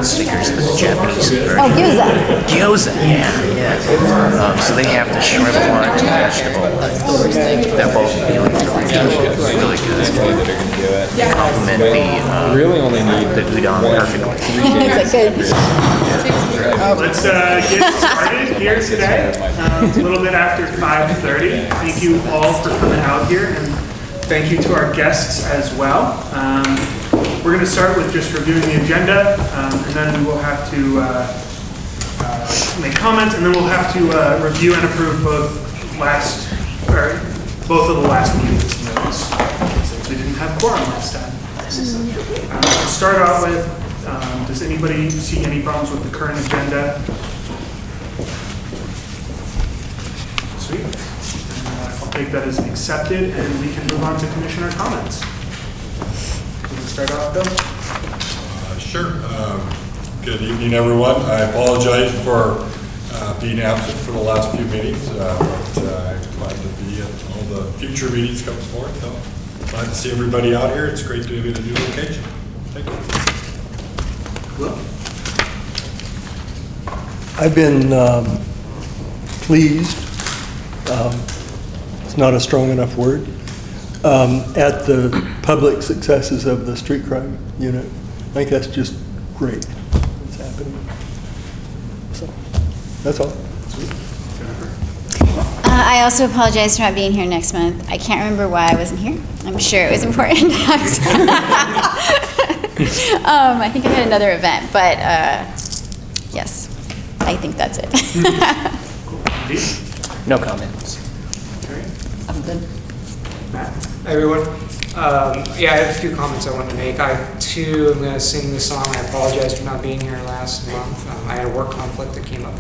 not Snickers, but the Japanese version. Oh, gyoza. Gyoza, yeah. So they have the shrimp orange and vegetable. They're both really good. Complement the Really only need the udon perfectly. It's good. Let's get started here today. A little bit after 5:30. Thank you all for coming out here, and thank you to our guests as well. We're going to start with just reviewing the agenda, and then we will have to make comments, and then we'll have to review and approve both of the last meetings notes, since we didn't have quorum last time. To start off with, does anybody see any problems with the current agenda? Sweet. I'll take that as accepted, and we can move on to commissioner comments. Can we start off, Bill? Sure. Good evening, everyone. I apologize for being absent for the last few meetings, but I'm glad to be at all the future meetings coming forward. So glad to see everybody out here. It's great to be at a new location. Thank you. Will? I've been pleased, it's not a strong enough word, at the public successes of the street crime unit. I think that's just great what's happening. So, that's all. I also apologize for not being here next month. I can't remember why I wasn't here. I'm sure it was important. I think I had another event, but yes, I think that's it. No comments. I'm good. Hi everyone. Yeah, I have a few comments I wanted to make. I too am going to sing the song. I apologize for not being here last month. I had a work conflict that came up.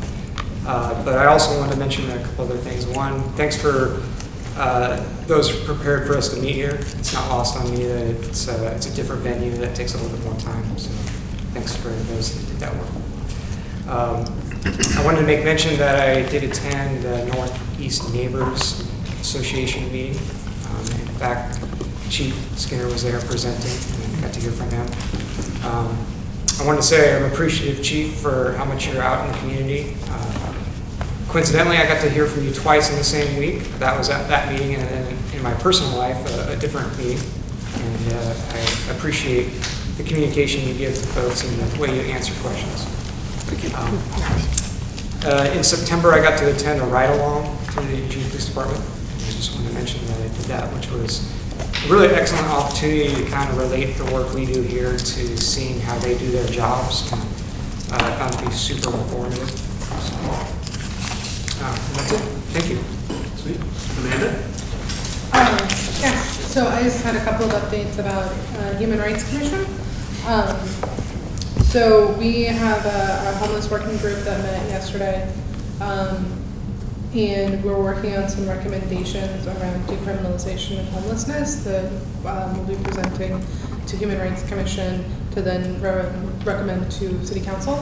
But I also wanted to mention a couple other things. One, thanks for those prepared for us to meet here. It's not lost on me that it's a different venue that takes a little bit more time. So thanks for those that did that work. I wanted to make mention that I did attend the Northeast Neighbors Association meeting. In fact, Chief Skinner was there presenting, and I got to hear from him. I wanted to say I'm appreciative, Chief, for how much you're out in the community. Coincidentally, I got to hear from you twice in the same week. That was at that meeting, and then in my personal life, a different meeting. And I appreciate the communication you give to folks and the way you answer questions. Thank you. In September, I got to attend a ride-along to the Eugene Police Department. I just wanted to mention that I did that, which was a really excellent opportunity to kind of relate the work we do here to seeing how they do their jobs. And I found it to be super informative. So, that's it. Thank you. Sweet. Amanda? Yeah, so I just had a couple of updates about Human Rights Commission. So we have a homeless working group that met yesterday, and we're working on some recommendations around decriminalization of homelessness that we'll be presenting to Human Rights Commission to then recommend to City Council.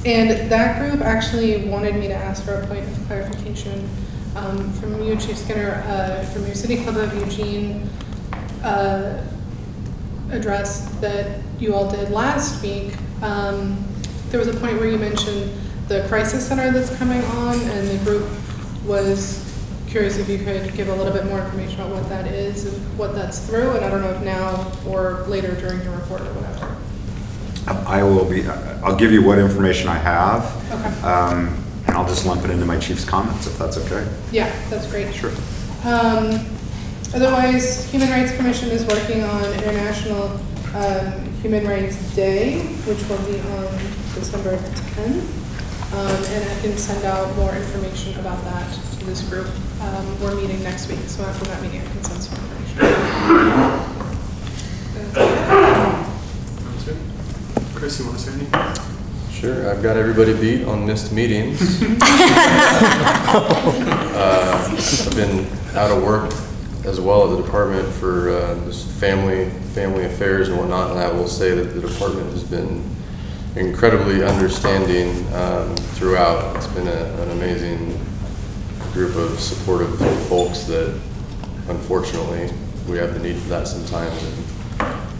And that group actually wanted me to ask for a point of clarification from you, Chief Skinner, from your City Club of Eugene address that you all did last week. There was a point where you mentioned the crisis center that's coming on, and the group was curious if you could give a little bit more information about what that is and what that's through, and I don't know if now or later during your report or whatever. I'll give you what information I have. Okay. And I'll just lump it into my chief's comments if that's okay. Yeah, that's great. Sure. Otherwise, Human Rights Commission is working on International Human Rights Day, which will be on December 10th. And I can send out more information about that to this group. We're meeting next week, so after that meeting I can send some information. Chris, you want to say anything? Sure, I've got everybody beat on missed meetings. I've been out of work as well at the department for this family affairs and whatnot, and I will say that the department has been incredibly understanding throughout. It's been an amazing group of supportive folks that unfortunately we have the need for that sometimes. And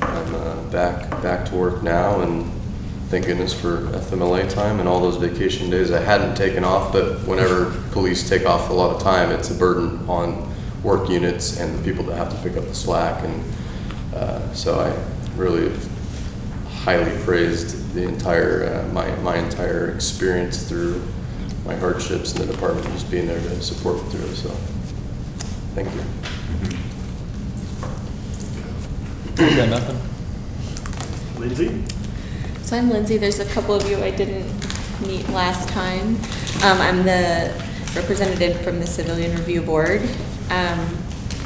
I'm back to work now, and thank goodness for FMLA time and all those vacation days I hadn't taken off. But whenever police take off a lot of time, it's a burden on work units and the people that have to pick up the slack. And so I really have highly praised the entire my entire experience through my hardships in the department, just being there to support me through it. So thank you. You got nothing? Lindsay? So I'm Lindsay. There's a couple of you I didn't meet last time. I'm the representative from the Civilian Review Board.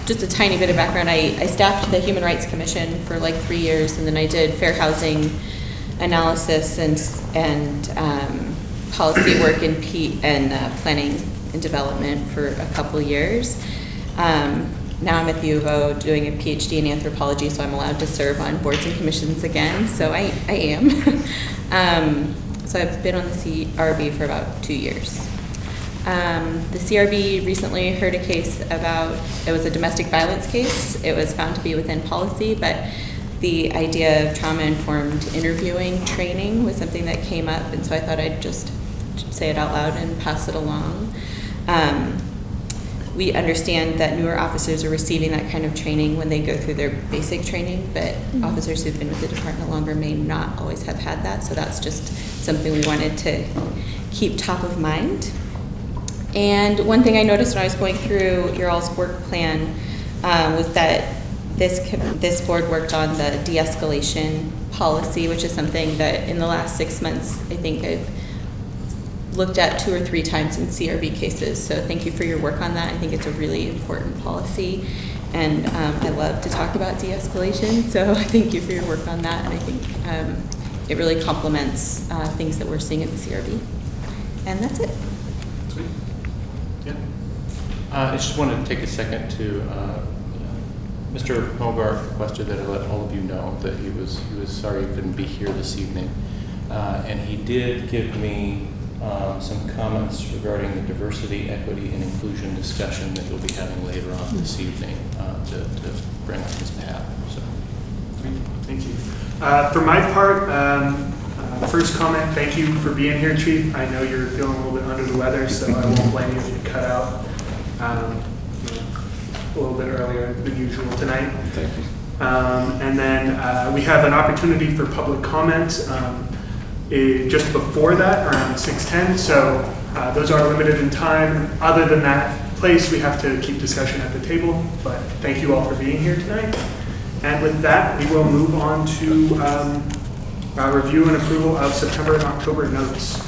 Just a tiny bit of background. I staffed the Human Rights Commission for like 3 years, and then I did fair housing analysis and policy work in planning and development for a couple years. Now I'm at the U of O doing a PhD in anthropology, so I'm allowed to serve on boards and commissions again, so I am. So I've been on the CRB for about 2 years. The CRB recently heard a case it was a domestic violence case. It was found to be within policy, but the idea of trauma-informed interviewing training was something that came up, and so I thought I'd just say it out loud and pass it along. We understand that newer officers are receiving that kind of training when they go through their basic training, but officers who've been with the department longer may not always have had that, so that's just something we wanted to keep top of mind. And one thing I noticed when I was going through your all's work plan was that this board worked on the de-escalation policy, which is something that in the last 6 months, I think I've looked at 2 or 3 times in CRB cases. So thank you for your work on that. I think it's a really important policy, and I love to talk about de-escalation. So thank you for your work on that, and I think it really complements things that we're seeing at the CRB. And that's it. Sweet. Yeah. I just wanted to take a second to, Mr. Mogart requested that I let all of you know that he was sorry he couldn't be here this evening. And he did give me some comments regarding the diversity, equity, and inclusion discussion that you'll be having later on this evening to bring on his behalf. So, thank you. For my part, first comment, thank you for being here, Chief. I know you're feeling a little bit under the weather, so I won't blame you if you cut out a little bit earlier than usual tonight. thank you. And then we have an opportunity for public comment just before that, around 6:10. So those are limited in time. Other than that place, we have to keep discussion at the table. But thank you all for being here tonight. And with that, we will move on to review and approval of September and October notes.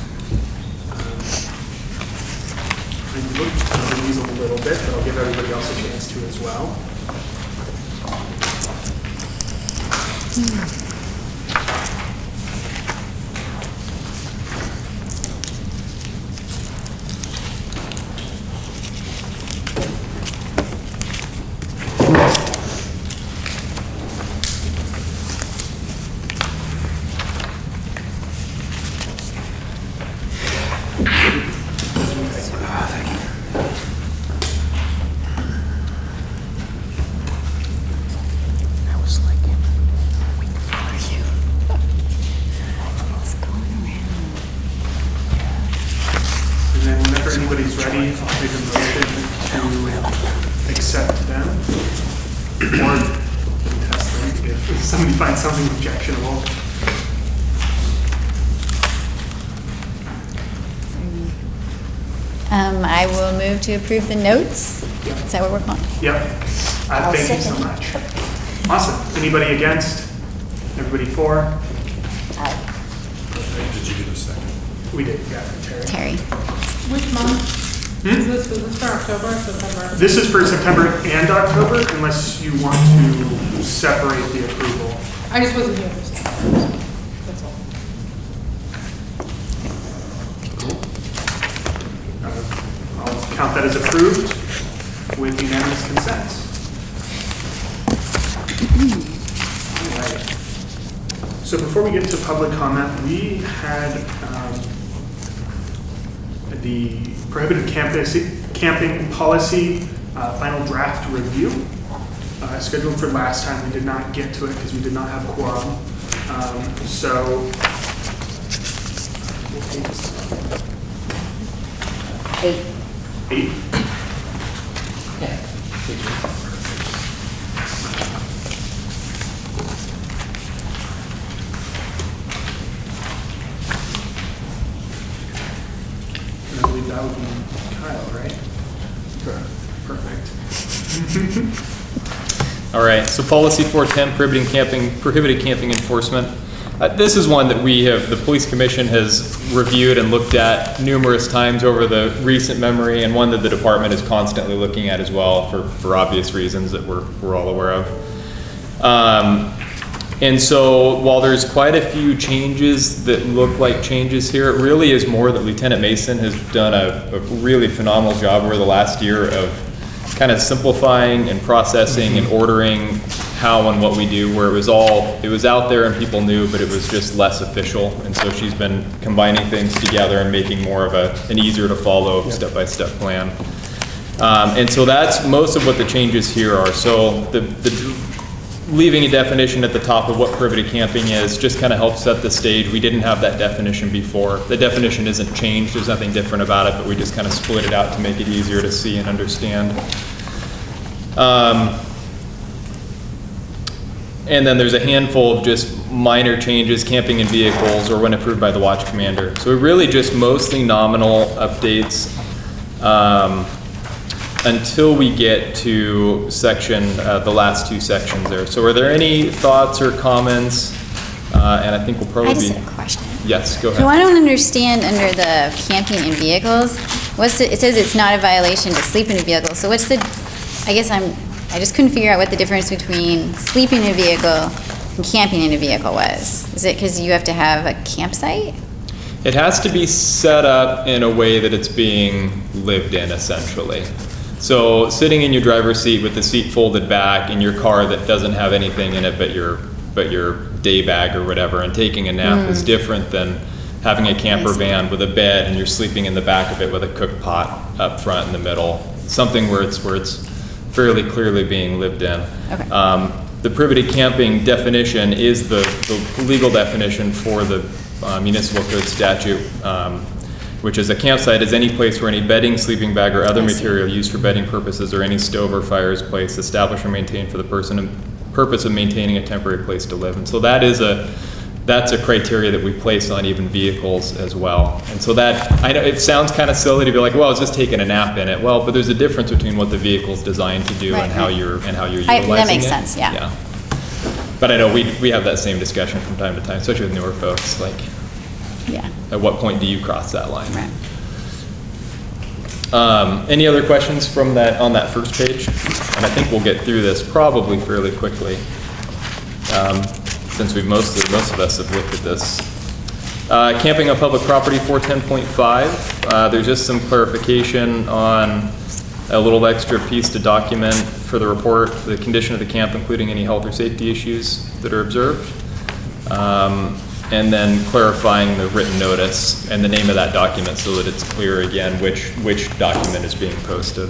I looked over these a little bit, but I'll give everybody else a chance to as well. Everybody's ready, I'll make a motion to accept them or contest them if somebody finds something objectionable. I will move to approve the notes. Is that what we're calling? Yep. Thank you so much. Awesome. Anybody against? Everybody for? Did you get a second? We did, yeah, Terry. Terry. Which month? Is this for October or September? This is for September and October, unless you want to separate the approval. I just wasn't here for September. That's all. I'll count that as approved with unanimous consent. All right. So before we get to public comment, we had the prohibited camping policy final draft review scheduled for last time. We did not get to it because we did not have quorum. So, what page is it? 8. And I believe that would be Kyle, right? Perfect. All right, so policy 410, prohibited camping enforcement. This is one that the police commission has reviewed and looked at numerous times over the recent memory, and one that the department is constantly looking at as well for obvious reasons that we're all aware of. And so while there's quite a few changes that look like changes here, it really is more that Lieutenant Mason has done a really phenomenal job over the last year of kind of simplifying and processing and ordering how and what we do, where it was out there and people knew, but it was just less official. And so she's been combining things together and making more of an easier to follow step-by-step plan. And so that's most of what the changes here are. So leaving a definition at the top of what prohibited camping is just kind of helps set the stage. We didn't have that definition before. The definition isn't changed, there's nothing different about it, but we just kind of split it out to make it easier to see and understand. And then there's a handful of just minor changes, camping in vehicles or when approved by the watch commander. So really just mostly nominal updates until we get to the last two sections there. So are there any thoughts or comments? And I think we'll probably I just had a question. Yes, go ahead. So I don't understand under the camping in vehicles, it says it's not a violation to sleep in a vehicle. So I just couldn't figure out what the difference between sleeping in a vehicle and camping in a vehicle was. Is it because you have to have a campsite? It has to be set up in a way that it's being lived in, essentially. So sitting in your driver's seat with the seat folded back in your car that doesn't have anything in it but your day bag or whatever, and taking a nap is different than having a camper van with a bed and you're sleeping in the back of it with a cook pot up front in the middle. Something where it's fairly clearly being lived in. Okay. The prohibited camping definition is the legal definition for the municipal code statute, which is a campsite is any place where any bedding, sleeping bag, or other material used for bedding purposes or any stove or fire is placed, established, or maintained for the purpose of maintaining a temporary place to live. And so that's a criteria that we place on even vehicles as well. And so I know it sounds kind of silly to be like, well, I was just taking a nap in it. Well, but there's a difference between what the vehicle's designed to do and how you're utilizing it. That makes sense, yeah. But I know we have that same discussion from time to time, especially with newer folks. Like, at what point do you cross that line? Right. Any other questions on that first page? And I think we'll get through this probably fairly quickly. Since most of us have looked at this. Camping on public property 410.5, there's just some clarification on a little extra piece to document for the report, the condition of the camp, including any health or safety issues that are observed. And then clarifying the written notice and the name of that document so that it's clear again which document is being posted.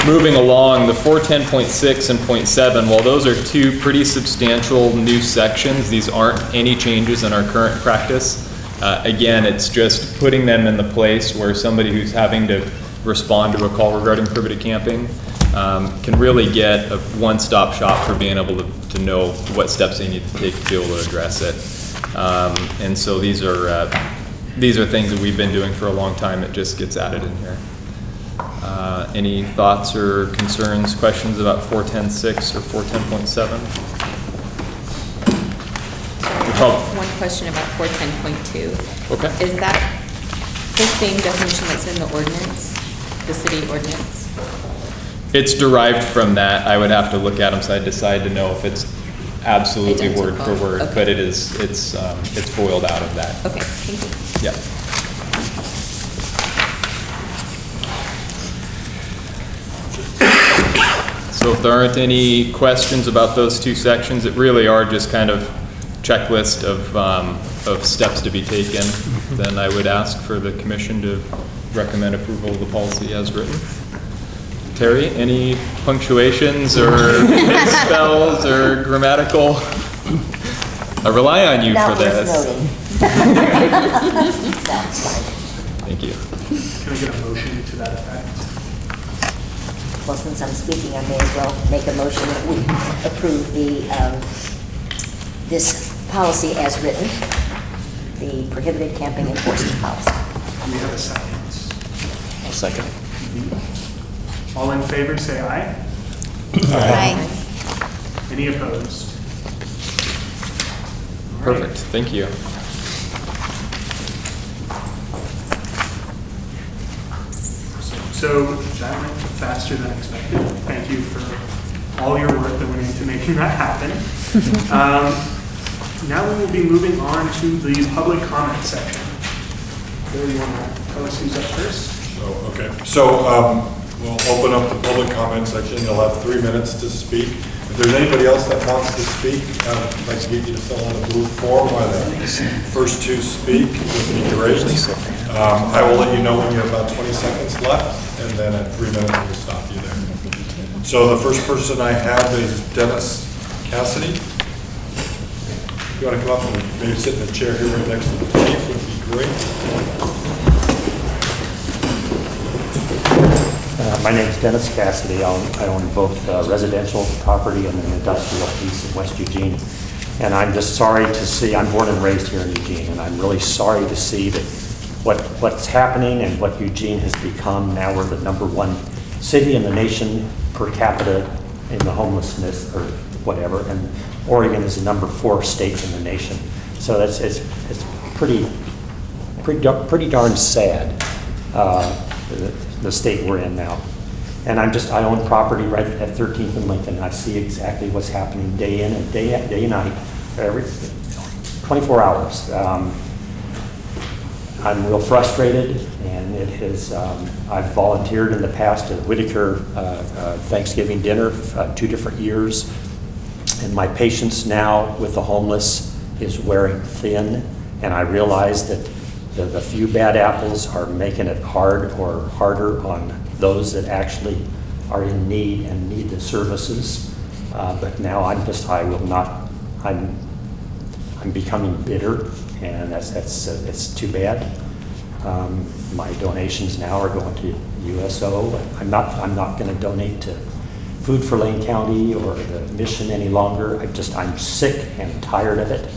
Moving along, the 410.6 and .7, while those are two pretty substantial new sections, these aren't any changes in our current practice. Again, it's just putting them in the place where somebody who's having to respond to a call regarding prohibited camping can really get a one-stop shop for being able to know what steps they need to take to be able to address it. And so these are things that we've been doing for a long time. It just gets added in here. Any thoughts or concerns, questions about 410.6 or 410.7? One question about 410.2. Okay. Is that the same definition that's in the ordinance, the city ordinance? It's derived from that. I would have to look at them side to side to know if it's absolutely word for word, okay. but it's boiled out of that. Okay, thank you. Yeah. So if there aren't any questions about those two sections, it really are just kind of checklist of steps to be taken. Then I would ask for the commission to recommend approval of the policy as written. Terry, any punctuations or misspells or grammatical? I rely on you for this. Thank you. Can I get a motion to that effect? Well, since I'm speaking, I may as well make a motion that we approve this policy as written, the prohibited camping enforcement policy. Do we have a second? I'll second. All in favor, say aye. Aye. Any opposed? All right. Perfect, thank you. So that went faster than expected. Thank you for all your work that went into making that happen. Now we will be moving on to the public comment section. Bill, you want to tell us who's up first? Okay, so we'll open up the public comment section. You'll have 3 minutes to speak. If there's anybody else that wants to speak, I'd like to get you to fill out a blue form while the first two speak with the duration. I will let you know when you have about 20 seconds left, and then at 3 minutes, we'll stop you there. So the first person I have is Dennis Cassidy. If you want to come up and maybe sit in the chair here right next to the chief would be great. My name is Dennis Cassidy. I own both residential property and an industrial piece in West Eugene. And I'm just sorry to see, I'm born and raised here in Eugene, and I'm really sorry to see that what's happening and what Eugene has become. Now we're the #1 city in the nation per capita in the homelessness or whatever, and Oregon is the #4 state in the nation. So it's pretty darn sad, the state we're in now. And I own property right at 13th and Lincoln. I see exactly what's happening day in and day and night, every 24 hours. I'm real frustrated, and it has, I've volunteered in the past at Whitaker Thanksgiving dinner 2 different years, and my patience now with the homeless is wearing thin, and I realize that the few bad apples are making it hard or harder on those that actually are in need and need the services. But now I'm becoming bitter, and it's too bad. My donations now are going to USO. I'm not going to donate to Food for Lane County or the mission any longer. I'm sick and tired of it.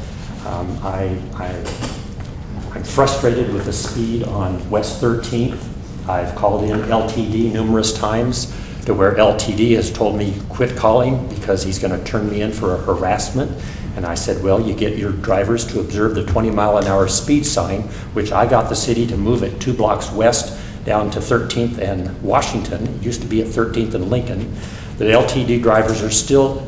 I'm frustrated with the speed on West 13th. I've called in LTD numerous times to where LTD has told me quit calling because he's going to turn me in for a harassment. And I said, well, you get your drivers to observe the 20-mile-an-hour speed sign, which I got the city to move it 2 blocks west down to 13th and Washington. It used to be at 13th and Lincoln. The LTD drivers are still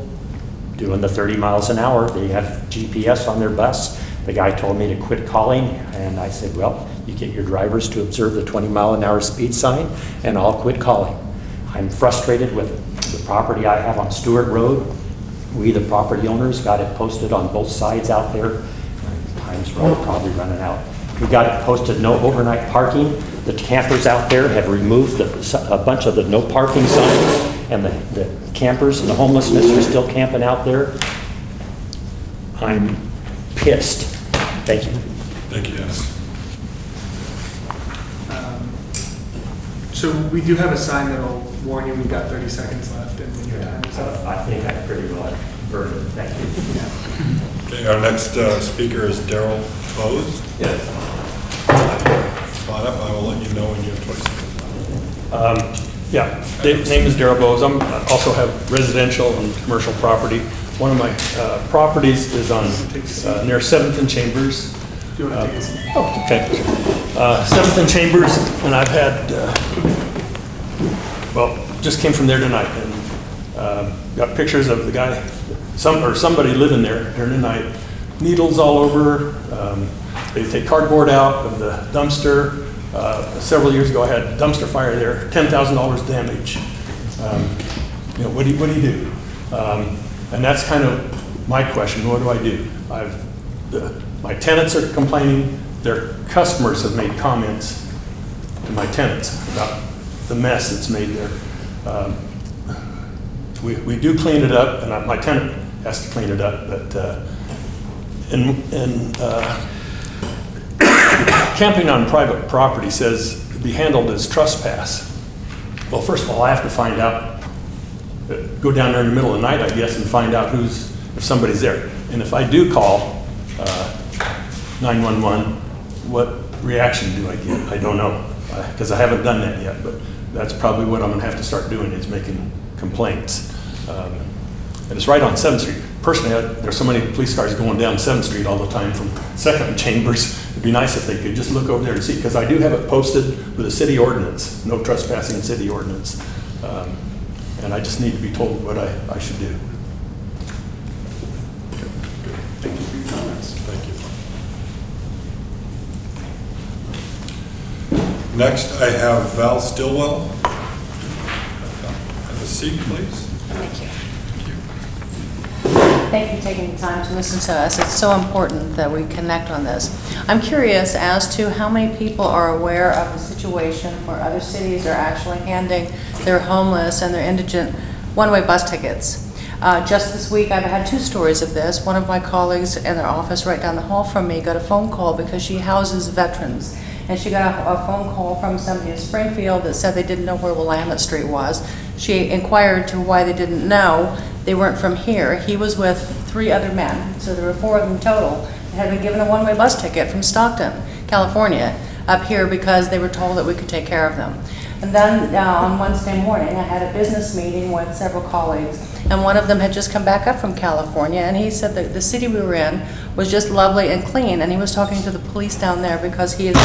doing the 30 miles an hour. They have GPS on their bus. The guy told me to quit calling, and I said, well, you get your drivers to observe the 20-mile-an-hour speed sign, and I'll quit calling. I'm frustrated with the property I have on Stewart Road. We, the property owners, got it posted on both sides out there. Time's probably running out. We got it posted, no overnight parking. The campers out there have removed a bunch of the no parking signs, and the campers and the homelessness are still camping out there. I'm pissed. Thank you. Thank you, Dennis. So we do have a sign that'll warn you we've got 30 seconds left and when your time is up. I think I pretty well heard it. Thank you. Okay, our next speaker is Daryl Bose. Yes. Spot up, I will let you know when you have 20 seconds. Yeah, name is Daryl Bose. I also have residential and commercial property. One of my properties is on near 7th and Chambers. Do you want to take a seat? Oh, okay. 7th and Chambers, and I've had, just came from there tonight, and got pictures of the guy, somebody living there during the night. Needles all over. They take cardboard out of the dumpster. Several years ago, I had a dumpster fire there, $10,000 damage. What do you do? And that's kind of my question. What do I do? My tenants are complaining. Their customers have made comments to my tenants about the mess that's made there. We do clean it up, and my tenant has to clean it up, but camping on private property says to be handled as trespass. Well, first of all, I have to find out, go down there in the middle of the night, I guess, and find out if somebody's there. And if I do call 911, what reaction do I get? I don't know, because I haven't done that yet, but that's probably what I'm gonna have to start doing, is making complaints. And it's right on 7th Street. Personally, there's so many police cars going down 7th Street all the time from 2nd and Chambers. It'd be nice if they could just look over there and see, because I do have it posted with a city ordinance, no trespassing city ordinance. And I just need to be told what I should do. Thank you for your comments. Thank you. Next, I have Val Stillwell. Have a seat, please. Thank you. Thank you for taking the time to listen to us. It's so important that we connect on this. I'm curious as to how many people are aware of the situation where other cities are actually handing their homeless and their indigent one-way bus tickets. Just this week, I've had 2 stories of this. One of my colleagues in their office right down the hall from me got a phone call because she houses veterans. And she got a phone call from somebody in Springfield that said they didn't know where Willamette Street was. She inquired to why they didn't know. They weren't from here. He was with 3 other men, so there were 4 of them total. They had been given a one-way bus ticket from Stockton, California, up here because they were told that we could take care of them. And then on Wednesday morning, I had a business meeting with several colleagues, and one of them had just come back up from California, and he said that the city we were in was just lovely and clean, and he was talking to the police down there because he is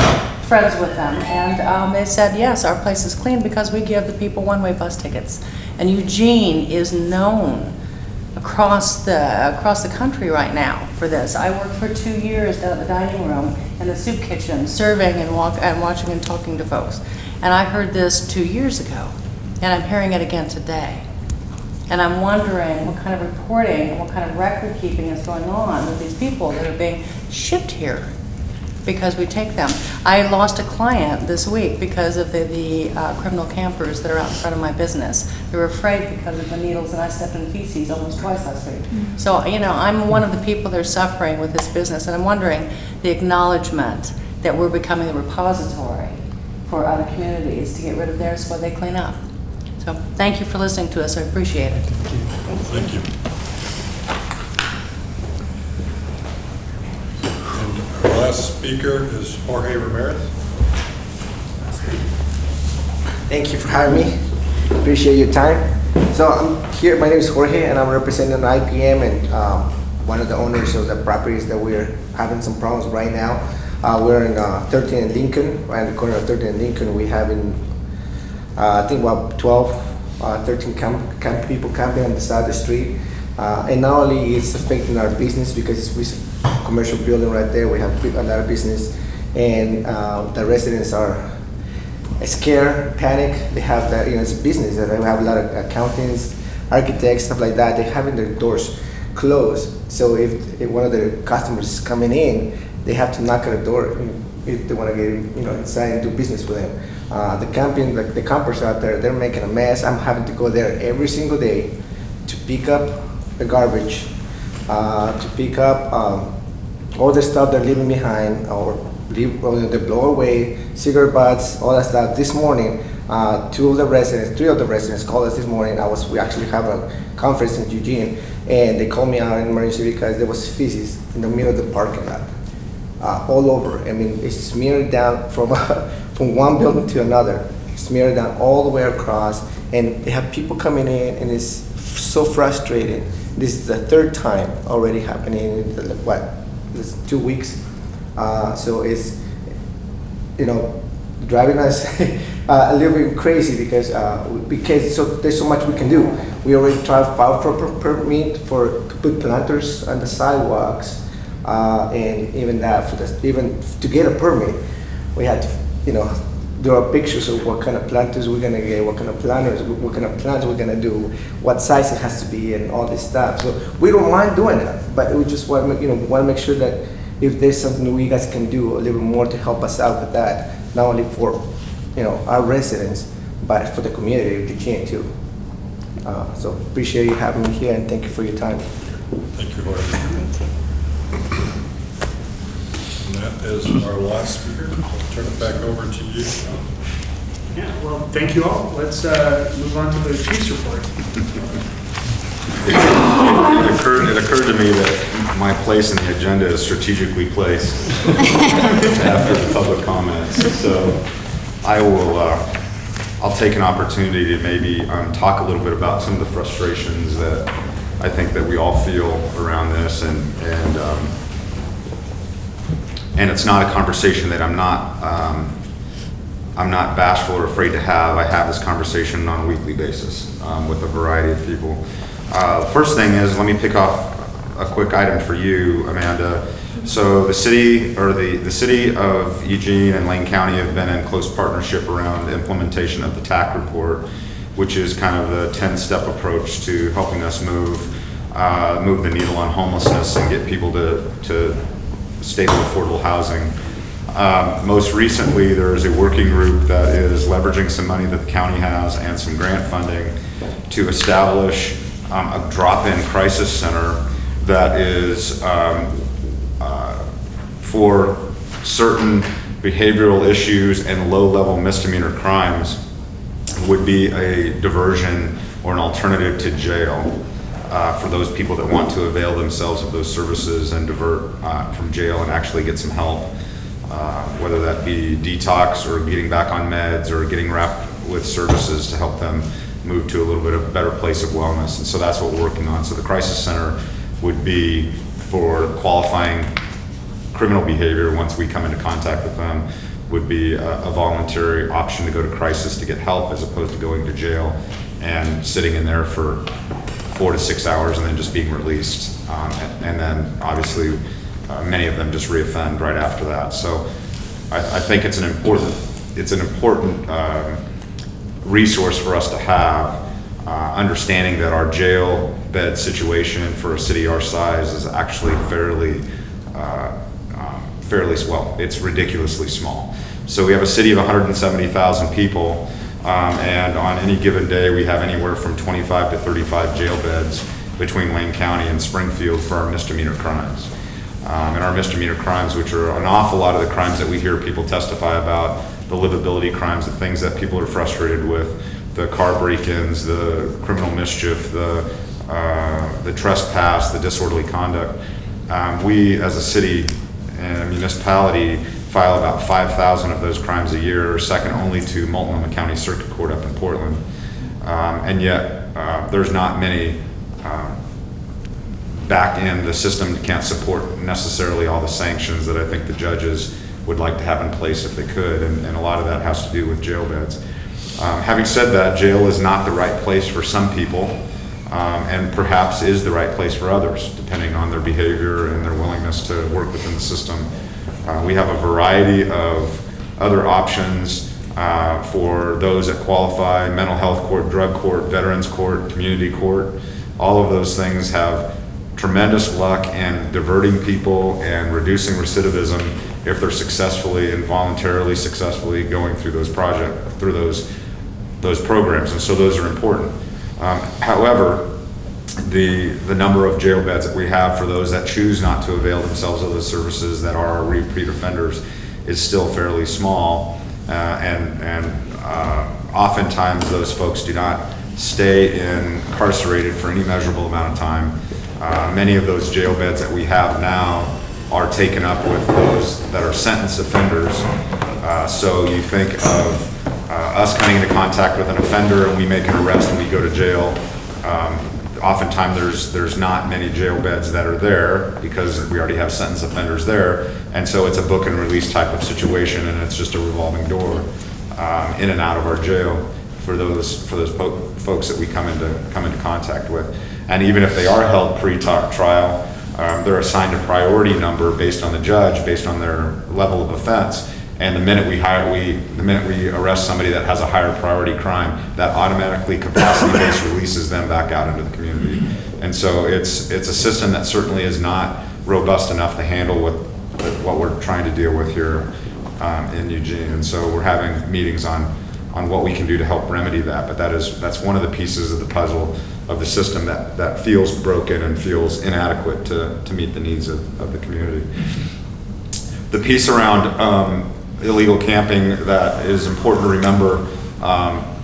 friends with them, and they said, yes, our place is clean because we give the people one-way bus tickets. And Eugene is known across the country right now for this. I worked for 2 years down at the dining room in the soup kitchen, serving and watching and talking to folks. And I heard this 2 years ago, and I'm hearing it again today. And I'm wondering what kind of reporting and what kind of record keeping is going on with these people that are being shipped here because we take them. I lost a client this week because of the criminal campers that are out in front of my business. They were afraid because of the needles, and I stepped in feces almost twice last week. So, you know, I'm one of the people that are suffering with this business, and I'm wondering the acknowledgement that we're becoming the repository for other communities to get rid of theirs while they clean up. So thank you for listening to us. I appreciate it. Thank you. And our last speaker is Jorge Ramirez. Thank you for having me. Appreciate your time. So I'm here, my name is Jorge, and I'm representing IPM and one of the owners of the properties that we're having some problems right now. We're in 13 and Lincoln, right in the corner of 13 and Lincoln. We have I think about 13 people camping on the side of the street. And not only it's affecting our business because it's a commercial building right there, we have a lot of business, and the residents are scared, panic. They have that, you know, it's a business. They have a lot of accountants, architects, stuff like that. They're having their doors closed. So if one of their customers is coming in, they have to knock at the door if they want to get, you know, inside and do business with them. The campers out there, they're making a mess. I'm having to go there every single day to pick up the garbage, to pick up all the stuff they're leaving behind, or they blow away, cigarette butts, all that stuff. This morning, 3 of the residents called us this morning. We actually have a conference in Eugene, and they called me out in emergency because there was feces in the middle of the parking lot. All over. I mean, it's smeared down from one building to another, smeared down all the way across, and they have people coming in, and it's so frustrating. This is the 3rd time already happening in this 2 weeks. So it's, you know, driving us a little bit crazy because there's so much we can do. We already tried to file for permit to put planters on the sidewalks. And even to get a permit, we had to, you know, draw pictures of what kind of planters we're gonna get, what kind of plants we're gonna do, what size it has to be, and all this stuff. So we don't mind doing that, but we just want to make sure that if there's something we guys can do a little more to help us out with that, not only for, you know, our residents, but for the community of Eugene too. So appreciate you having me here, and thank you for your time. Thank you, Lord. And that is our last speaker. I'll turn it back over to you, Sean. Yeah, well, thank you all. Let's move on to the chief's report. It occurred to me that my place in the agenda is strategically placed after the public comments. So I'll take an opportunity to maybe talk a little bit about some of the frustrations that I think that we all feel around this, and it's not a conversation that I'm not bashful or afraid to have. I have this conversation on a weekly basis with a variety of people. First thing is, let me pick off a quick item for you, Amanda. So the city of Eugene and Lane County have been in close partnership around the implementation of the TAC report, which is kind of the 10-step approach to helping us move the needle on homelessness and get people to stable, affordable housing. Most recently, there is a working group that is leveraging some money that the county has and some grant funding to establish a drop-in crisis center that is for certain behavioral issues and low-level misdemeanor crimes, would be a diversion or an alternative to jail for those people that want to avail themselves of those services and divert from jail and actually get some help, whether that be detox or getting back on meds or getting wrapped with services to help them move to a little bit of a better place of wellness. And so that's what we're working on. So the crisis center would be for qualifying criminal behavior. Once we come into contact with them, would be a voluntary option to go to crisis to get help, as opposed to going to jail and sitting in there for 4 to 6 hours and then just being released. And then obviously many of them just reoffend right after that. So I think it's an important resource for us to have, understanding that our jail bed situation for a city our size is actually fairly well, it's ridiculously small. So we have a city of 170,000 people, and on any given day we have anywhere from 25 to 35 jail beds between Lane County and Springfield for our misdemeanor crimes. And our misdemeanor crimes, which are an awful lot of the crimes that we hear people testify about, the livability crimes, the things that people are frustrated with, the car break-ins, the criminal mischief, the trespass, the disorderly conduct. We as a city and a municipality file about 5,000 of those crimes a year, second only to Multnomah County Circuit Court up in Portland. And yet there's not many back in the system can't support necessarily all the sanctions that I think the judges would like to have in place if they could, and a lot of that has to do with jail beds. Having said that, jail is not the right place for some people, and perhaps is the right place for others, depending on their behavior and their willingness to work within the system. We have a variety of other options for those that qualify: mental health court, drug court, veterans court, community court. All of those things have tremendous luck in diverting people and reducing recidivism if they're successfully and voluntarily successfully going through those programs, and so those are important. However, the number of jail beds that we have for those that choose not to avail themselves of those services that are repeat offenders is still fairly small, and oftentimes those folks do not stay incarcerated for any measurable amount of time. Many of those jail beds that we have now are taken up with those that are sentenced offenders. So you think of us coming into contact with an offender and we make an arrest and we go to jail. Oftentimes there's not many jail beds that are there because we already have sentenced offenders there, and so it's a book and release type of situation, and it's just a revolving door in and out of our jail for those folks that we come into contact with. And even if they are held pre-trial, they're assigned a priority number based on the judge, based on their level of offense. And the minute we arrest somebody that has a higher priority crime, that automatically capacity-based releases them back out into the community. And so it's a system that certainly is not robust enough to handle what we're trying to deal with here in Eugene. And so we're having meetings on on what we can do to help remedy that. But that's one of the pieces of the puzzle of the system that feels broken and feels inadequate to meet the needs of the community. The piece around illegal camping that is important to remember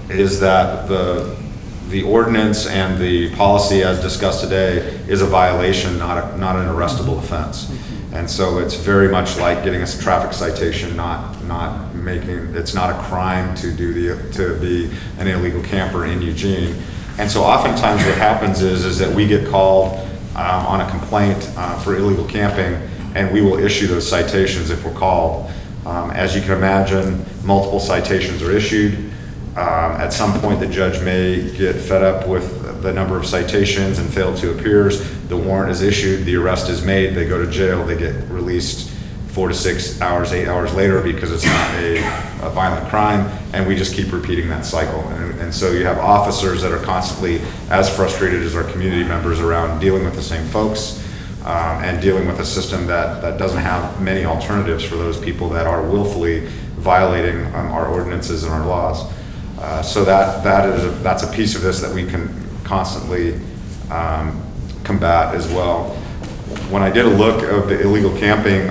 is that the ordinance and the policy as discussed today is a violation, not an arrestable offense. And so it's very much like getting a traffic citation, it's not a crime to be an illegal camper in Eugene. And so oftentimes what happens is that we get called on a complaint for illegal camping, and we will issue those citations if we're called. As you can imagine, multiple citations are issued. At some point, the judge may get fed up with the number of citations and fail to appear. The warrant is issued, the arrest is made, they go to jail, they get released 4 to 6 hours, 8 hours later because it's not a violent crime, and we just keep repeating that cycle. And so you have officers that are constantly as frustrated as our community members around dealing with the same folks and dealing with a system that doesn't have many alternatives for those people that are willfully violating our ordinances and our laws. So that's a piece of this that we can constantly combat as well. When I did a look of the illegal camping,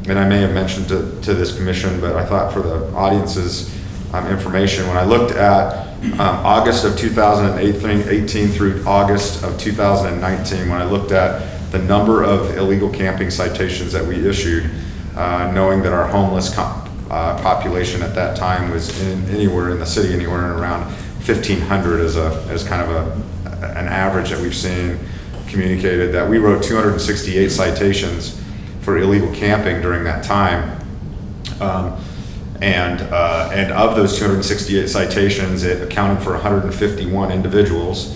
and I may have mentioned to this commission, but I thought for the audience's information, when I looked at August of 2018 through August of 2019, when I looked at the number of illegal camping citations that we issued, knowing that our homeless population at that time was anywhere in the city, anywhere in around 1,500 as kind of an average that we've seen communicated, that we wrote 268 citations for illegal camping during that time. And of those 268 citations, it accounted for 151 individuals.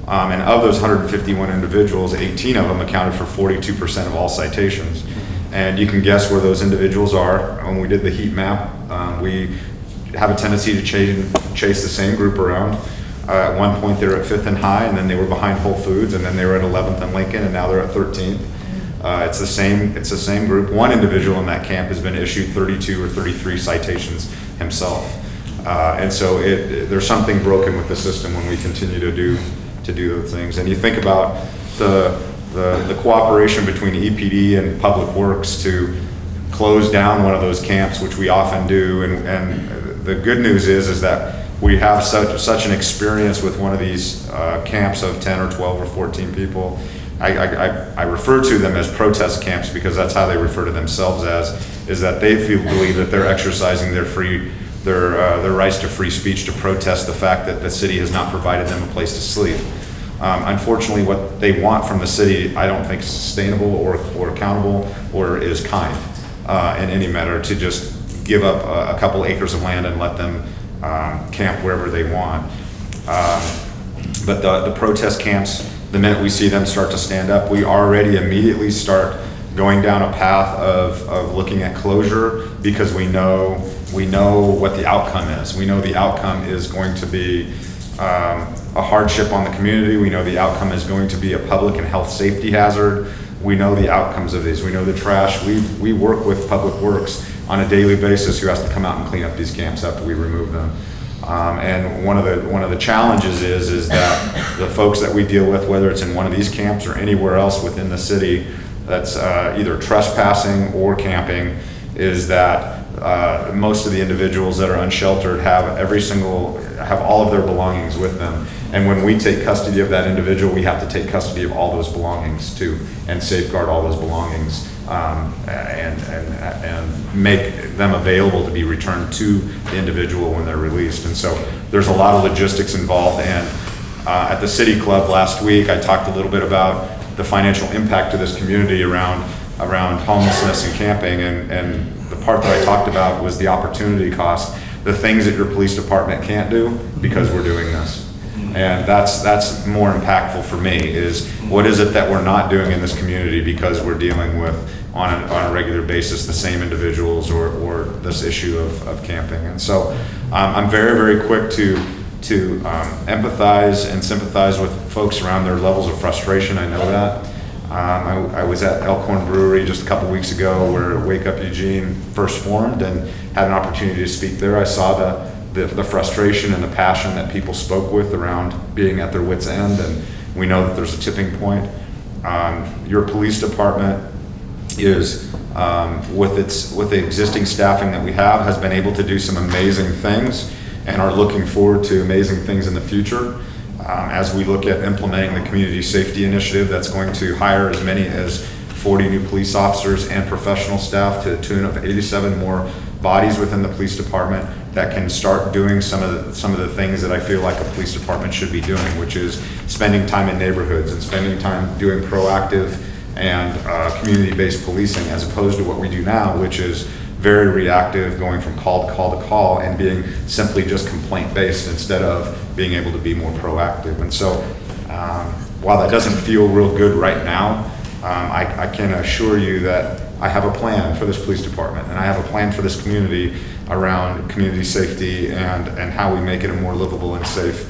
And of those 151 individuals, 18 of them accounted for 42% of all citations. And you can guess where those individuals are. When we did the heat map, we have a tendency to chase the same group around. At one point they were at 5th and High, and then they were behind Whole Foods, and then they were at 11th and Lincoln, and now they're at 13th. It's the same group. One individual in that camp has been issued 32 or 33 citations himself. And so there's something broken with the system when we continue to do those things. And you think about the cooperation between EPD and Public Works to close down one of those camps, which we often do. And the good news is that we have such an experience with one of these camps of 10 or 12 or 14 people. I refer to them as protest camps because that's how they refer to themselves as, is that they believe that they're exercising their rights to free speech to protest the fact that the city has not provided them a place to sleep. Unfortunately, what they want from the city, I don't think is sustainable or accountable or is kind in any matter, to just give up a couple acres of land and let them camp wherever they want. But the protest camps, the minute we see them start to stand up, we already immediately start going down a path of looking at closure, because we know what the outcome is. We know the outcome is going to be a hardship on the community. We know the outcome is going to be a public and health safety hazard. We know the outcomes of these. We know the trash. We work with Public Works on a daily basis, who has to come out and clean up these camps after we remove them. And one of the challenges is that the folks that we deal with, whether it's in one of these camps or anywhere else within the city that's either trespassing or camping, is that most of the individuals that are unsheltered have all of their belongings with them. And when we take custody of that individual, we have to take custody of all those belongings too, and safeguard all those belongings, and make them available to be returned to the individual when they're released. And so there's a lot of logistics involved. And at the City Club last week, I talked a little bit about the financial impact to this community around homelessness and camping. And the part that I talked about was the opportunity cost, the things that your police department can't do because we're doing this. And that's more impactful for me, is what is it that we're not doing in this community because we're dealing with on a regular basis the same individuals or this issue of camping. And so I'm very, very quick to empathize and sympathize with folks around their levels of frustration. I know that. I was at Elkhorn Brewery just a couple weeks ago, where Wake Up Eugene first formed, and had an opportunity to speak there. I saw the frustration and the passion that people spoke with around being at their wits' end, and we know that there's a tipping point. Your police department is, with the existing staffing that we have, has been able to do some amazing things and are looking forward to amazing things in the future. As we look at implementing the community safety initiative, that's going to hire as many as 40 new police officers and professional staff to the tune of 87 more bodies within the police department that can start doing some of the things that I feel like a police department should be doing, which is spending time in neighborhoods and spending time doing proactive and community-based policing, as opposed to what we do now, which is very reactive, going from call to call to call, and being simply just complaint-based instead of being able to be more proactive. And so while that doesn't feel real good right now, I can assure you that I have a plan for this police department, and I have a plan for this community around community safety and how we make it a more livable and safe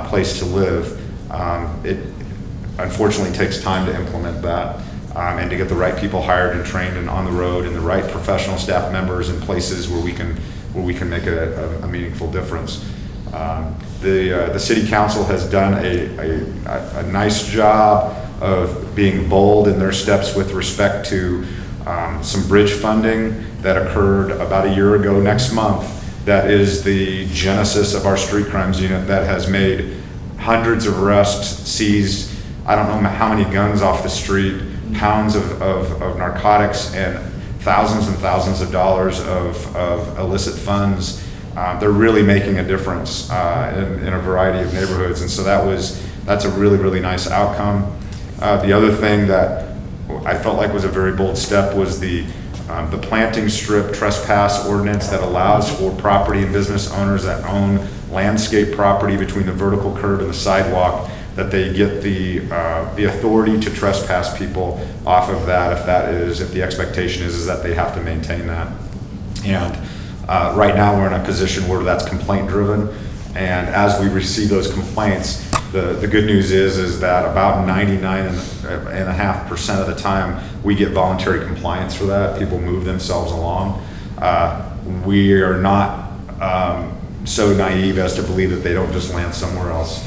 place to live. It unfortunately takes time to implement that, and to get the right people hired and trained and on the road, and the right professional staff members in places where we can make a meaningful difference. The city council has done a nice job of being bold in their steps with respect to some bridge funding that occurred about a year ago next month. That is the genesis of our street crimes unit that has made hundreds of arrests, seized I don't know how many guns off the street, pounds of narcotics, and thousands of dollars of illicit funds. They're really making a difference in a variety of neighborhoods, and so that's a really nice outcome. The other thing that I felt like was a very bold step was the planting strip trespass ordinance that allows for property and business owners that own landscape property between the vertical curb and the sidewalk, that they get the authority to trespass people off of that if the expectation is that they have to maintain that. And right now we're in a position where that's complaint driven, and as we receive those complaints, the good news is that about 99.5% of the time we get voluntary compliance for that. People move themselves along. We are not so naive as to believe that they don't just land somewhere else.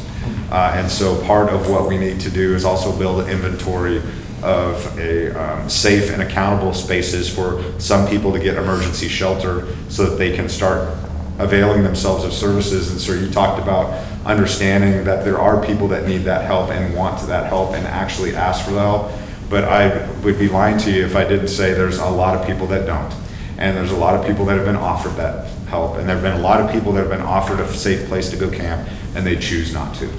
And so part of what we need to do is also build an inventory of safe and accountable spaces for some people to get emergency shelter so that they can start availing themselves of services. And so you talked about understanding that there are people that need that help and want that help and actually ask for the help. But I would be lying to you if I didn't say there's a lot of people that don't. And there's a lot of people that have been offered that help. And there have been a lot of people that have been offered a safe place to go camp and they choose not to.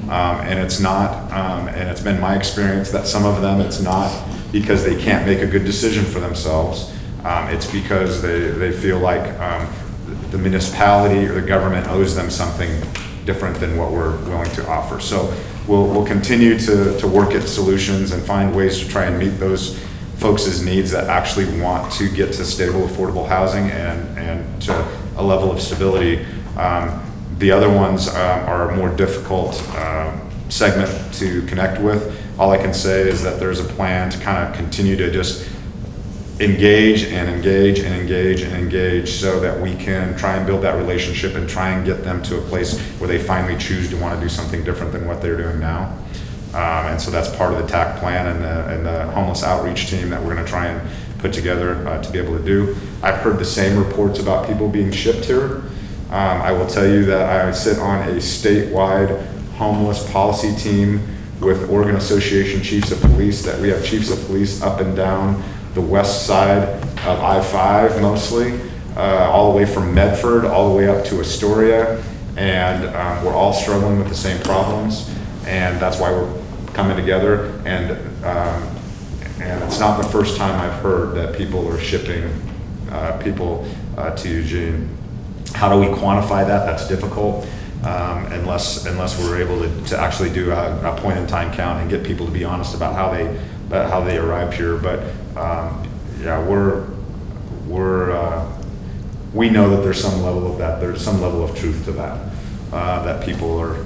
And it's not, and it's been my experience that some of them, it's not because they can't make a good decision for themselves. It's because they feel like the municipality or the government owes them something different than what we're willing to offer. So we'll continue to work at solutions and find ways to try and meet those folks' needs that actually want to get to stable, affordable housing and to a level of stability. The other ones are a more difficult segment to connect with. All I can say is that there's a plan to kind of continue to just engage so that we can try and build that relationship and try and get them to a place where they finally choose to want to do something different than what they're doing now. And so that's part of the TAC plan and the homeless outreach team that we're going to try and put together to be able to do. I've heard the same reports about people being shipped here. I will tell you that I sit on a statewide homeless policy team with Oregon Association Chiefs of Police, that we have chiefs of police up and down the west side of I-5 mostly, all the way from Medford, all the way up to Astoria, and we're all struggling with the same problems, and that's why we're coming together, and it's not the first time I've heard that people are shipping people to Eugene. How do we quantify that? That's difficult, unless we're able to actually do a point in time count and get people to be honest about how they arrived here. But yeah, we know that there's some level of that. There's some level of truth to that. That people are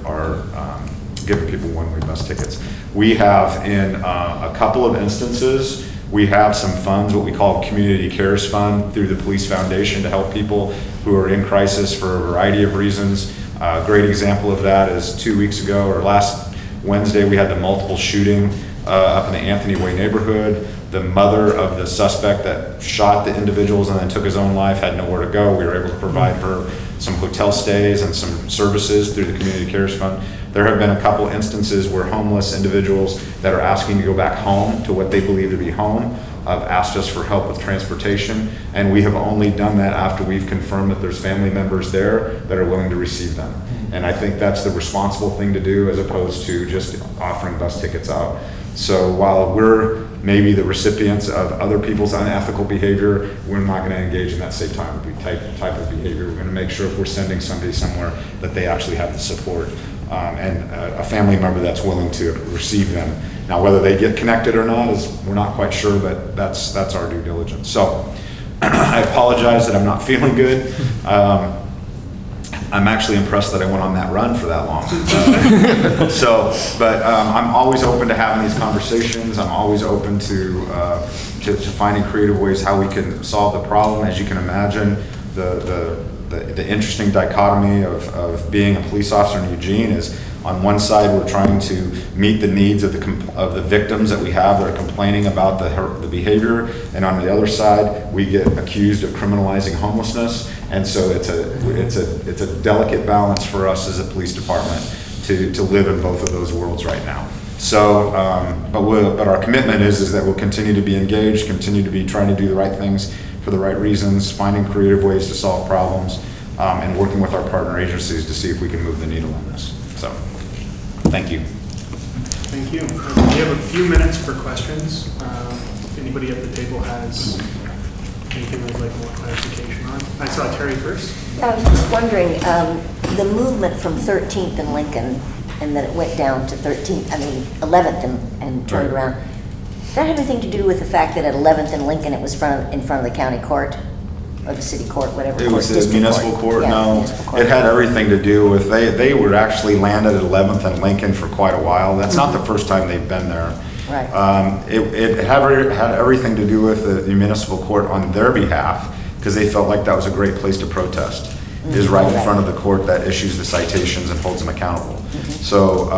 giving people one-way bus tickets. We have in a couple of instances. We have some funds, what we call Community Cares Fund, through the Police Foundation to help people who are in crisis for a variety of reasons. A great example of that is 2 weeks ago, or last Wednesday, we had the multiple shooting up in the Anthony Way neighborhood. The mother of the suspect that shot the individuals and then took his own life had nowhere to go. We were able to provide her some hotel stays and some services through the Community Cares Fund. There have been a couple instances where homeless individuals that are asking to go back home to what they believe to be home have asked us for help with transportation, and we have only done that after we've confirmed that there's family members there that are willing to receive them. And I think that's the responsible thing to do, as opposed to just offering bus tickets out. So while we're maybe the recipients of other people's unethical behavior, we're not going to engage in that same type of behavior. We're going to make sure if we're sending somebody somewhere that they actually have the support and a family member that's willing to receive them. Now, whether they get connected or not is we're not quite sure, but that's our due diligence. So I apologize that I'm not feeling good. I'm actually impressed that I went on that run for that long. But I'm always open to having these conversations. I'm always open to finding creative ways how we can solve the problem. As you can imagine, the interesting dichotomy of being a police officer in Eugene is, on one side, we're trying to meet the needs of the victims that we have that are complaining about the behavior, and on the other side, we get accused of criminalizing homelessness. And so it's a delicate balance for us as a police department to live in both of those worlds right now. So, but our commitment is that we'll continue to be engaged, continue to be trying to do the right things for the right reasons, finding creative ways to solve problems, and working with our partner agencies to see if we can move the needle on this. So, thank you. Thank you. We have a few minutes for questions. If anybody at the table has anything they'd like more clarification on. I saw Terry first. Yeah, I was just wondering, the movement from 13th and Lincoln, and then it went down to 11th and turned around. Did that have anything to do with the fact that at 11th and Lincoln it was in front of the county court? Or the city court, whatever. It was the municipal court. Yeah, no, municipal court. It had everything to do with, they were actually landed at 11th and Lincoln for quite a while. That's not the first time they've been there. Right. It had everything to do with the municipal court on their behalf, because they felt like that was a great place to protest. Is right in front of the court that issues the citations and holds them accountable. So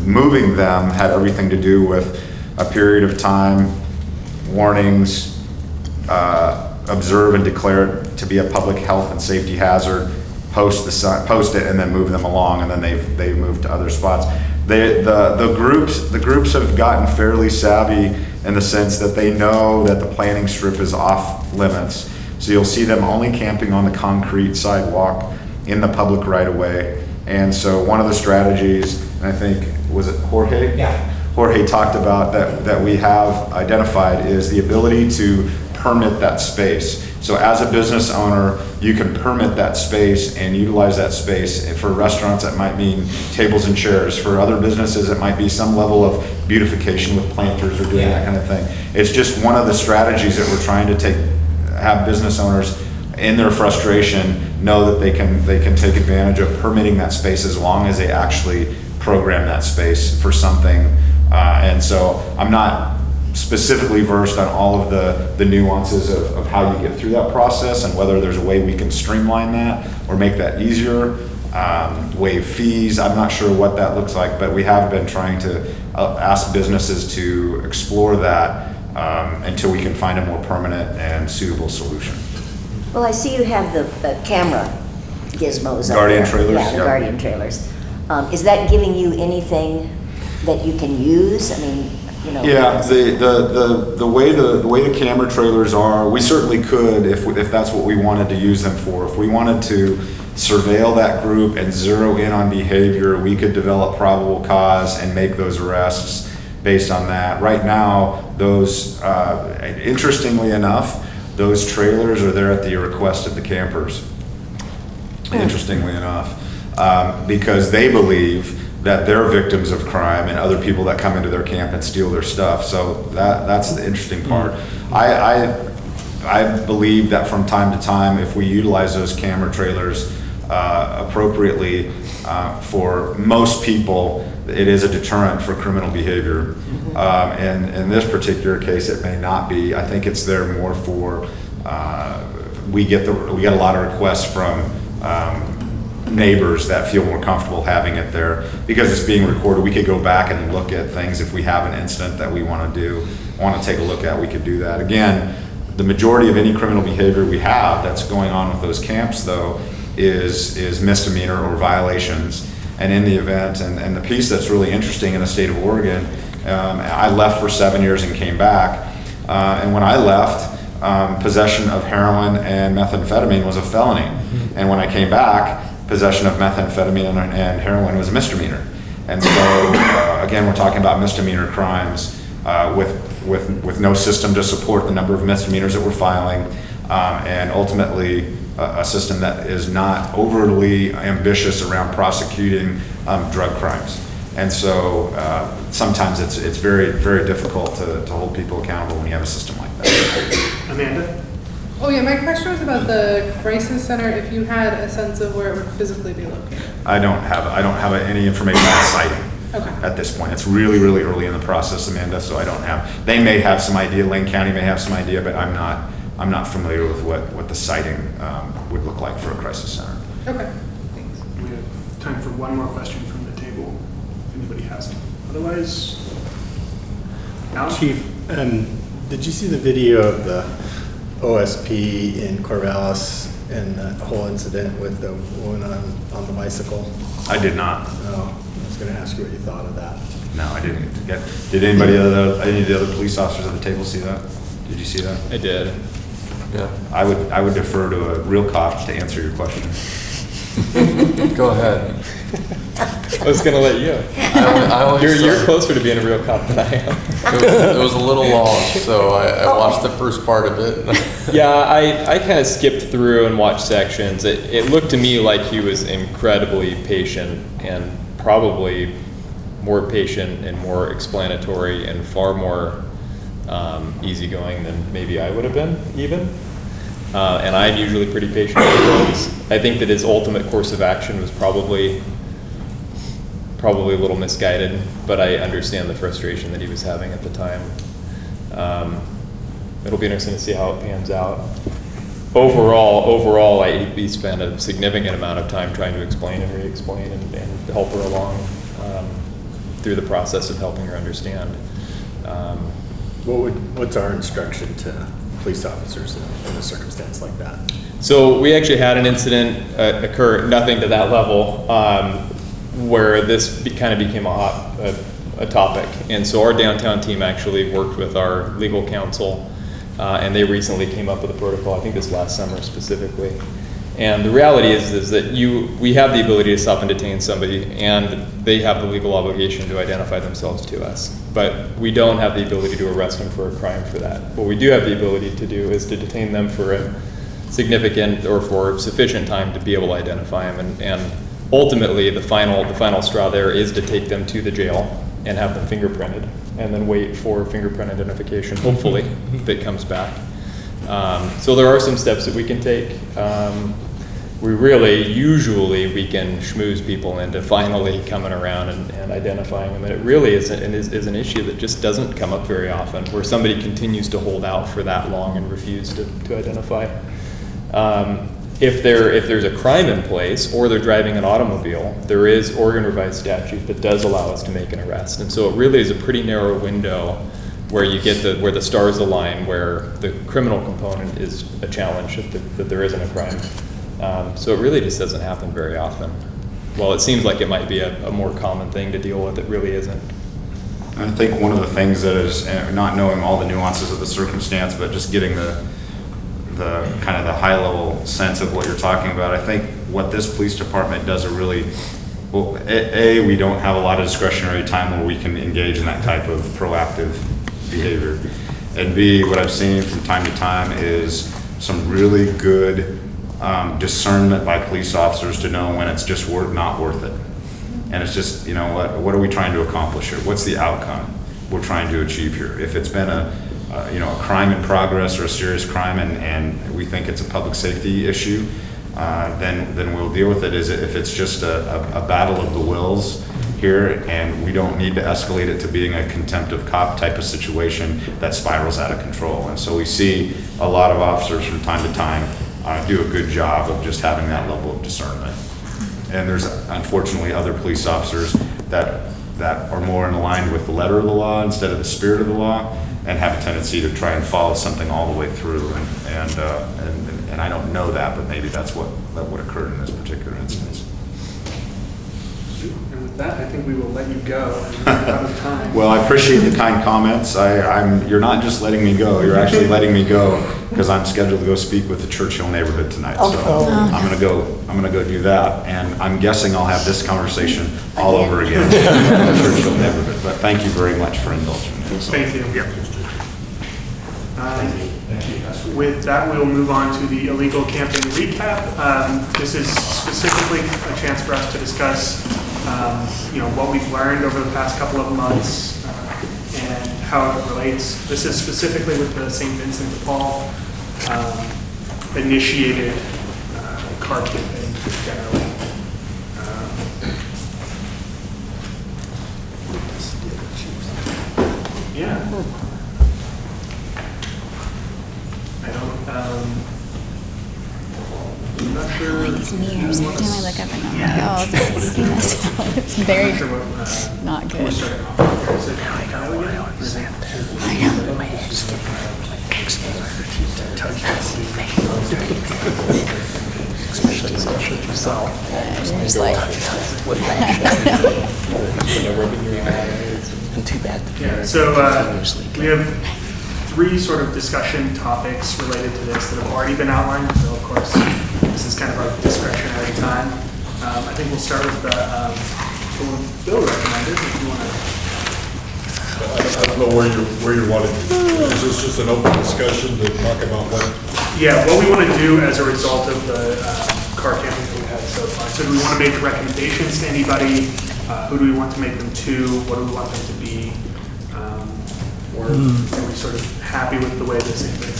moving them had everything to do with a period of time, warnings, observe and declare it to be a public health and safety hazard, post it, and then move them along, and then they've moved to other spots. The groups have gotten fairly savvy in the sense that they know that the planning strip is off limits. So you'll see them only camping on the concrete sidewalk in the public right of way. And so one of the strategies, and I think, was it Jorge? Yeah. Jorge talked about that we have identified is the ability to permit that space. So as a business owner, you can permit that space and utilize that space. And for restaurants, that might mean tables and chairs. For other businesses, it might be some level of beautification with planters or doing that kind of thing. It's just one of the strategies that we're trying to have business owners in their frustration know that they can take advantage of permitting that space as long as they actually program that space for something. And so I'm not specifically versed on all of the nuances of how you get through that process and whether there's a way we can streamline that or make that easier, waive fees. I'm not sure what that looks like, but we have been trying to ask businesses to explore that until we can find a more permanent and suitable solution. Well, I see you have the camera gizmos up Guardian there. trailers? Yeah, the Yep. Guardian trailers. Is that giving you anything that you can use? I mean, you know. Yeah, the way the camera trailers are, we certainly could if that's what we wanted to use them for. If we wanted to surveil that group and zero in on behavior, we could develop probable cause and make those arrests based on that. Right now, those, interestingly enough, those trailers are there at the request of the campers. Interestingly enough, because they believe that they're victims of crime and other people that come into their camp and steal their stuff. So that's the interesting part. I believe that from time to time, if we utilize those camera trailers appropriately, for most people, it is a deterrent for criminal behavior. And in this particular case, it may not be. I think it's there more for we get a lot of requests from neighbors that feel more comfortable having it there because it's being recorded. We could go back and look at things if we have an incident that we want to take a look at. We could do that. Again, the majority of any criminal behavior we have that's going on with those camps, though, is misdemeanor or violations. And in the event, and the piece that's really interesting in the state of Oregon, I left for 7 years and came back. And when I left, possession of heroin and methamphetamine was a felony. And when I came back, possession of methamphetamine and heroin was a misdemeanor. And so, again, we're talking about misdemeanor crimes with no system to support the number of misdemeanors that we're filing, and ultimately a system that is not overly ambitious around prosecuting drug crimes. And so sometimes it's very, very difficult to hold people accountable when you have a system like that. Amanda? Oh yeah, my question was about the crisis center, if you had a sense of where it would physically be located. I don't have any information on siting. Okay. At this point. It's really, really early in the process, Amanda, so I don't have, they may have some idea, Lane County may have some idea, but I'm not familiar with what the siting would look like for a crisis center. Okay, thanks. We have time for one more question from the table, if anybody has it. Otherwise, Alan? Chief, did you see the video of the OSP in Corvallis and that whole incident with the woman on the bicycle? I did not. No. I was going to ask you what you thought of that. No, I didn't. Did any of the other police officers at the table see that? Did you see that? I did. Yeah. I would defer to a real cop to answer your question. Go ahead. I was going to let you. You're closer to being a real cop than I am. It was a little long, so I watched the first part of it. Yeah, I kind of skipped through and watched sections. It looked to me like he was incredibly patient and probably more patient and more explanatory and far more easygoing than maybe I would have been even. And I'm usually pretty patient with things. I think that his ultimate course of action was probably a little misguided, but I understand the frustration that he was having at the time. It'll be interesting to see how it pans out. Overall, he spent a significant amount of time trying to explain and re-explain and help her along through the process of helping her understand. What's our instruction to police officers in a circumstance like that? So we actually had an incident occur, nothing to that level, where this kind of became a topic. And so our downtown team actually worked with our legal counsel, and they recently came up with a protocol, I think this last summer specifically. And the reality is that we have the ability to stop and detain somebody, and they have the legal obligation to identify themselves to us. But we don't have the ability to arrest them for a crime for that. What we do have the ability to do is to detain them for a significant or for sufficient time to be able to identify them. And ultimately, the final straw there is to take them to the jail and have them fingerprinted, and then wait for fingerprint identification, hopefully, if it comes back. So there are some steps that we can take. Usually we can schmooze people into finally coming around and identifying them. And it really is an issue that just doesn't come up very often, where somebody continues to hold out for that long and refuse to identify. If there's a crime in place or they're driving an automobile, there is Oregon revised statute that does allow us to make an arrest. And so it really is a pretty narrow window where you get where the stars align, where the criminal component is a challenge that there isn't a crime. So it really just doesn't happen very often. While it seems like it might be a more common thing to deal with, it really isn't. I think one of the things that is, not knowing all the nuances of the circumstance, but just getting the kind of the high level sense of what you're talking about, I think what this police department does we don't have a lot of discretionary time where we can engage in that type of proactive behavior. And B, what I've seen from time to time is some really good discernment by police officers to know when it's just not worth it. And it's just, what are we trying to accomplish here? What's the outcome we're trying to achieve here? If it's been a crime in progress or a serious crime and we think it's a public safety issue, then we'll deal with it. If it's just a battle of the wills here and we don't need to escalate it to being a contempt of cop type of situation that spirals out of control. And so we see a lot of officers from time to time do a good job of just having that level of discernment. And there's unfortunately other police officers that are more in line with the letter of the law instead of the spirit of the law, and have a tendency to try and follow something all the way through. And I don't know that, but maybe that's what occurred in this particular instance. And with that, I think we will let you go. We're out of time. Well, I appreciate the kind comments. You're not just letting me go, you're actually letting me go because I'm scheduled to go speak with the Churchill neighborhood tonight. So I'm gonna go do that, and I'm guessing I'll have this conversation all over again in the Churchill neighborhood. But thank you very much for indulging me. Thank you. With that, we'll move on to the illegal camping recap. This is specifically a chance for us to discuss what we've learned over the past couple of months and how it relates. This is specifically with the St. Vincent de Paul initiated car camping generally. Yeah. I'm not sure. I like these mirrors. Every time I look up and I'm like, oh, it's it's very not good. Just like, too bad. Yeah, so we have 3 sort of discussion topics related to this that have already been outlined. So of course, this is kind of our discretionary time. I think we'll start with the one Bill recommended. If you want to. I don't know where you're wanting. Is this just an open discussion to talk about what? Yeah, what we want to do as a result of the car camping that we've had so far. So do we want to make recommendations to anybody? Who do we want to make them to? What do we want them to be? Or are we sort of happy with the way this incident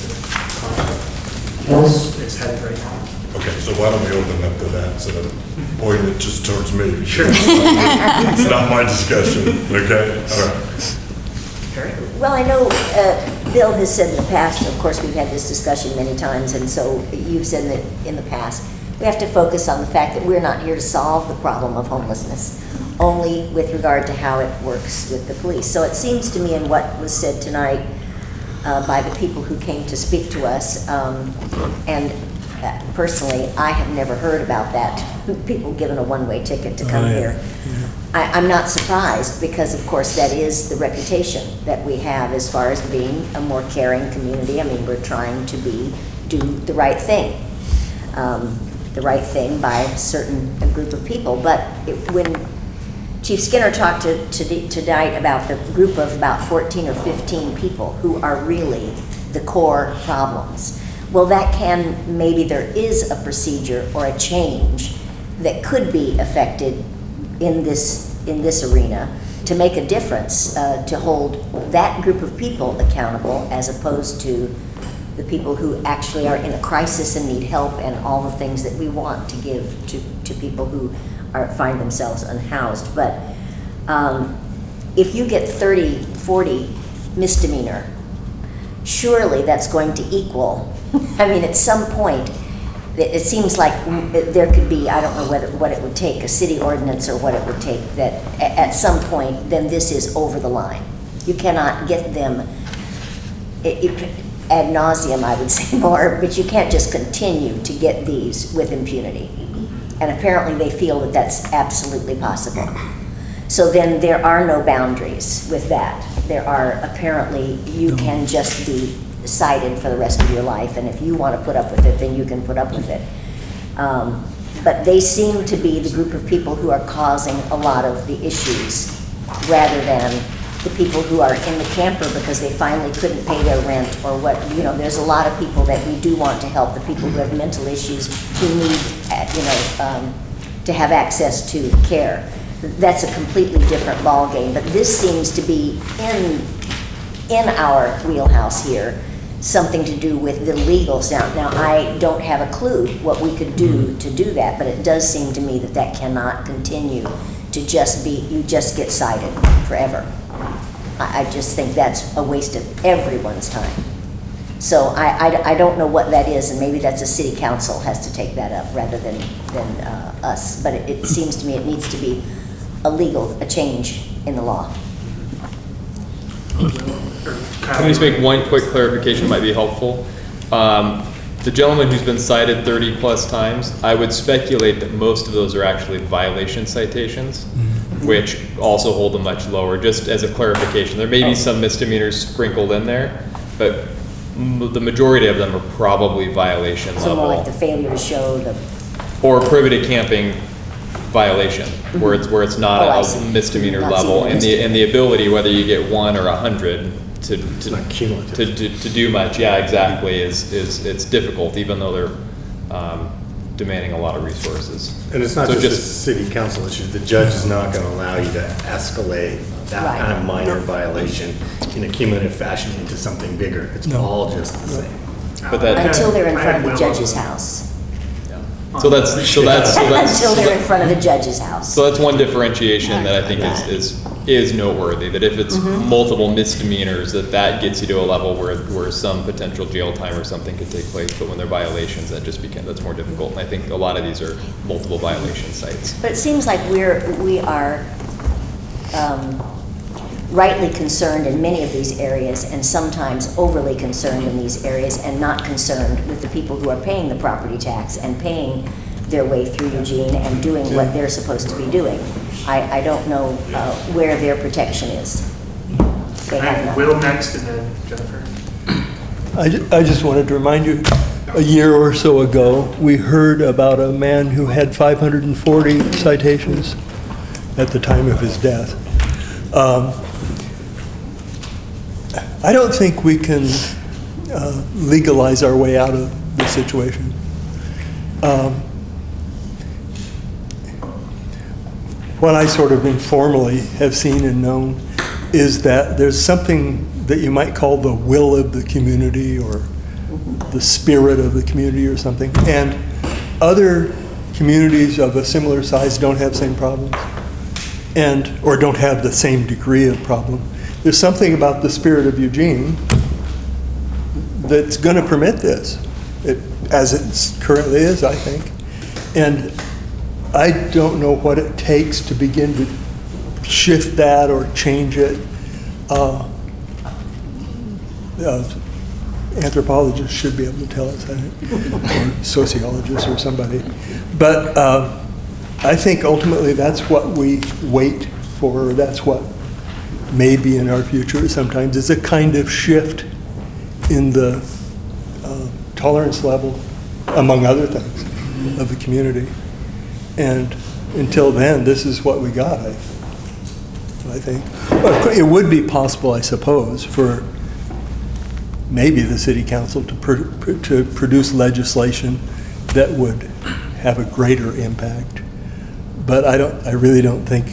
is headed right now? Okay, so why don't we open up to that instead of pointing it just towards me? Sure. It's not my discussion, okay? All right. Well, I know Bill has said in the past, of course, we've had this discussion many times, and so you've said that in the past, we have to focus on the fact that we're not here to solve the problem of homelessness, only with regard to how it works with the police. So it seems to me in what was said tonight by the people who came to speak to us, and personally, I have never heard about that, people given a one-way ticket to come here. I'm not surprised because, of course, that is the reputation that we have as far as being a more caring community. I mean, we're trying to do the right thing by a certain group of people. But when Chief Skinner talked tonight about the group of about 14 or 15 people who are really the core problems, well, maybe there is a procedure or a change that could be affected in this arena to make a difference, to hold that group of people accountable as opposed to the people who actually are in a crisis and need help and all the things that we want to give to people who find themselves unhoused. But if you get 30, 40 misdemeanor, surely that's going to equal, I mean, at some point, it seems like there could be, I don't know what it would take, a city ordinance or what it would take, that at some point, then this is over the line. You cannot get them ad nauseum, I would say more, but you can't just continue to get these with impunity. And apparently they feel that that's absolutely possible. So then there are no boundaries with that. There are apparently, you can just be cited for the rest of your life, and if you want to put up with it, then you can put up with it. But they seem to be the group of people who are causing a lot of the issues, rather than the people who are in the camper because they finally couldn't pay their rent or what. There's a lot of people that we do want to help, the people who have mental issues, who need, to have access to care. That's a completely different ballgame, but this seems to be in our wheelhouse here, something to do with the legals. Now I don't have a clue what we could do to do that, but it does seem to me that cannot continue to just be, you just get cited forever. I just think that's a waste of everyone's time. So I don't know what that is, and maybe that's a city council has to take that up rather than us. But it seems to me it needs to be a change in the law. Can we just make one quick clarification, might be helpful? The gentleman who's been cited 30 plus times, I would speculate that most of those are actually violation citations, which also hold a much lower, just as a clarification. There may be some misdemeanors sprinkled in there, but the majority of them are probably violation So level. more like the failure to show the. Or prohibited camping violation, where it's not I a see. misdemeanor Not level, even and the ability, whether you get 1 or 100 to do much, yeah, exactly, is it's difficult, even though they're demanding a lot of resources. And it's not So just a city council issue. The judge is not going to allow you to escalate that Right. kind of minor violation in a cumulative fashion into something bigger. It's all just the same. But that, Until they're in front of the judge's house. so that's Until they're in front of the judge's house. So that's one differentiation that I think is noteworthy, that if it's multiple misdemeanors, that gets you to a level where some potential jail time or something could take place, but when they're violations, that's more difficult. And I think a lot of these are multiple violation sites. But it seems like we are rightly concerned in many of these areas, and sometimes overly concerned in these areas, and not concerned with the people who are paying the property tax and paying their way through Eugene and doing what they're supposed to be doing. I don't know where their protection is. They have none. Will next, and then Jennifer. I just wanted to remind you, a year or so ago, we heard about a man who had 540 citations at the time of his death. I don't think we can legalize our way out of the situation. What I sort of informally have seen and known is that there's something that you might call the will of the community or the spirit of the community or something, and other communities of a similar size don't have the same problems or don't have the same degree of problem. There's something about the spirit of Eugene that's going to permit this, as it currently is, I think. And I don't know what it takes to begin to shift that or change it. Anthropologists should be able to tell us that, or sociologists or somebody. But I think ultimately that's what we wait for, or that's what may be in our future sometimes, is a kind of shift in the tolerance level, among other things, of the community. And until then, this is what we got, I think. Well, it would be possible, I suppose, for maybe the city council to produce legislation that would have a greater impact. But I really don't think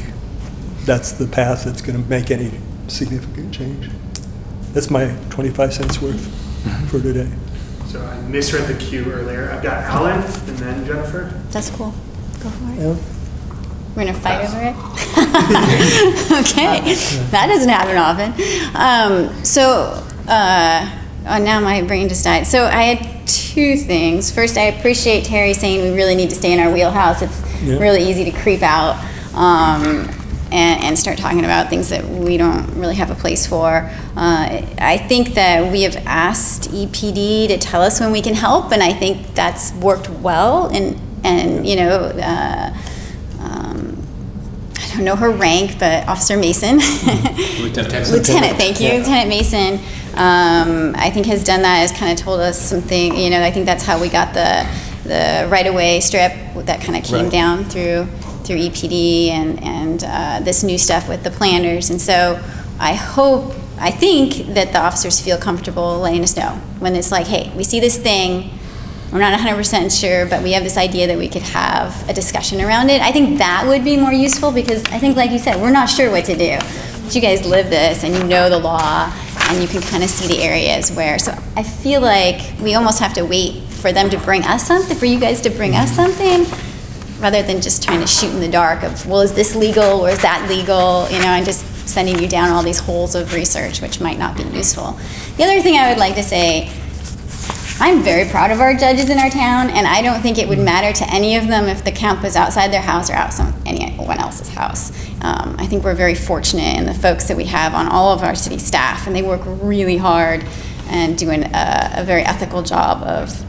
that's the path that's going to make any significant change. That's my 25 cents worth for today. So I misread the cue earlier. I've got Alan and then Jennifer. That's cool. Go for it. Yeah. We're gonna fight over it? Okay, that doesn't happen often. Now my brain just died. So I had two things. First, I appreciate Terry saying we really need to stay in our wheelhouse. It's really easy to creep out and start talking about things that we don't really have a place for. I think that we have asked EPD to tell us when we can help, and I think that's worked well. And you know, I don't know her rank, but Officer Mason, Lieutenant, thank you, Yeah. Lieutenant Mason, I think has done that, has kind of told us something. You know, I think that's how we got the right-of-way strip that kind of came down through EPD and this new stuff with the planners. And so I think that the officers feel comfortable letting us know when it's like, hey, we see this thing. We're not 100% sure, but we have this idea that we could have a discussion around it. I think that would be more useful because I think, like you said, we're not sure what to do. But you guys live this and you know the law and you can kind of see the areas where. So I feel like we almost have to wait for them to bring us something, for you guys to bring us something, rather than just trying to shoot in the dark of, well, is this legal or is that legal? You know, and just sending you down all these holes of research, which might not be useful. The other thing I would like to say, I'm very proud of our judges in our town, and I don't think it would matter to any of them if the camp was outside their house or anyone else's house. I think we're very fortunate in the folks that we have on all of our city staff, and they work really hard and doing a very ethical job of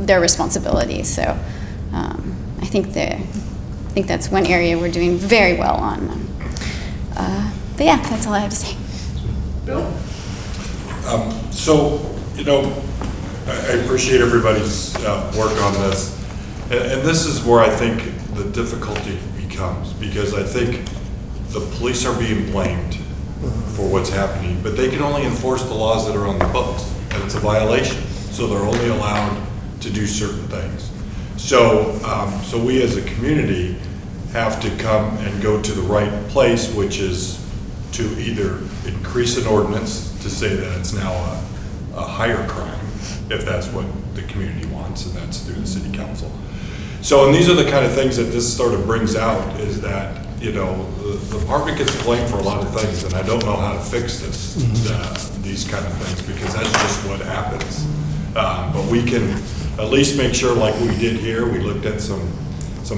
their responsibilities. So I think that's one area we're doing very well on. But yeah, that's all I have to say. Bill? So, you know, I appreciate everybody's work on this. And this is where I think the difficulty becomes, because I think the police are being blamed for what's happening, but they can only enforce the laws that are on the books, and it's a violation. So they're only allowed to do certain things. So, so we as a community have to come and go to the right place, which is to either increase an ordinance to say that it's now a higher crime, if that's what the community wants, and that's through the city council. So, and these are the kind of things that this sort of brings out, is that, you know, the department gets blamed for a lot of things, and I don't know how to fix this, these kind of things, because that's just what happens. But we can at least make sure, like we did here, we looked at some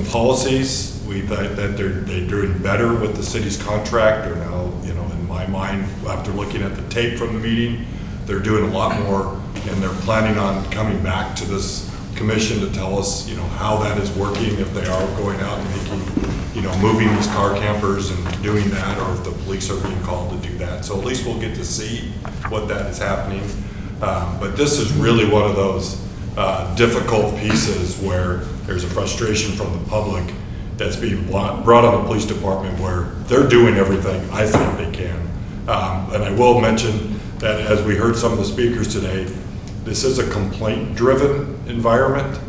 policies. We thought that they're doing better with the city's contract. They're now, you know, in my mind, after looking at the tape from the meeting, they're doing a lot more, and they're planning on coming back to this commission to tell us, you know, how that is working, if they are going out and making, you know, moving these car campers and doing that, or if the police are being called to do that. So at least we'll get to see what that is happening. But this is really one of those difficult pieces where there's a frustration from the public that's being brought on the police department, where they're doing everything I think they can. And I will mention that, as we heard some of the speakers today, this is a complaint-driven environment,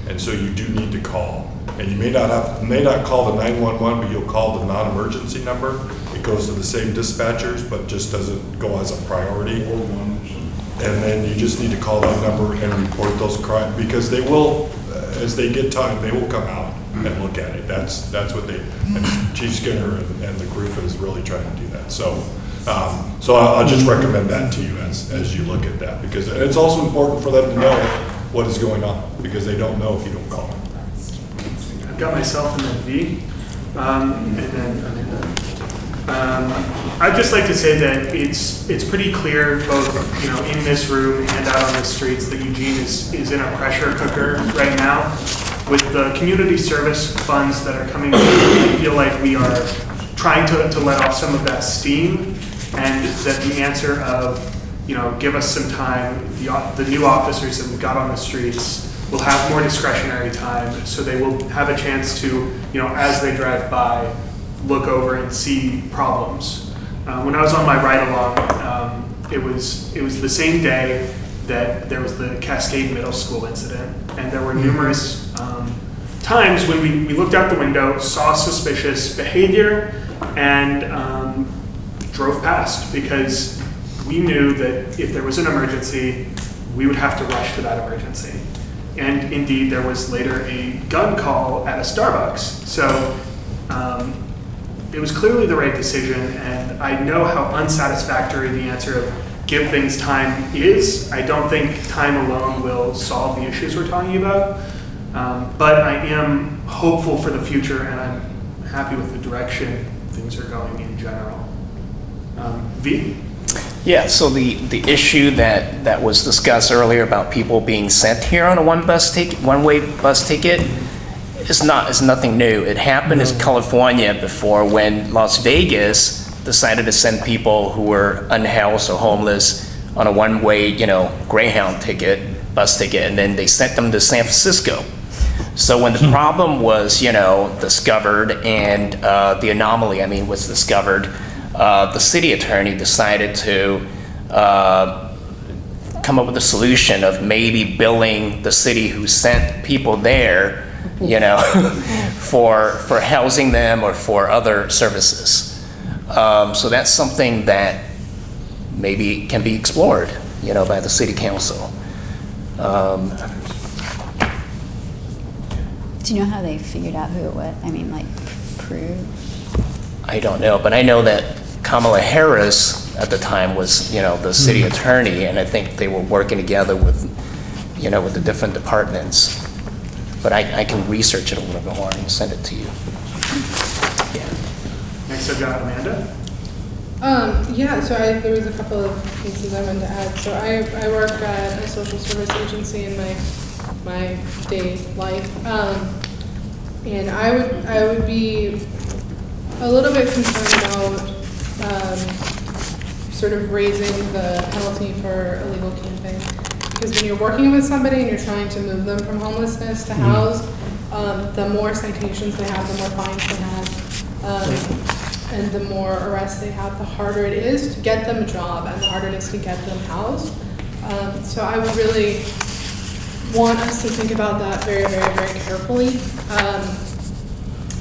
and so you do need to call. And you may not call the 911, but you'll call the non-emergency number. It goes to the same dispatchers, but just doesn't go as a priority. And then you just need to call that number and report those crimes, because they will, as they get time, they will come out and look at it. That's what and Chief Skinner and the group is really trying to do that. So, so I'll just recommend that to you as you look at that, because it's also important for them to know what is going on, because they don't know if you don't call them. I've got myself and then V, and then Amanda. I'd just like to say that it's pretty clear, both, you know, in this room and out on the streets, that Eugene is in a pressure cooker right now. With the community service funds that are coming in, I feel like we are trying to let off some of that steam, and that the answer of, you know, give us some time, the new officers that we've got on the streets will have more discretionary time, so they will have a chance to, you know, as they drive by, look over and see problems. When I was on my ride-along, it was the same day that there was the Cascade Middle School incident, and there were numerous times when we looked out the window, saw suspicious behavior, and drove past, because we knew that if there was an emergency, we would have to rush to that emergency. And indeed, there was later a gun call at a Starbucks. So it was clearly the right decision, and I know how unsatisfactory the answer of give things time is. I don't think time alone will solve the issues we're talking about, but I am hopeful for the future, and I'm happy with the direction things are going in general. V? Yeah, so the issue that was discussed earlier about people being sent here on a one-way bus ticket is nothing new. It happened in California before, when Las Vegas decided to send people who were unhoused or homeless on a one-way, you know, Greyhound bus ticket, and then they sent them to San Francisco. So when the problem was, you know, discovered, and the anomaly, was discovered, the city attorney decided to come up with a solution of maybe billing the city who sent people there, you know, for housing them or for other services. So that's something that maybe can be explored, you know, by the city council. Do you know how they figured out who it was? Like, proved? I don't know, but I know that Kamala Harris at the time was, the city attorney, and I think they were working together with, with the different departments. But I can research it a little bit more and send it to you. Next I've got Amanda. There was a couple of pieces I wanted to add. So I work at a social service agency in my day life. And I would be a little bit concerned about sort of raising the penalty for illegal camping. Because when you're working with somebody and you're trying to move them from homelessness to house, the more citations they have, the more fines they have. And the more arrests they have, the harder it is to get them a job and the harder it is to get them housed. So I would really want us to think about that very, very, very carefully.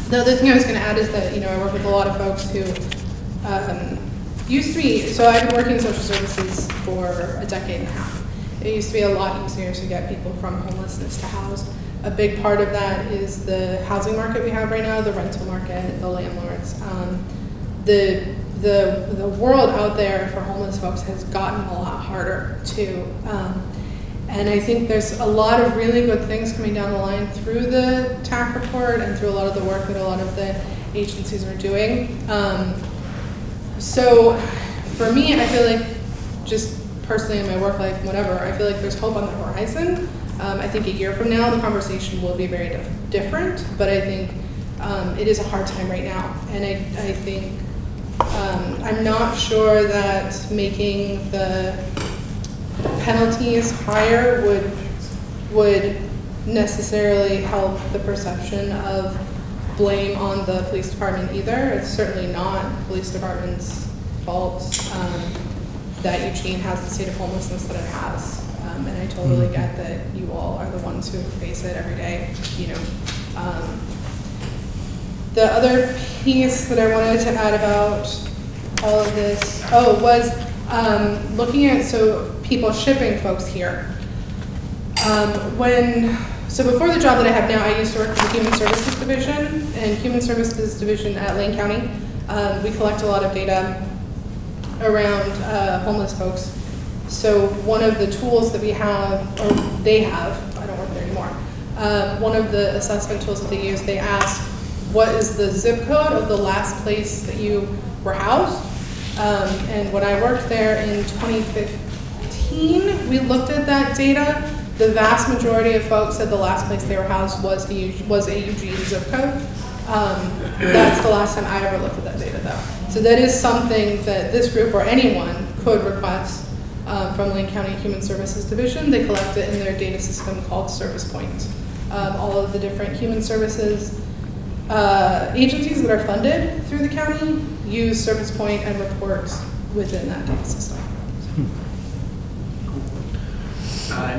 The other thing I was going to add is that, I work with a lot of folks who used to be, so I've been working in social services for a decade and a half. It used to be a lot easier to get people from homelessness to house. A big part of that is the housing market we have right now, the rental market, the landlords. The world out there for homeless folks has gotten a lot harder too. And I think there's a lot of really good things coming down the line through the TAC report and through a lot of the work that a lot of the agencies are doing. So for me, I feel like just personally in my work life, whatever, I feel like there's hope on the horizon. I think a year from now, the conversation will be very different, but I think it is a hard time right now. And I think I'm not sure that making the penalties higher would necessarily help the perception of blame on the police department either. It's certainly not the police department's fault that Eugene has the state of homelessness that it has. And I totally get that you all are the ones who face it every day, The other piece that I wanted to add about all of this, was looking at, people shipping folks here. Before the job that I have now, I used to work for the Human Services Division, and Human Services Division at Lane County. We collect a lot of data around homeless folks. So one of the tools that we have, or they have, I don't work there anymore, one of the assessment tools that they use, they ask, what is the zip code of the last place that you were housed? And when I worked there in 2015, we looked at that data. The vast majority of folks said the last place they were housed was a Eugene zip code. That's the last time I ever looked at that data though. So that is something that this group or anyone could request from Lane County Human Services Division. They collect it in their data system called Service Point. All of the different human services agencies that are funded through the county use Service Point and reports within that data system.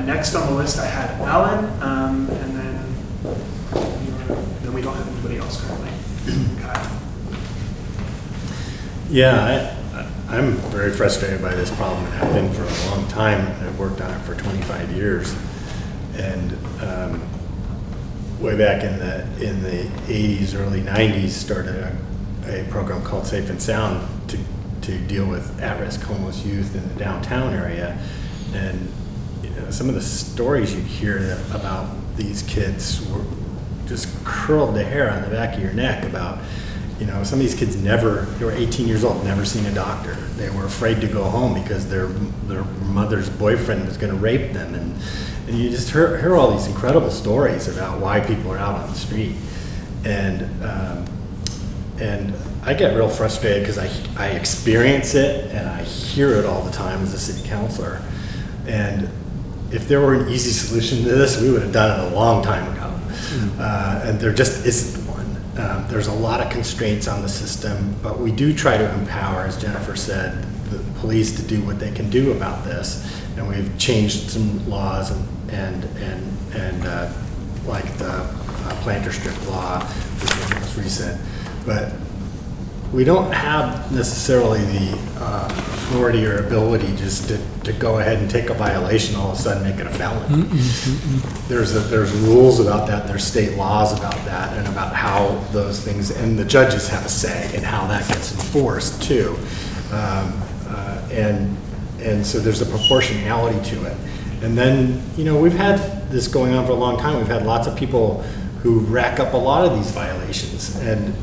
Next on the list, I had Alan, and then we don't have anybody else currently. Kyle. Yeah, I'm very frustrated by this problem and have been for a long time. I've worked on it for 25 years. And way back in the 80s, early 90s, started a program called Safe and Sound to deal with at-risk homeless youth in the downtown area. And some of the stories you'd hear about these kids were just curled the hair on the back of your neck about, some of these kids they were 18 years old, never seen a doctor. They were afraid to go home because their mother's boyfriend was going to rape them. And you just hear all these incredible stories about why people are out on the street. And I get real frustrated because I experience it and I hear it all the time as a city councilor. And if there were an easy solution to this, we would have done it a long time ago. And there just isn't one. There's a lot of constraints on the system, but we do try to empower, as Jennifer said, the police to do what they can do about this. And we've changed some laws and like the planter strip law, which was most recent. But we don't have necessarily the authority or ability just to go ahead and take a violation, all of a sudden make it a felony. There's rules about that, there's state laws about that, and about how those things, and the judges have a say in how that gets enforced too. and so there's a proportionality to it. And then, you know, we've had this going on for a long time. We've had lots of people who rack up a lot of these violations, and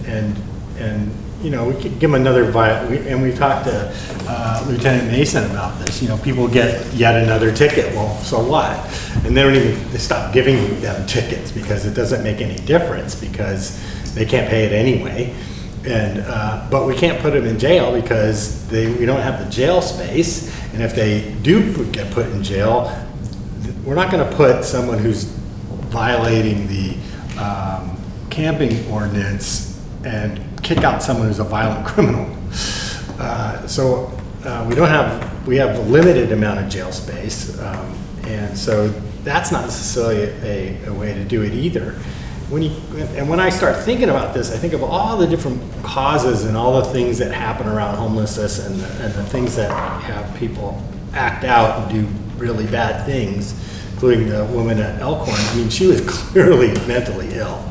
you know, we could give them another and we talked to Lieutenant Mason about this. You know, people get yet another ticket. Well, so what? And they stop giving them tickets because it doesn't make any difference because they can't pay it anyway. And but we can't put them in jail because we don't have the jail space. And if they do get put in jail, we're not going to put someone who's violating the camping ordinance and kick out someone who's a violent criminal. We have a limited amount of jail space, and so that's not necessarily a way to do it either. When I start thinking about this, I think of all the different causes and all the things that happen around homelessness and the things that have people act out and do really bad things, including the woman at Elkhorn. I mean, she was clearly mentally ill.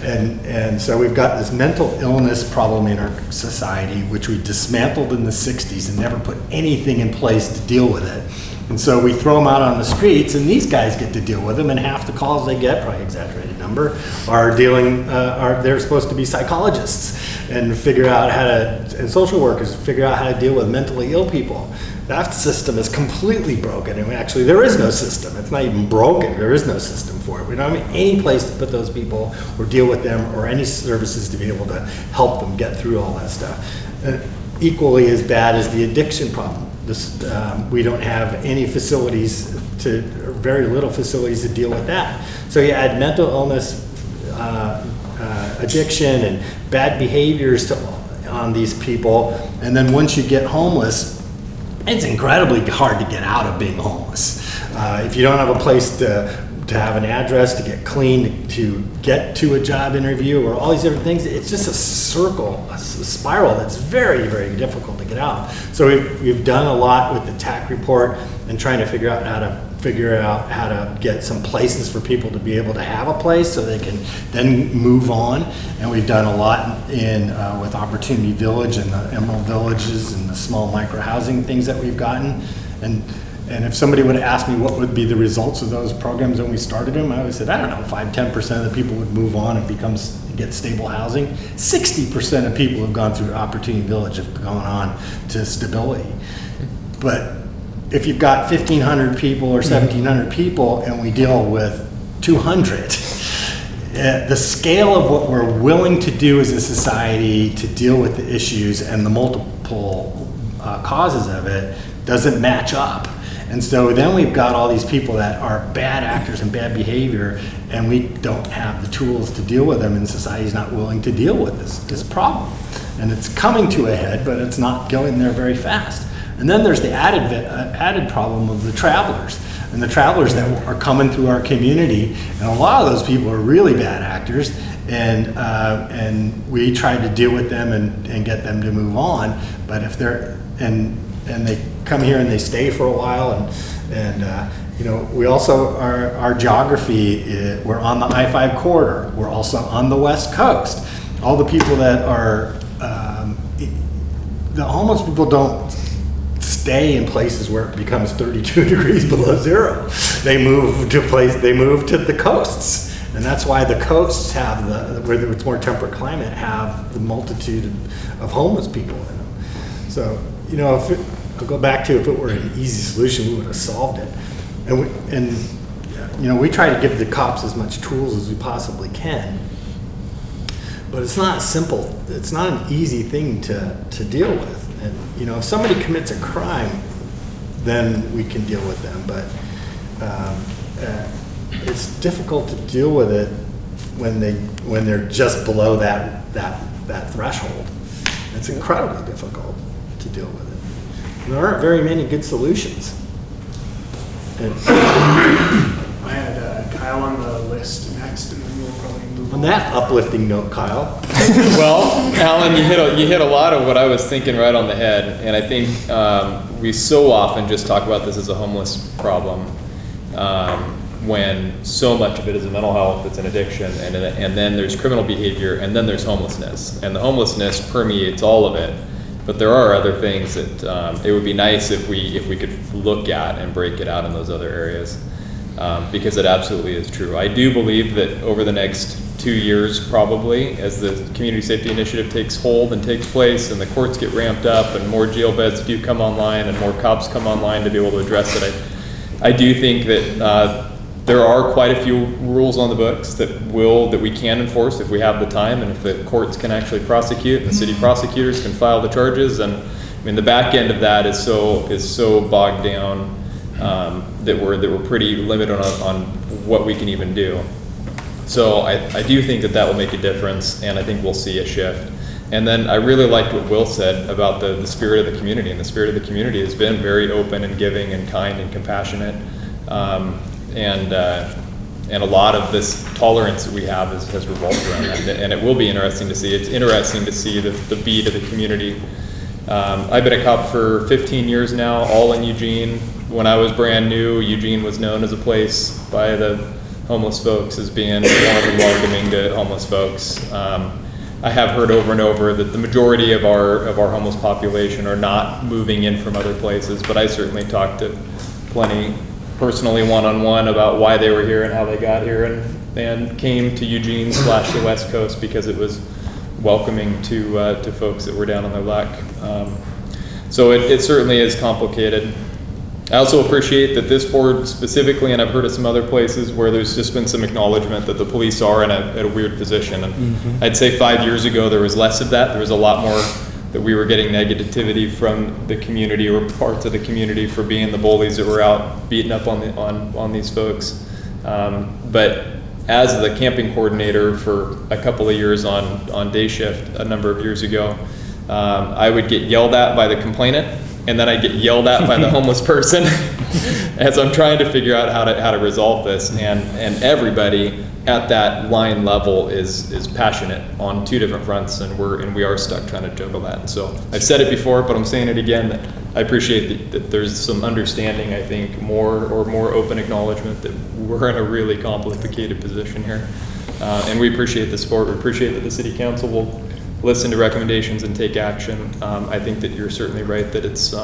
And so we've got this mental illness problem in our society, which we dismantled in the 60s and never put anything in place to deal with it. And so we throw them out on the streets, and these guys get to deal with them, and half the calls they get, probably exaggerated number, they're supposed to be psychologists and figure out and social workers figure out how to deal with mentally ill people. That system is completely broken, and actually there is no system. It's not even broken. There is no system for it. We don't have any place to put those people or deal with them or any services to be able to help them get through all that stuff. Equally as bad as the addiction problem. We don't have any facilities or very little facilities to deal with that. So you add mental illness, addiction, and bad behaviors on these people, and then once you get homeless, it's incredibly hard to get out of being homeless. If you don't have a place to have an address, to get clean, to get to a job interview, or all these different things, it's just a circle, a spiral that's very, very difficult to get out. So we've done a lot with the TAC report and trying to figure out how to get some places for people to be able to have a place so they can then move on. And we've done a lot with Opportunity Village and the Emerald Villages and the small micro housing things that we've gotten. And if somebody would have asked me what would be the results of those programs when we started them, I would have said, I don't know, 5-10% of the people would move on and get stable housing. 60% of people who've gone through Opportunity Village have gone on to stability. But if you've got 1,500 people or 1,700 people and we deal with 200, the scale of what we're willing to do as a society to deal with the issues and the multiple causes of it doesn't match up. And so then we've got all these people that are bad actors and bad behavior, and we don't have the tools to deal with them, and society's not willing to deal with this problem. And it's coming to a head, but it's not going there very fast. And then there's the added problem of the travelers, and the travelers that are coming through our community, and a lot of those people are really bad actors, and we try to deal with them and get them to move on. But if they're and they come here and they stay for a while, and you know, we also our geography, we're on the I-5 corridor. We're also on the West Coast. All the people that are the homeless people don't stay in places where it becomes 32 degrees below zero. They move to the coasts. And that's why the coasts have where it's more temperate climate, have the multitude of homeless people in them. So, you know, I'll go back to if it were an easy solution, we would have solved it. And you know, we try to give the cops as much tools as we possibly can. But it's not simple. It's not an easy thing to deal with. And you know, if somebody commits a crime, then we can deal with them. But it's difficult to deal with it when they're just below that threshold. It's incredibly difficult to deal with it. And there aren't very many good solutions. I had Kyle on the list next, and then we'll probably move on. On that uplifting note, Kyle. Well, Alan, you hit a lot of what I was thinking right on the head, and I think we so often just talk about this as a homeless problem when so much of it is a mental health, it's an addiction, and then there's criminal behavior, and then there's homelessness, and the homelessness permeates all of it. But there are other things that it would be nice if we could look at and break it out in those other areas, because it absolutely is true. I do believe that over the next 2 years, probably, as the community safety initiative takes hold and takes place and the courts get ramped up and more jail beds do come online and more cops come online to be able to address it, I do think that there are quite a few rules on the books that we can enforce if we have the time and if the courts can actually prosecute and the city prosecutors can file the charges. And I mean, the back end of that is so bogged down that we're pretty limited on what we can even do. So I do think that will make a difference, and I think we'll see a shift. And then I really liked what Will said about the spirit of the community, and the spirit of the community has been very open and giving and kind and compassionate. And a lot of this tolerance that we have has revolved around that, and it will be interesting to see. It's interesting to see the beat of the community. I've been a cop for 15 years now, all in Eugene. When I was brand new, Eugene was known as a place by the homeless folks as being warm and welcoming to homeless folks. I have heard over and over that the majority of our homeless population are not moving in from other places, but I certainly talked to plenty personally one-on-one about why they were here and how they got here and came to Eugene / the West Coast because it was welcoming to folks that were down on their luck. So it certainly is complicated. I also appreciate that this board specifically, and I've heard of some other places where there's just been some acknowledgement that the police are in a weird position. And I'd say 5 years ago there was less of that. There was a lot more that we were getting negativity from the community or parts of the community for being the bullies that were out beating up on these folks. But as the camping coordinator for a couple of years on day shift a number of years ago, I would get yelled at by the complainant, and then I get yelled at by the homeless person as I'm trying to figure out how to resolve this. And everybody at that line level is passionate on two different fronts, and we are stuck trying to juggle that. And so I've said it before, but I'm saying it again, that I appreciate that there's some understanding, I think, more open acknowledgement that we're in a really complicated position here. And we appreciate the support. We appreciate that the city council will listen to recommendations and take action. I think that you're certainly right that it's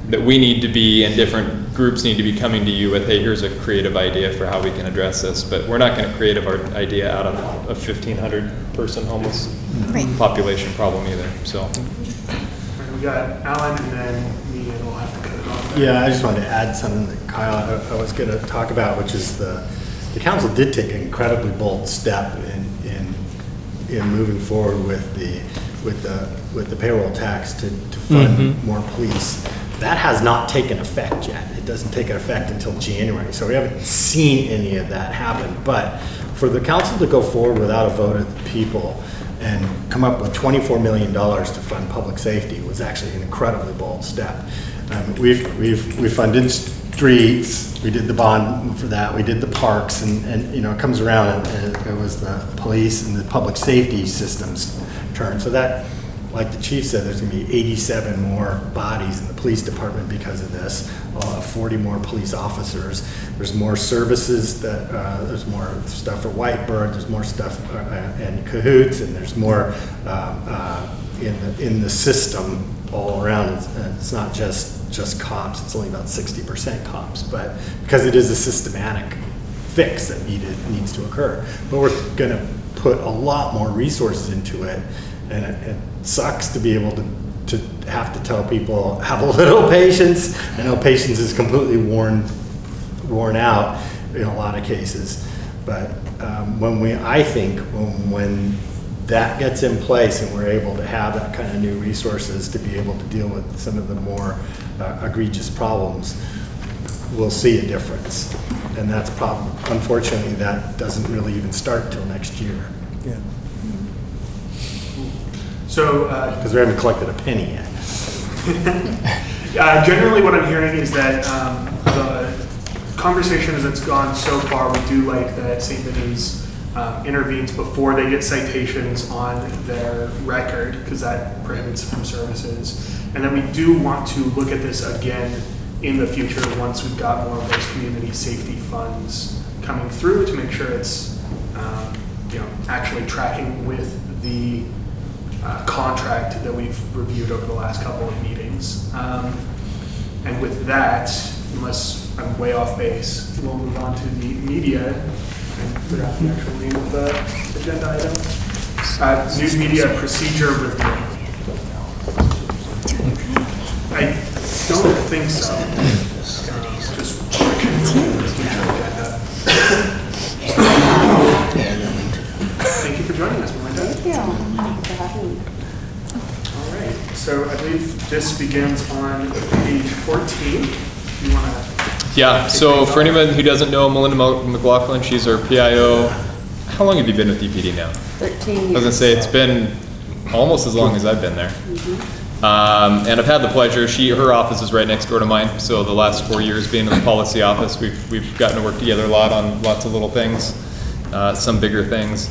that we need to be, and different groups need to be coming to you with, hey, here's a creative idea for how we can address this. But we're not going to create our idea out of a 1,500 person homeless population problem either. So we got Alan and then me, and we'll have to cut it off. Yeah, I just wanted to add something that Kyle, I was going to talk about, which is the council did take an incredibly bold step in moving forward with the payroll tax to fund more police. That has not taken effect yet. It doesn't take effect until January, so we haven't seen any of that happen. But for the council to go forward without a vote of the people and come up with $24 million to fund public safety was actually an incredibly bold step. We've funded streets, we did the bond for that, we did the parks, and you know, it comes around and it was the police and the public safety systems turn. So that, like the chief said, there's gonna be 87 more bodies in the police department because of this, 40 more police officers. There's more services, there's more stuff for Whitebird, there's more stuff in Cahoots, and there's more in the system all around. It's not just cops, it's only about 60% cops, but because it is a systematic fix that needs to occur. But we're gonna put a lot more resources into it, and it sucks to be able to have to tell people, have a little patience. I know patience is completely worn out in a lot of cases, but I think when that gets in place and we're able to have that kind of new resources to be able to deal with some of the more egregious problems, we'll see a difference. And that's unfortunately, that doesn't really even start till next year. Yeah. So, because we haven't collected a penny yet. Generally what I'm hearing is that the conversation as it's gone so far, we do like that St. Denis intervenes before they get citations on their record, because that prohibits from services. And then we do want to look at this again in the future once we've got more of those community safety funds coming through to make sure it's actually tracking with the contract that we've reviewed over the last couple of meetings. And with that, unless I'm way off base, we'll move on to the media. I forgot the actual name of the agenda item. News media procedure review. I don't think so. Just thank you for joining us, Melinda. Thank you for having me. All right, so I believe this begins on page 14. You want to? Yeah, so for anyone who doesn't know Melinda McLaughlin, she's our PIO. How long have you been with DPD now? 13 years. I was gonna say, it's been almost as long as I've been there. And I've had the pleasure, her office is right next door to mine, so the last 4 years being in the policy office, we've gotten to work together a lot on lots of little things, some bigger things.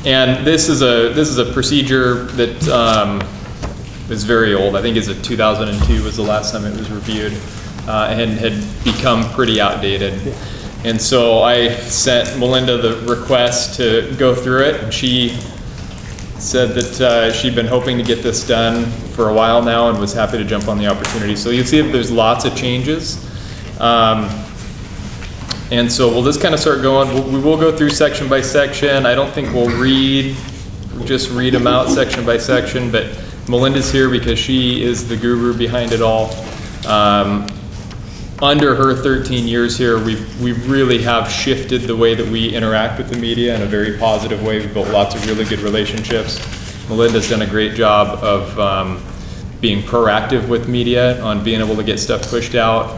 And this is a procedure that is very old. I think it's 2002 was the last time it was reviewed, and had become pretty outdated. And so I sent Melinda the request to go through it, and she said that she'd been hoping to get this done for a while now and was happy to jump on the opportunity. So you'll see that there's lots of changes. And so we'll just kind of start going. We will go through section by section. I don't think we'll just read them out section by section, but Melinda's here because she is the guru behind it all. Under her 13 years here, we really have shifted the way that we interact with the media in a very positive way. We've built lots of really good relationships. Melinda's done a great job of being proactive with media on being able to get stuff pushed out,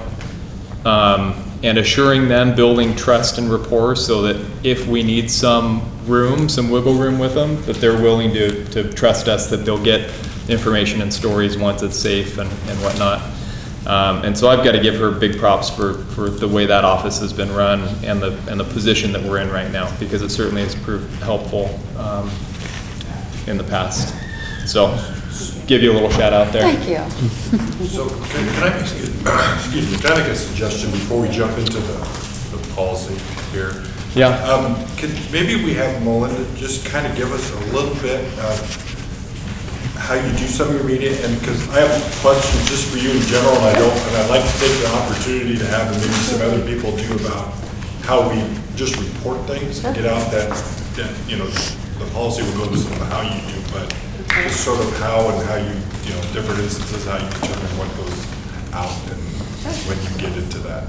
and assuring them, building trust and rapport so that if we need some wiggle room with them, that they're willing to trust us that they'll get information and stories once it's safe and whatnot. And so I've got to give her big props for the way that office has been run and the position that we're in right now, because it certainly has proved helpful in the past. So give you a little shout out there. Thank you. So can I make, excuse me, can I make a suggestion before we jump into the policy here? Yeah. Maybe we have Melinda just kind of give us a little bit of how you do some of your media, and because I have questions just for you in general, and I'd like to take the opportunity to have, and maybe some other people do, about how we just report things and get out that you know, the policy will go to some of how you do, but just sort of how and how you know, different instances, how you determine what goes out and when you get into that.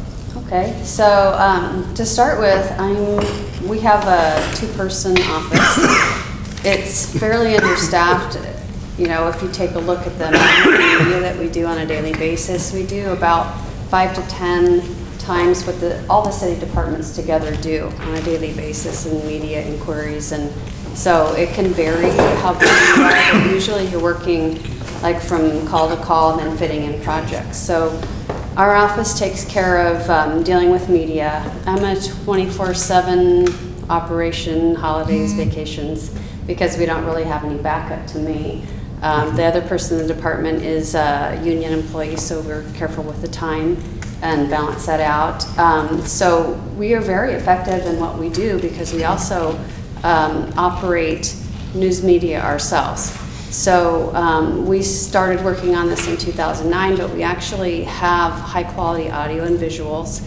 Okay, so to start with, we have a two-person office. It's fairly understaffed. You know, if you take a look at the amount of media that we do on a daily basis, we do about 5 to 10 times what all the city departments together do on a daily basis in media inquiries. And so it can vary how busy you are, but usually you're working like from call to call and then fitting in projects. So our office takes care of dealing with media. I'm a 24/7 operation, holidays, vacations, because we don't really have any backup to me. The other person in the department is a union employee, so we're careful with the time and balance that out. So we are very effective in what we do because we also operate news media ourselves. So we started working on this in 2009, but we actually have high quality audio and visuals,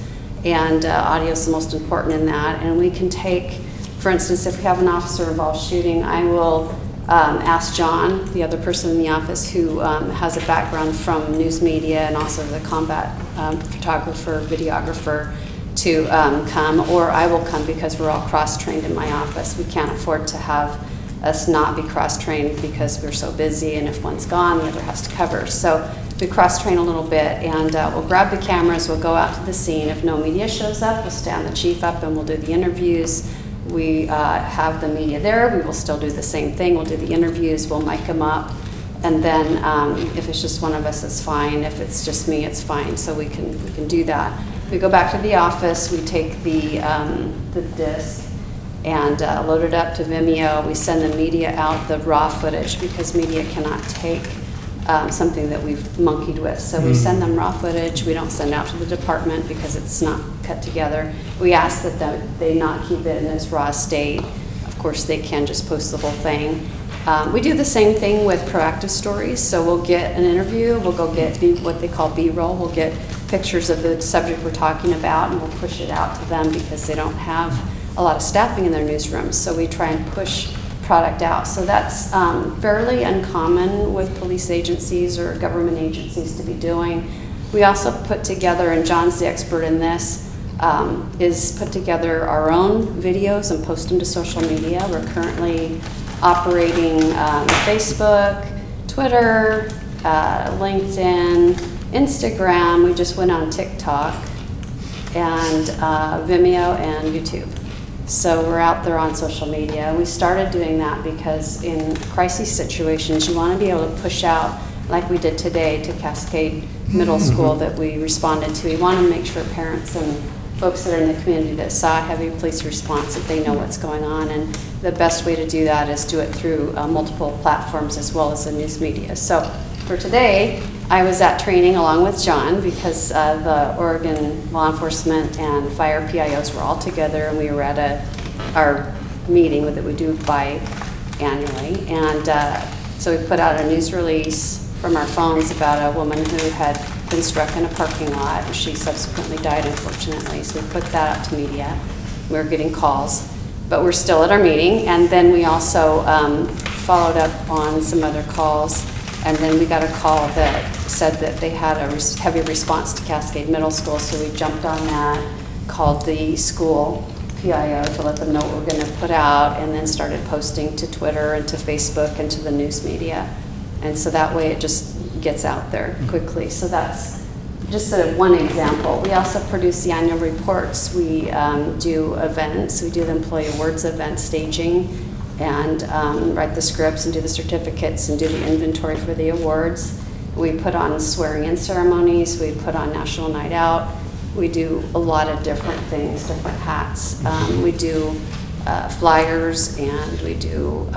and audio is the most important in that. And we can take, for instance, if we have an officer involved shooting, I will ask John, the other person in the office who has a background from news media and also the combat photographer, videographer, to come, or I will come because we're all cross-trained in my office. We can't afford to have us not be cross-trained because we're so busy, and if one's gone, the other has to cover. So we cross-train a little bit, and we'll grab the cameras, we'll go out to the scene. If no media shows up, we'll stand the chief up and we'll do the interviews. We have the media there, we will still do the same thing. We'll do the interviews, we'll mic them up, and then if it's just one of us, it's fine. If it's just me, it's fine. So we can do that. We go back to the office, we take the disc and load it up to Vimeo. We send the media out the raw footage because media cannot take something that we've monkeyed with. So we send them raw footage. We don't send out to the department because it's not cut together. We ask that they not keep it in its raw state. Of course, they can just post the whole thing. We do the same thing with proactive stories. So we'll get an interview, we'll go get what they call B-roll. We'll get pictures of the subject we're talking about, and we'll push it out to them because they don't have a lot of staffing in their newsrooms. So we try and push product out. So that's fairly uncommon with police agencies or government agencies to be doing. We also put together, and John's the expert in this, is put together our own videos and post them to social media. We're currently operating Facebook, Twitter, LinkedIn, Instagram. We just went on TikTok, and Vimeo and YouTube. So we're out there on social media. We started doing that because in crisis situations, you want to be able to push out, like we did today to Cascade Middle School that we responded to. We want to make sure parents and folks that are in the community that saw a heavy police response, that they know what's going on. And the best way to do that is do it through multiple platforms as well as the news media. So for today, I was at training along with John because the Oregon law enforcement and fire PIOs were all together, and we were at our meeting that we do biannually. And so we put out a news release from our phones about a woman who had been struck in a parking lot, and she subsequently died, unfortunately. So we put that out to media. We were getting calls, but we're still at our meeting. And then we also followed up on some other calls. And then we got a call that said that they had a heavy response to Cascade Middle School, so we jumped on that, called the school PIO to let them know what we're going to put out, and then started posting to Twitter and to Facebook and to the news media. And so that way it just gets out there quickly. So that's just one example. We also produce the annual reports. We do events. We do the employee awards event staging, and write the scripts and do the certificates and do the inventory for the awards. We put on swearing-in ceremonies. We put on National Night Out. We do a lot of different things, different hats. We do flyers, and we do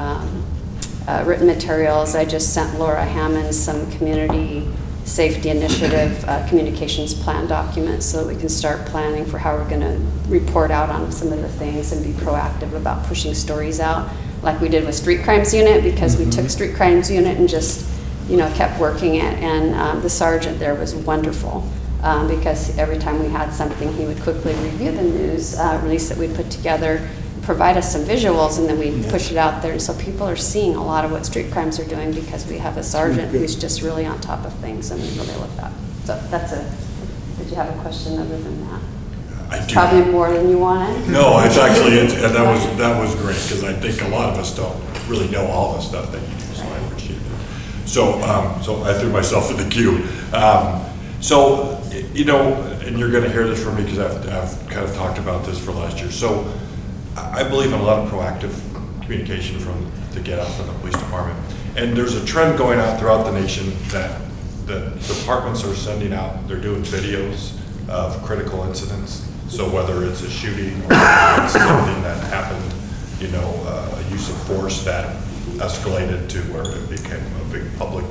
written materials. I just sent Laura Hammond some community safety initiative communications plan documents so that we can start planning for how we're going to report out on some of the things and be proactive about pushing stories out, like we did with Street Crimes Unit, because we took Street Crimes Unit and just, kept working it. And the sergeant there was wonderful because every time we had something, he would quickly review the news release that we'd put together, provide us some visuals, and then we push it out there. And so people are seeing a lot of what street crimes are doing because we have a sergeant who's just really on top of things, and we really love that. So did you have a question other than that? I do. Probably more than you wanted. No, it's actually, that was great, because I think a lot of us don't really know all the stuff that you do, so I appreciate it. So I threw myself in the queue. And you're gonna hear this from me because I've kind of talked about this for last year. So I believe in a lot of proactive communication to get out from the police department. And there's a trend going out throughout the nation that the departments are sending out, they're doing videos of critical incidents. So whether it's a shooting or it's something that happened, a use of force that escalated to where it became a big public.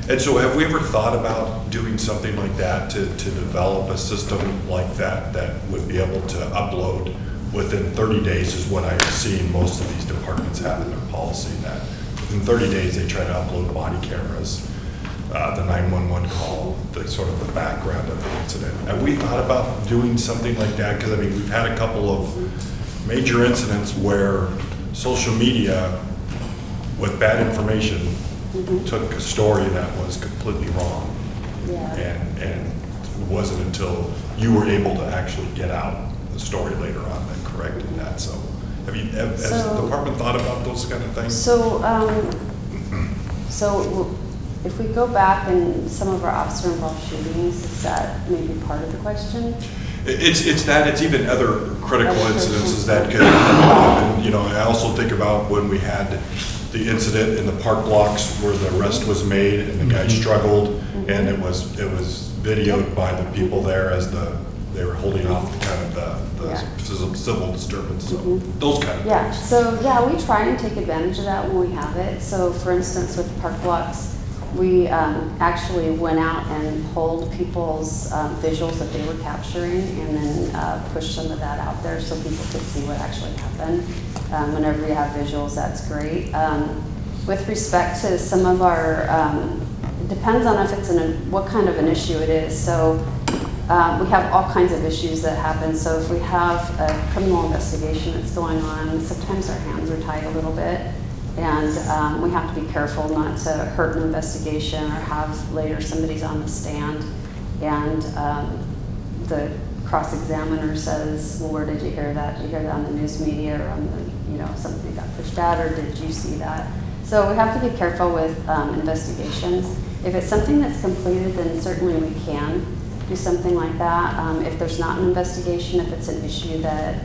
And so have we ever thought about doing something like that to develop a system like that would be able to upload within 30 days is what I've seen most of these departments have in their policy, that within 30 days they try to upload body cameras, the 911 call, the sort of the background of the incident. Have we thought about doing something like that? Because we've had a couple of major incidents where social media with bad information took a story that was completely wrong. Yeah. And it wasn't until you were able to actually get out the story later on that corrected that. So has the department thought about those kind of things? So if we go back in some of our officer-involved shootings, is that maybe part of the question? It's that. It's even other critical incidences that could happen. I also think about when we had the incident in the park blocks where the arrest was made and the guy struggled, and it was videoed by the people there as they were holding off the civil disturbance. So those kind of things. So we try and take advantage of that when we have it. So for instance, with park blocks, we actually went out and pulled people's visuals that they were capturing, and then pushed some of that out there so people could see what actually happened. Whenever you have visuals, that's great. with respect to some of our, it depends on if it's what kind of an issue it is. So we have all kinds of issues that happen. So if we have a criminal investigation that's going on, sometimes our hands are tied a little bit. And we have to be careful not to hurt an investigation or have later somebody's on the stand and the cross-examiner says, well, where did you hear that? Did you hear that on the news media or on the, something got pushed out, or did you see that? So we have to be careful with investigations. If it's something that's completed, then certainly we can do something like that. If there's not an investigation, if it's an issue that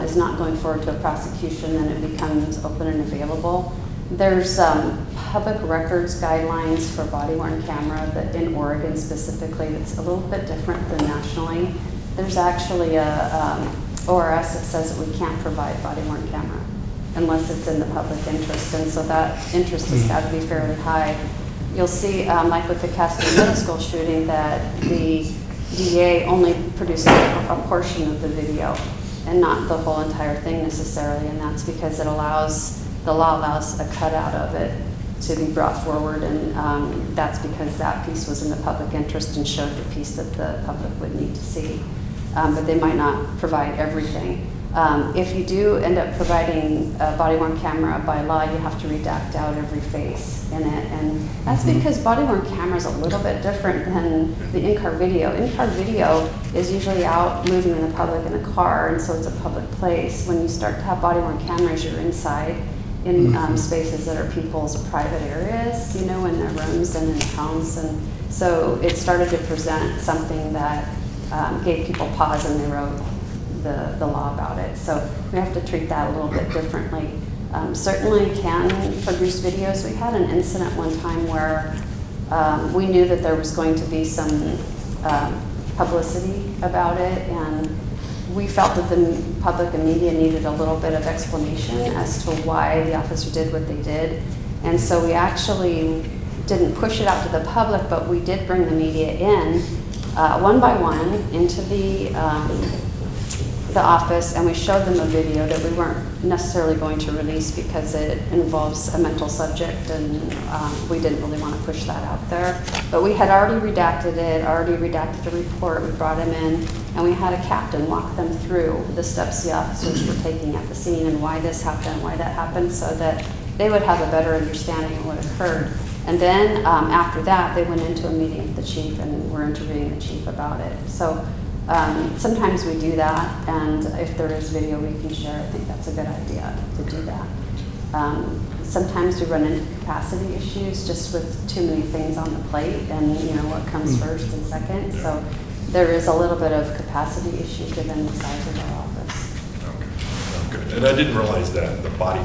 is not going forward to a prosecution, then it becomes open and available. There's public records guidelines for body-worn camera that in Oregon specifically, that's a little bit different than nationally. There's actually a ORS that says that we can't provide body-worn camera unless it's in the public interest, and so that interest has got to be fairly high. You'll see, like with the Cascade Middle School shooting, that the DA only produced a portion of the video and not the whole entire thing necessarily, and that's because the law allows a cutout of it to be brought forward, and that's because that piece was in the public interest and showed the piece that the public would need to see. But they might not provide everything. If you do end up providing a body-worn camera by law, you have to redact out every face in it, and that's because body-worn camera is a little bit different than the in-car video. In-car video is usually out moving in the public in a car, and so it's a public place. When you start to have body-worn cameras, you're inside in spaces that are people's private areas, in their rooms and in their homes, and so it started to present something that gave people pause, and they wrote the law about it. So we have to treat that a little bit differently. Certainly can produce videos. We had an incident one time where we knew that there was going to be some publicity about it, and we felt that the public and media needed a little bit of explanation as to why the officer did what they did. And so we actually didn't push it out to the public, but we did bring the media in one by one into the office, and we showed them a video that we weren't necessarily going to release because it involves a mental subject, and we didn't really want to push that out there. But we had already redacted it, already redacted a report. We brought him in, and we had a captain walk them through the steps the officers were taking at the scene and why this happened, why that happened, so that they would have a better understanding of what occurred. And then after that, they went into a meeting with the chief and were interviewing the chief about it. So sometimes we do that, and if there is video we can share, I think that's a good idea to do that. Sometimes we run into capacity issues just with too many things on the plate, and what comes first and second. Yeah. So there is a little bit of capacity issue given the size of our office. Okay, good. And I didn't realize that the body.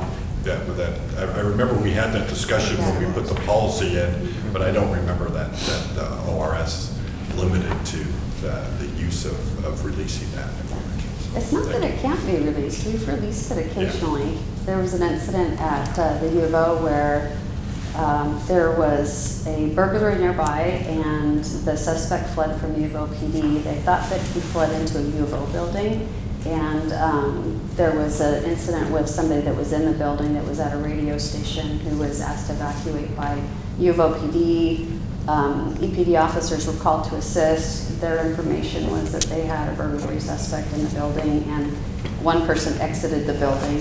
I remember we had that discussion when we put the policy in, but I don't remember that the ORS limited to the use of releasing that information. It's not that it can't be released. We've released it occasionally. Yeah. There was an incident at the U of O where there was a burglary nearby, and the suspect fled from U of O PD. They thought that he fled into a U of O building, and there was an incident with somebody that was in the building that was at a radio station who was asked to evacuate by U of O PD. EPD officers were called to assist. Their information was that they had a burglary suspect in the building, and one person exited the building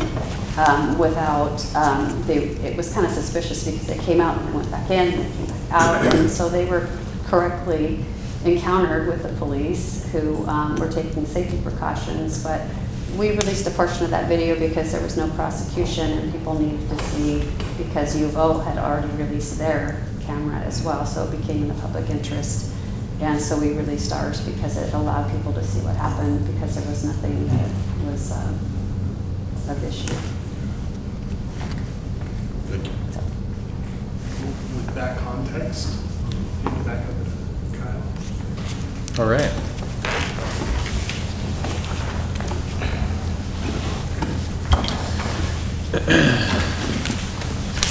without, it was kind of suspicious because they came out and went back in and they came back out, and so they were correctly encountered with the police who were taking safety precautions. But we released a portion of that video because there was no prosecution and people needed to see, because U of O had already released their camera as well, so it became in the public interest. And so we released ours because it allowed people to see what happened, because there was nothing that was of issue. Thank you. With that context, maybe back over to Kyle. All right.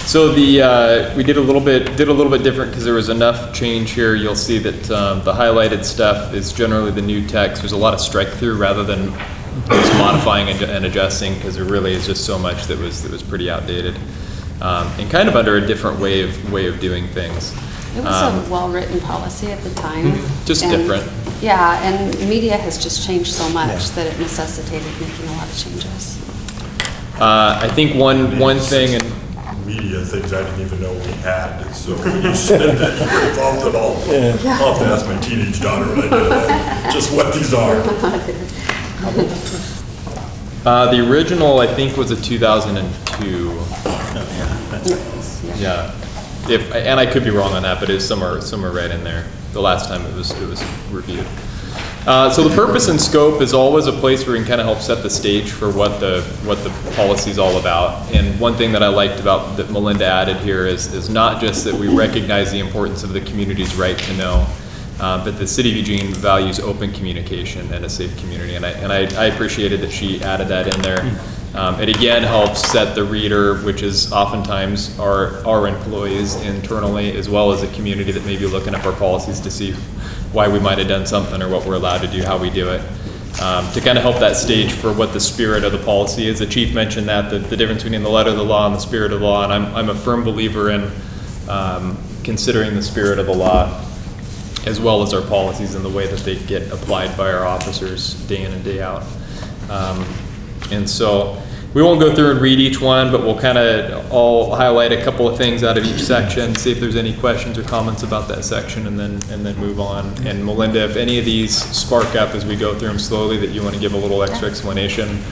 So we did a little bit different because there was enough change here. You'll see that the highlighted stuff is generally the new text. There's a lot of strike through rather than just modifying and adjusting, because there really is just so much that was pretty outdated. and kind of under a different way of doing things. It was a well-written policy at the time. Just and- different. Yeah, and media has just changed so much that it necessitated making a lot of changes. I think one thing, and Media things I didn't even know we had, so when you said that you were involved at all, I'll have to ask my teenage daughter when I get home, just what these are. the original, I think, was a 2002. Yeah. And I could be wrong on that, but it's somewhere right in there, the last time it was reviewed. So the purpose and scope is always a place where we can kind of help set the stage for what the policy is all about. And one thing that I liked about that Melinda added here is not just that we recognize the importance of the community's right to know, but the City of Eugene values open communication and a safe community. And I appreciated that she added that in there. It again helps set the reader, which is oftentimes our employees internally, as well as the community that may be looking up our policies to see why we might have done something or what we're allowed to do, how we do it. To kind of help that stage for what the spirit of the policy is. The chief mentioned that, the difference between the letter of the law and the spirit of the law, and I'm a firm believer in considering the spirit of the law as well as our policies and the way that they get applied by our officers day in and day out. And so we won't go through and read each one, but we'll kind of all highlight a couple of things out of each section, see if there's any questions or comments about that section, and then move on. And Melinda, if any of these spark up as we go through them slowly that you want to give a little extra explanation,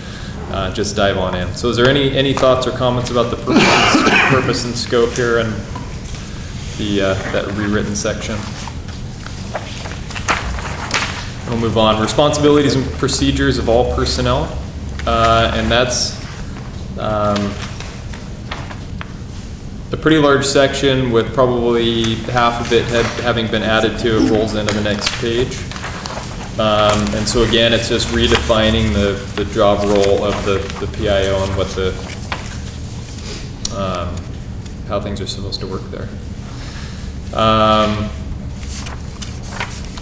just dive on in. So is there any thoughts or comments about the purpose and scope here and that rewritten section? We'll move on. Responsibilities and procedures of all personnel. And that's a pretty large section with probably half of it having been added to it rolls into the next page. And so again, it's just redefining the job role of the PIO and what how things are supposed to work there.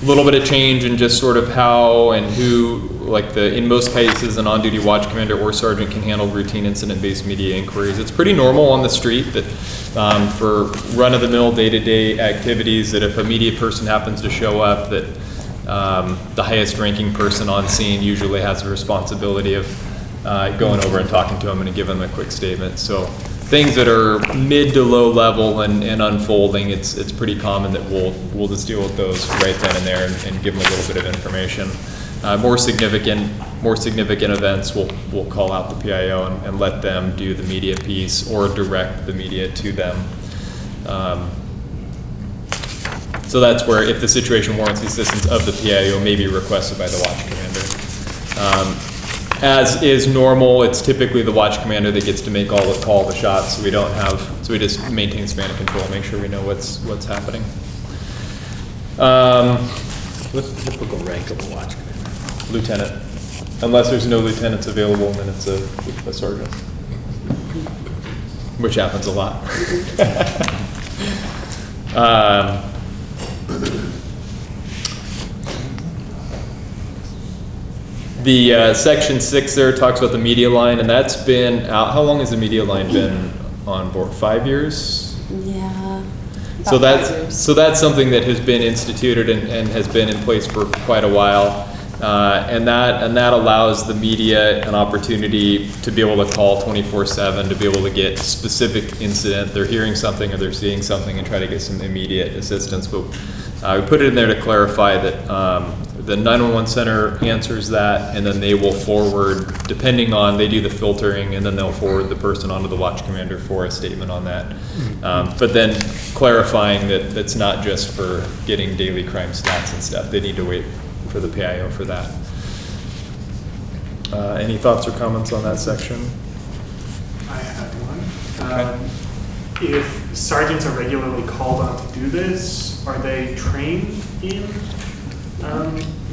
A little bit of change in just sort of how and who, like in most cases, an on-duty watch commander or sergeant can handle routine incident-based media inquiries. It's pretty normal on the street that for run-of-the-mill, day-to-day activities, that if a media person happens to show up, that the highest-ranking person on scene usually has the responsibility of going over and talking to them and giving them a quick statement. So things that are mid to low level and unfolding, it's pretty common that we'll just deal with those right then and there and give them a little bit of information. More significant events, we'll call out the PIO and let them do the media piece or direct the media to them. So that's where, if the situation warrants the assistance of the PIO, may be requested by the watch commander. As is normal, it's typically the watch commander that gets to make call the shots. So we just maintain span of control, make sure we know what's happening. What's the typical rank of a watch commander? Lieutenant. Unless there's no lieutenants available, then it's a sergeant. Which happens a lot. The section 6 there talks about the media line, and that's been out. How long has the media line been on board? 5 years? Yeah. So that's something that has been instituted and has been in place for quite a while, and that allows the media an opportunity to be able to call 24/7, to be able to get specific incident. They're hearing something or they're seeing something and try to get some immediate assistance. But we put it in there to clarify that the 911 center answers that, and then they will forward, depending on, they do the filtering, and then they'll forward the person onto the watch commander for a statement on that. But then clarifying that that's not just for getting daily crime stats and stuff. They need to wait for the PIO for that. Any thoughts or comments on that section? I have one. If sergeants are regularly called on to do this, are they trained in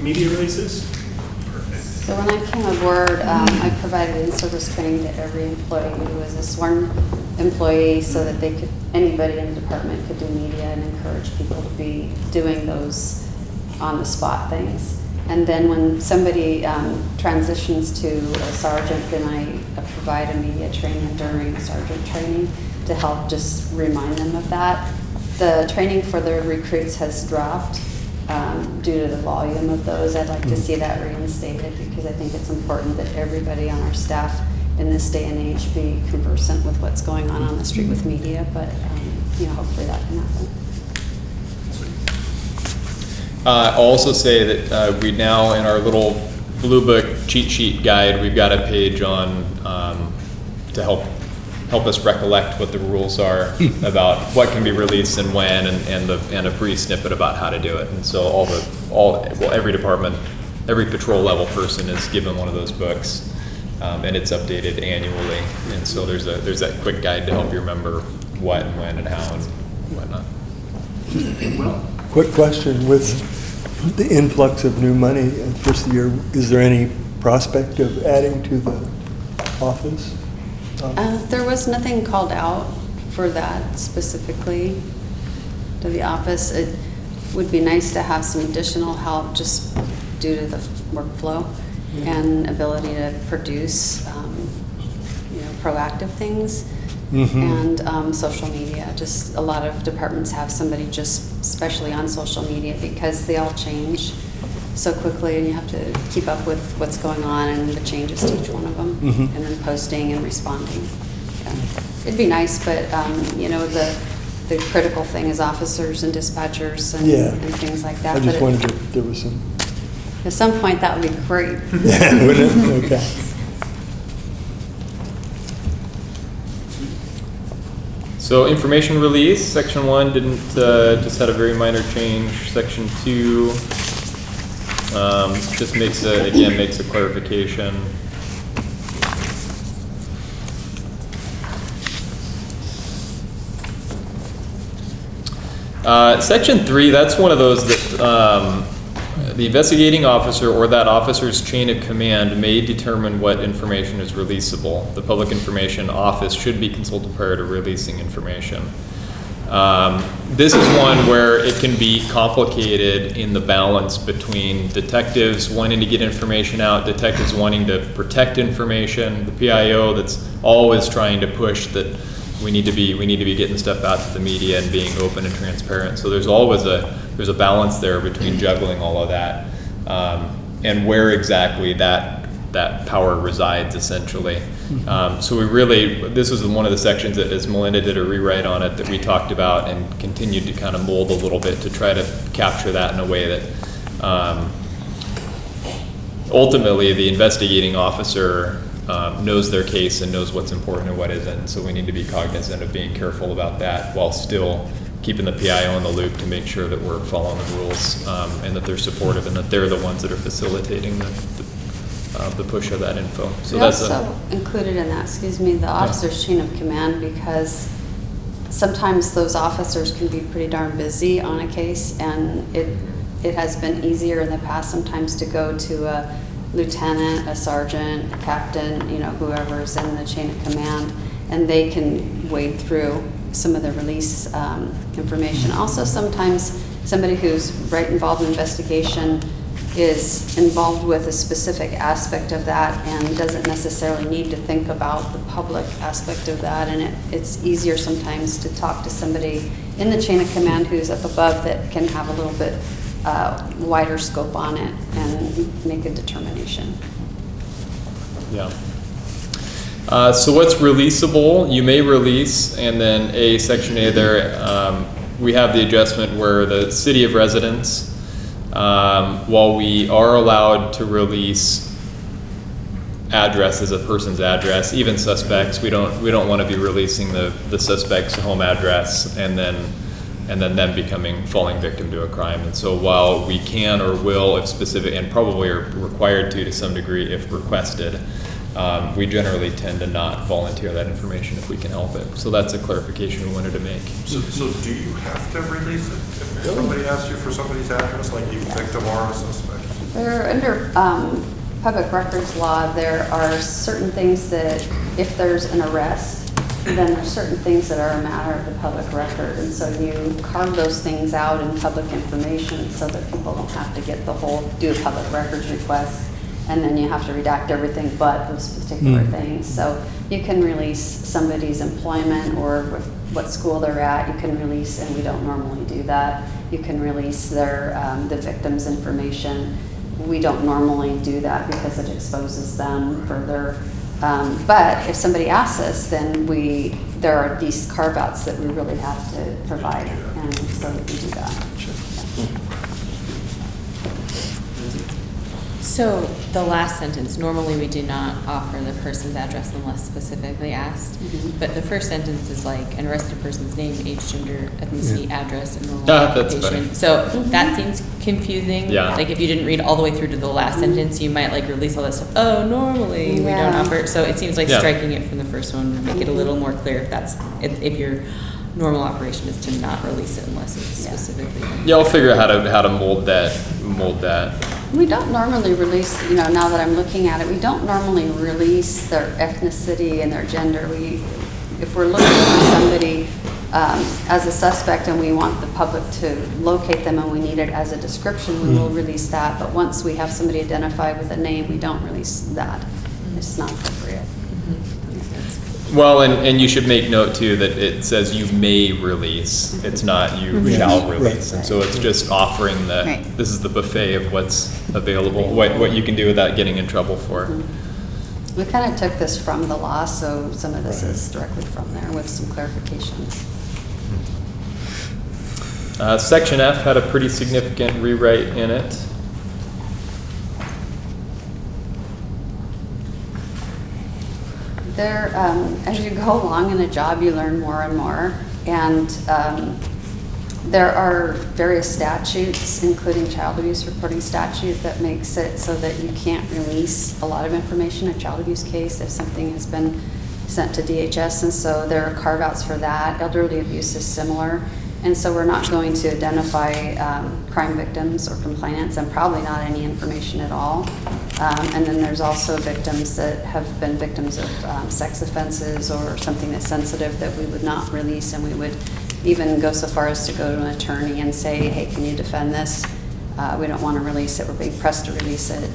media releases? Perfect. So when I came aboard, I provided in-service training to every employee who was a sworn employee, so that anybody in the department could do media and encourage people to be doing those on-the-spot things. And then when somebody transitions to a sergeant, then I provide a media training during sergeant training to to help just remind them of that. The training for the recruits has dropped due to the volume of those. I'd like to see that reinstated because I think it's important that everybody on our staff in this day and age be conversant with what's going on the street with media, but hopefully that can happen. I'll also say that we now, in our little Blue Book cheat sheet guide, we've got a page on to help us recollect what the rules are about what can be released and when, and a brief snippet about how to do it. And so every department, every patrol level person is given one of those books, and it's updated annually. And so there's that quick guide to help you remember what and when and how and whatnot. Quick question, with the influx of new money at first of the year, is there any prospect of adding to the office? There was nothing called out for that specifically to the office. It would be nice to have some additional help just due to the workflow and ability to produce, proactive things. And social media. Just a lot of departments have somebody just especially on social media because they all change so quickly and you have to keep up with what's going on and the changes to each one of them and then posting and responding. It'd be nice, but the critical thing is officers and dispatchers and things like that. I just wondered if there was some. At some point that would be great. Yeah, wouldn't it? Okay. So information release, section 1 didn't, just had a very minor change. Section 2 just makes a clarification. Section 3, that's one of those that the investigating officer or that officer's chain of command may determine what information is releasable. The Public Information Office should be consulted prior to releasing information. This is one where it can be complicated in the balance between detectives wanting to get information out, detectives wanting to protect information, the PIO that's always trying to push that we need to be getting stuff out to the media and being open and transparent. So there's always there's a balance there between juggling all of that and where exactly that power resides essentially. So this is one of the sections that, as Melinda did a rewrite on it, that we talked about and continued to kind of mold a little bit to try to capture that in a way that ultimately the investigating officer knows their case and knows what's important and what isn't. So we need to be cognizant of being careful about that while still keeping the PIO in the loop to make sure that we're following the rules and that they're supportive and that they're the ones that are facilitating the push of that info. So We that's also included in that, the officer's chain of command, because sometimes those officers can be pretty darn busy on a case, and it has been easier in the past sometimes to go to a lieutenant, a sergeant, a captain, whoever is in the chain of command, and they can wade through some of the release information. Also, sometimes somebody who's right involved in investigation is involved with a specific aspect of that and doesn't necessarily need to think about the public aspect of that, and it's easier sometimes to talk to somebody in the chain of command who's up above that can have a little bit wider scope on it and make a determination. Yeah. So what's releasable? You may release, and then section A there, we have the adjustment where the city of residence, while we are allowed to release address as a person's address, even suspects, we don't want to be releasing the suspect's home address and then them falling victim to a crime. And so while we can or will, if specific, and probably are required to some degree if requested, we generally tend to not volunteer that information if we can help it. So that's a clarification we wanted to make. So do you have to release it if somebody asks you for somebody's address, like a victim or a suspect? Under public records law, there are certain things that if there's an arrest, then there's certain things that are a matter of the public record. And so you carve those things out in public information so that people don't have to do a public records request and then you have to redact everything but those particular things. So you can release somebody's employment or what school they're at, you can release, and we don't normally do that. You can release the victim's information. We don't normally do that because it exposes them further. But if somebody asks us, then there are these carve-outs that we really have to provide, and so we do that. So the last sentence, normally we do not offer the person's address unless specifically asked. But the first sentence is like an arrested person's name, age, gender, ethnicity, address, and normal That's occupation. funny. So that seems confusing. Yeah. Like if you didn't read all the way through to the last sentence, you might like release all that stuff. Oh, normally we don't offer. So it seems like striking it from the first one would make it a little more clear if your normal operation is to not release it unless it's specifically. Yeah, I'll figure out how to mold that. We don't normally release, now that I'm looking at it, we don't normally release their ethnicity and their gender. If we're looking for somebody as a suspect and we want the public to locate them and we need it as a description, we will release that. But once we have somebody identified with a name, we don't release that. It's not appropriate. Well, and you should make note too that it says you may release. It's not you shall release. And so it's just offering this is the buffet of what's available, what you can do without getting in trouble for. We kind of took this from the law, so some of this is directly from there with some clarifications. Section F had a pretty significant rewrite in it. There, as you go along in a job, you learn more and more, and there are various statutes, including child abuse reporting statute, that makes it so that you can't release a lot of information in a child abuse case if something has been sent to DHS, and so there are carve-outs for that. Elderly abuse is similar, and so we're not going to identify crime victims or complainants, and probably not any information at all. And then there's also victims that have been victims of sex offenses or something that's sensitive that we would not release, and we would even go so far as to go to an attorney and say, hey, can you defend this? We don't want to release it. We're being pressed to release it.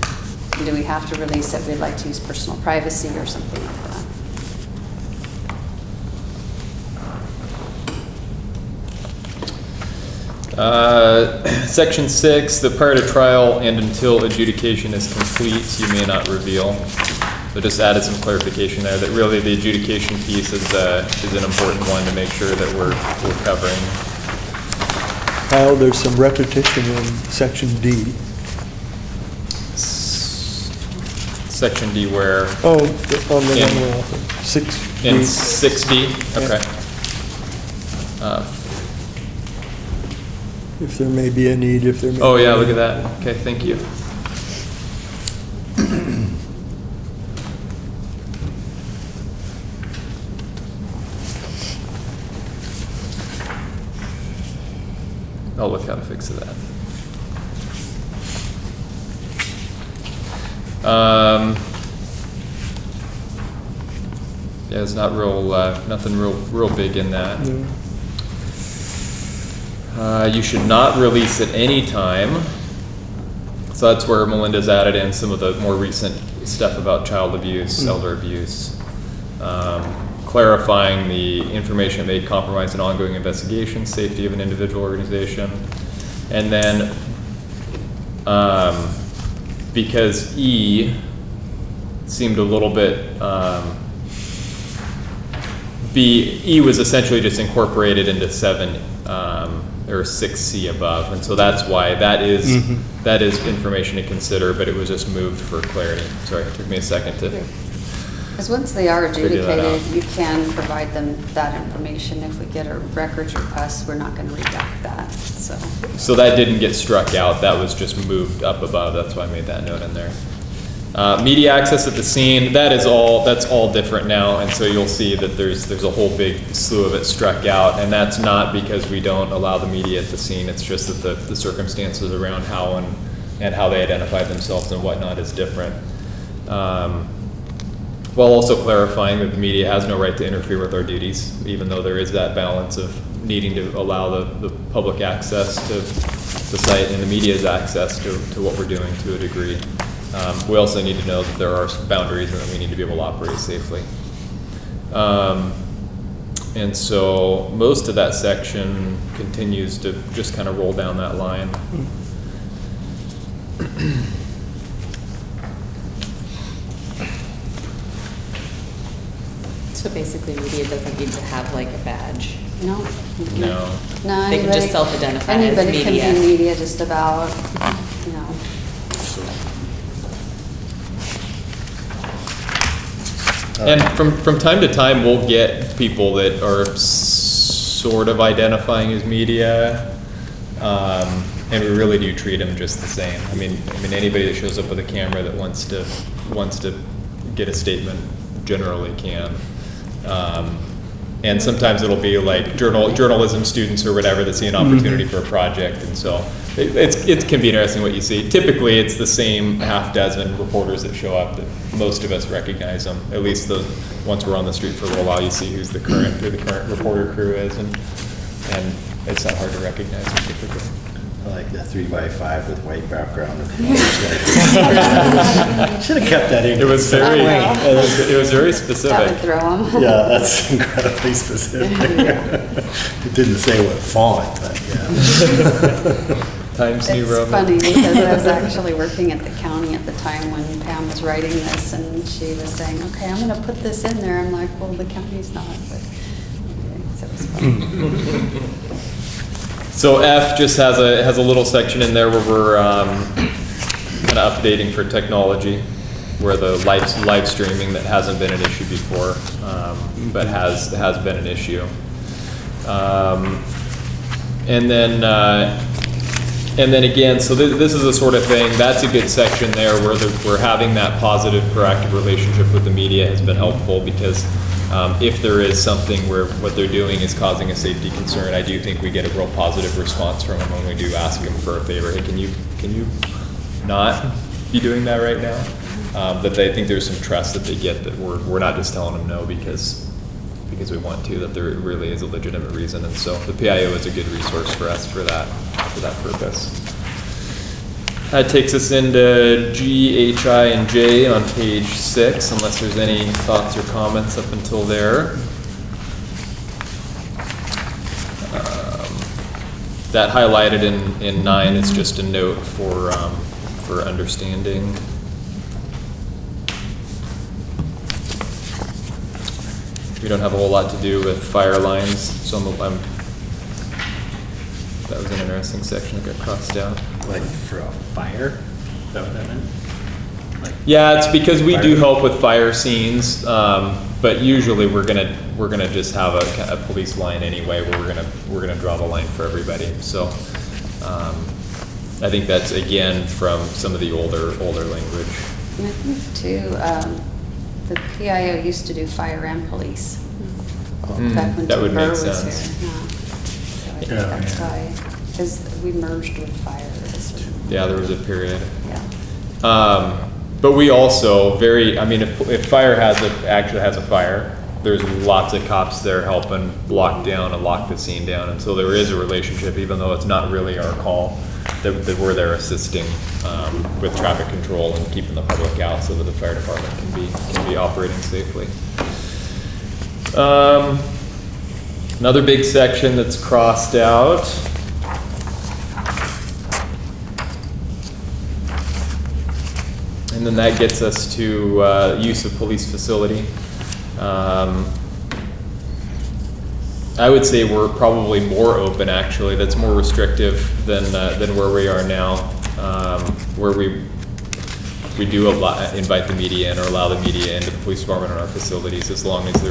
Do we have to release it? We'd like to use personal privacy or something like that. Section 6, the prior to trial and until adjudication is complete, you may not reveal. So just added some clarification there that really the adjudication piece is an important one to make sure that we're covering. Kyle, there's some repetition in section D. Section D where? Oh, on the one we're off of, 6D. In 6D, okay. If there may be a need, if there may Oh be yeah, a look need. at that. Okay, thank you. I'll look how to fix that. Yeah, it's not nothing real big in that. No. You should not release at any time. So that's where Melinda's added in some of the more recent stuff about child abuse, elder abuse, clarifying the information may compromise an ongoing investigation, safety of an individual organization. And then because E seemed a little bit, E was essentially just incorporated into 7 or 6C above, and so that's why that is information to consider, but it was just moved for clarity. Sorry, it took me a second to. Because once they are figure that out. adjudicated, you can provide them that information. If we get a records request, we're not going to redact that. So that didn't get struck out. That was just moved up above. That's why I made that note in there. Media access at the scene, that's all different now, and so you'll see that there's a whole big slew of it struck out, and that's not because we don't allow the media at the scene. It's just that the circumstances around how and how they identify themselves and whatnot is different. While also clarifying that the media has no right to interfere with our duties, even though there is that balance of needing to allow the public access to the site and the media's access to what we're doing to a degree. We also need to know that there are some boundaries and that we need to be able to operate safely. And so most of that section continues to just kind of roll down that line. So basically, media doesn't need to have like a badge. No. No. No, They can just anybody- self-identify as Anybody media. can be media, just about, you know. And from time to time, we'll get people that are sort of identifying as media, and we really do treat them just the same. I mean, anybody that shows up with a camera that wants to get a statement generally can. And sometimes it'll be like journalism students or whatever that see an opportunity for a project, and so it can be interesting what you see. Typically, it's the same half dozen reporters that show up that most of us recognize them. At least once we're on the street for a little while, you see who the current reporter crew is, and it's not hard to recognize them typically. I like the 3x5 with white background. Should have kept that in. It was very specific. That would throw 'em. Yeah, that's incredibly specific. It didn't say what font, but yeah. Times New Roman. It's funny because I was actually working at the county at the time when Pam was writing this, and she was saying, okay, I'm gonna put this in there. I'm like, well, the county's not, but anyway, so it was fun. So F just has a little section in there where we're kind of updating for technology, where the live streaming that hasn't been an issue before, but has been an issue. And then again, so this is the sort of thing, that's a good section there where we're having that positive, proactive relationship with the media has been helpful, because if there is something where what they're doing is causing a safety concern, I do think we get a real positive response from them when we do ask them for a favor. Hey, can you not be doing that right now? That they think there's some trust that they get that we're not just telling them no because we want to, that there really is a legitimate reason. And so the PIO is a good resource for us for that purpose. That takes us into G, H, I, and J on page 6, unless there's any thoughts or comments up until there. That highlighted in 9 is just a note for understanding. We don't have a whole lot to do with fire lines, so that was an interesting section that got crossed out. Like for a fire? Is that what that meant? Yeah, it's because we do help with fire scenes, but usually we're gonna just have a police line anyway, where we're gonna draw the line for everybody. So I think that's again from some of the older language. And I think too, the PIO used to do fire and police. Back when That would Tim Burr make was sense. here. Yeah. So I think that's why, because we merged with fire. Yeah, there was a period. Yeah. But we also if fire actually has a fire, there's lots of cops there helping lock down and lock the scene down, and so there is a relationship, even though it's not really our call, that we're there assisting with traffic control and keeping the public out so that the fire department can be operating safely. Another big section that's crossed out. And then that gets us to use of police facility. I would say we're probably more open, actually. That's more restrictive than where we are now, where we do invite the media in or allow the media into the police department and our facilities, as long as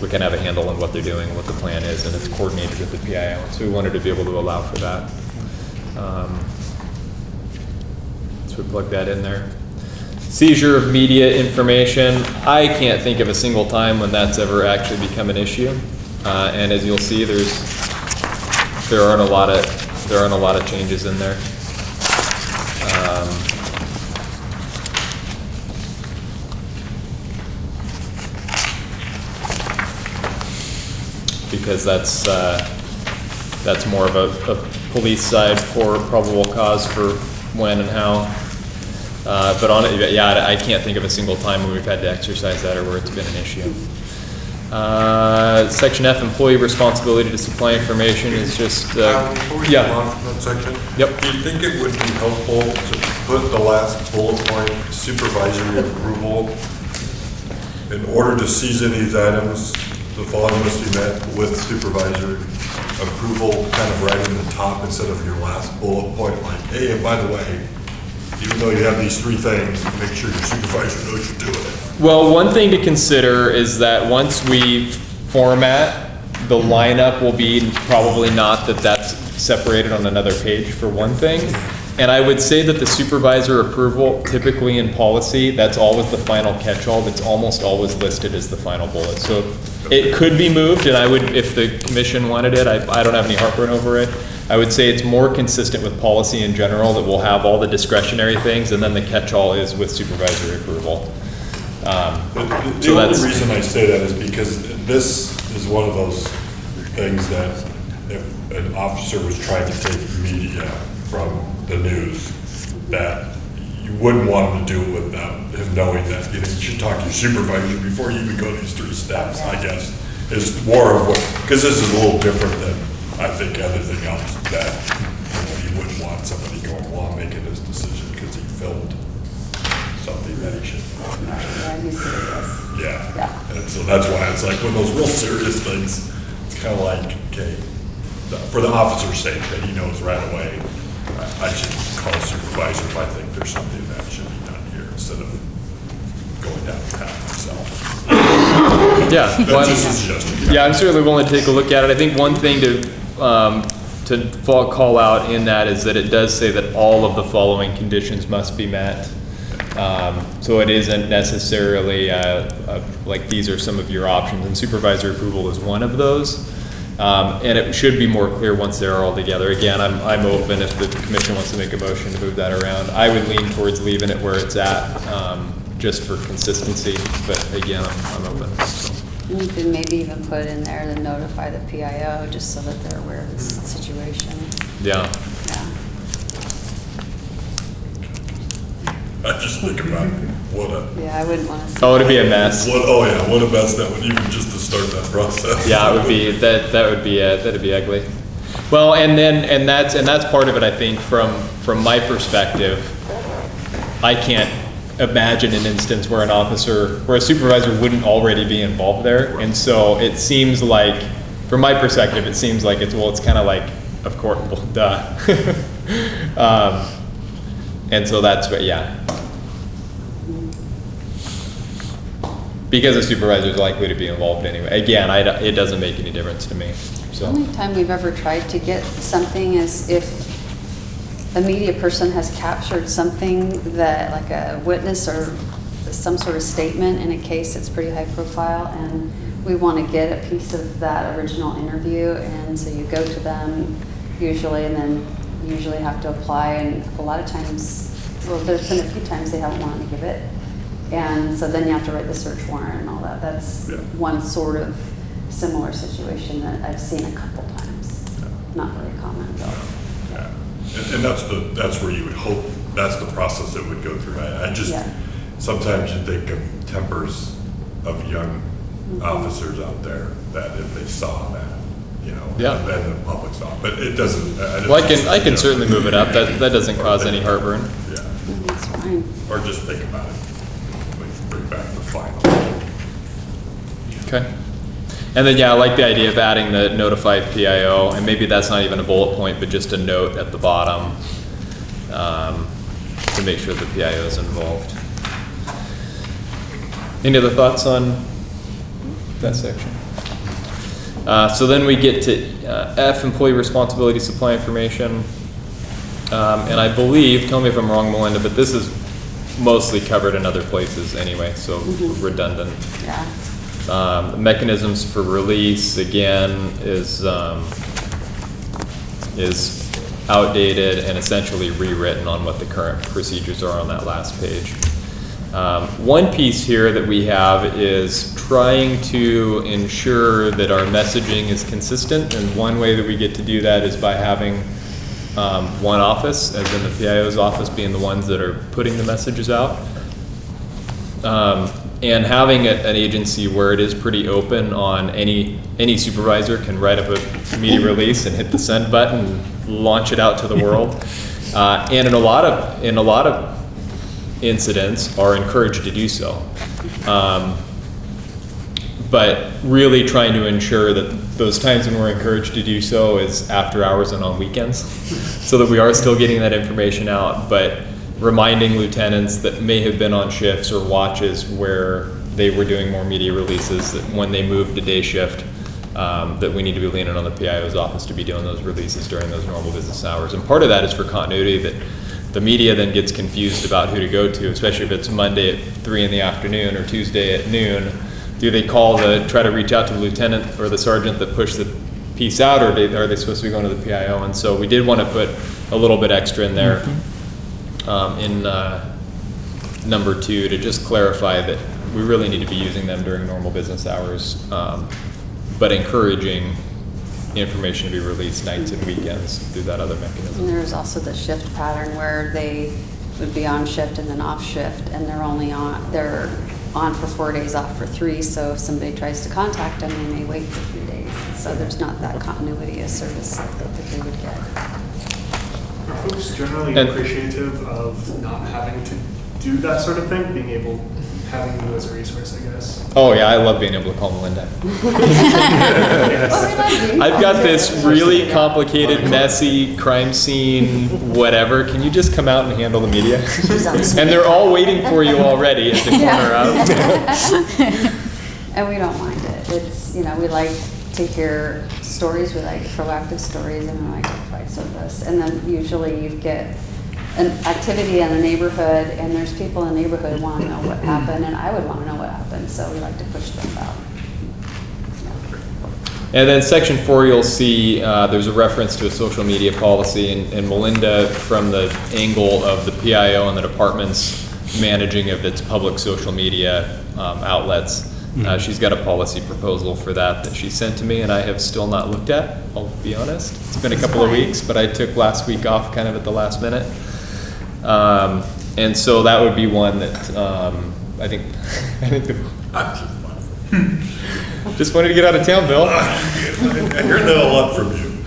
we can have a handle on what they're doing and what the plan is, and it's coordinated with the PIO. So we wanted to be able to allow for that. So we plug that in there. Seizure of media information. I can't think of a single time when that's ever actually become an issue. And as you'll see, there aren't a lot of changes in there. Because that's more of a police side for probable cause for when and how. But on it, yeah, I can't think of a single time when we've had to exercise that or where it's been an issue. Section F, employee responsibility to supply information is just, Before we yeah. move on from that section, Yep. do you think it would be helpful to put the last bullet point, supervisory approval? In order to seize any of these items, the following must be met with supervisory approval, kind of right in the top instead of your last bullet point, like, hey, and by the way, even though you have these three things, make sure your supervisor knows you're doing it. Well, one thing to consider is that once we format, the lineup will be probably not that that's separated on another page for one thing. And I would say that the supervisor approval, typically in policy, that's always the final catch-all. That's almost always listed as the final bullet. So it could be moved, and I would, if the commission wanted it, I don't have any heartburn over it. I would say it's more consistent with policy in general that we'll have all the discretionary things, and then the catch-all is with supervisory approval. The only reason I say that is because this is one of those things that if an officer was trying to take media from the news, that you wouldn't want him to do it without him knowing that, you know, you should talk to your supervisor before you even go these 3 steps, I guess, is more of what, because this is a little different than, I think, everything else that, you know, you wouldn't want somebody going along making this decision because he filmed something that he shouldn't. Yeah, he's serious. Yeah. And so that's why it's like when those real serious things, it's kind of like, okay, for the officer's sake, that he knows right away, I should call a supervisor if I think there's something that should be done here instead of going down the path myself. Yeah. That's just a suggestion. Yeah, I'm certainly willing to take a look at it. I think one thing to call out in that is that it does say that all of the following conditions must be met. So it isn't necessarily like these are some of your options, and supervisor approval is one of those. And it should be more clear once they're all together. Again, I'm open if the commission wants to make a motion to move that around. I would lean towards leaving it where it's at, just for consistency, but again, I'm open. So. You could maybe even put in there to notify the PIO, just so that they're aware of this situation. Yeah. I just think about what a. Yeah, I wouldn't want to see. Oh, it'd be a mess. What a mess that would even just to start that process. Yeah, it would be, that'd be ugly. Well, and that's part of it, I think, from my perspective. I can't imagine an instance where a supervisor wouldn't already be involved there. And so it seems like, from my perspective, it seems like it's kind of like, of course, well, duh. And so that's what, yeah. Because a supervisor is likely to be involved anyway. Again, it doesn't make any difference to me, so. The only time we've ever tried to get something is if a media person has captured something that, like a witness or some sort of statement in a case that's pretty high profile, and we want to get a piece of that original interview, and so you go to them usually, and then you usually have to apply, and a lot of times, well, there's been a few times they haven't wanted to give it. And so then you have to write the search warrant and all that. That's one sort of similar situation that I've seen a couple times. Not very common though. Yeah. And that's where you would hope, that's the process that would go through. I just, sometimes you think of tempers of young officers out there that if they saw that, you know, and the public saw, but it doesn't. Well, I can certainly move it up. That doesn't cause any heartburn. Yeah. That's fine. Or just think about it. Bring back the final. Okay. And then, yeah, I like the idea of adding the notified PIO, and maybe that's not even a bullet point, but just a note at the bottom to make sure the PIO is involved. Any other thoughts on that section? So then we get to F, employee responsibility to supply information. And I believe, tell me if I'm wrong, Melinda, but this is mostly covered in other places anyway, so redundant. Yeah. Mechanisms for release, again, is outdated and essentially rewritten on what the current procedures are on that last page. One piece here that we have is trying to ensure that our messaging is consistent, and one way that we get to do that is by having one office, as in the PIO's office being the ones that are putting the messages out. And having an agency where it is pretty open on any supervisor can write up a media release and hit the send button and launch it out to the world. And in a lot of incidents are encouraged to do so. But really trying to ensure that those times when we're encouraged to do so is after hours and on weekends, so that we are still getting that information out, but reminding lieutenants that may have been on shifts or watches where they were doing more media releases, that when they moved to day shift, that we need to be leaning on the PIO's office to be doing those releases during those normal business hours. And part of that is for continuity, that the media then gets confused about who to go to, especially if it's Monday at 3 in the afternoon or Tuesday at noon. Do they call try to reach out to the lieutenant or the sergeant that pushed the piece out, or are they supposed to be going to the PIO? And so we did want to put a little bit extra in there in number 2 to just clarify that we really need to be using them during normal business hours, but encouraging information to be released nights and weekends through that other mechanism. And there's also the shift pattern where they would be on shift and then off shift, and they're on for 4 days, off for 3. So if somebody tries to contact them, they may wait for 3 days. So there's not that continuity of service that they would get. Are folks generally appreciative of not having to do that sort of thing, having you as a resource, I guess? Oh yeah, I love being able to call Melinda. I've got this really complicated, messy crime scene, whatever. Can you just come out and handle the media? And they're all waiting for you already at the corner of. And we don't mind it. It's, we like to hear stories, we like proactive stories, and we like to provide service. And then usually you get an activity in the neighborhood, and there's people in the neighborhood who want to know what happened, and I would want to know what happened, so we like to push them out. And then section 4, you'll see there's a reference to a social media policy, and Melinda, from the angle of the PIO and the department's managing of its public social media outlets, she's got a policy proposal for that she sent to me, and I have still not looked at, I'll be honest. It's been a couple of weeks, but I took last week off kind of at the last minute. And so that would be one that I think just wanted to get out of town, Bill. I heard that a lot from you.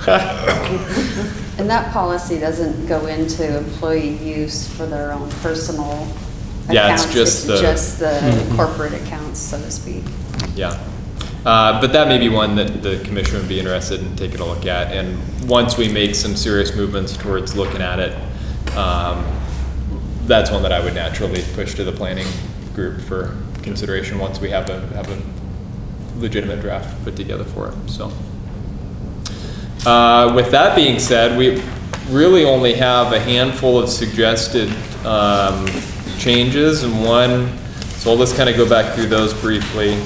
And that policy doesn't go into employee use for their own personal accounts. It's just the corporate accounts, so to speak. Yeah. But that may be one that the commission would be interested in taking a look at. And once we make some serious movements towards looking at it, that's one that I would naturally push to the planning group for consideration once we have a legitimate draft put together for it. So, with that being said, we really only have a handful of suggested changes, and one. So let's kind of go back through those briefly.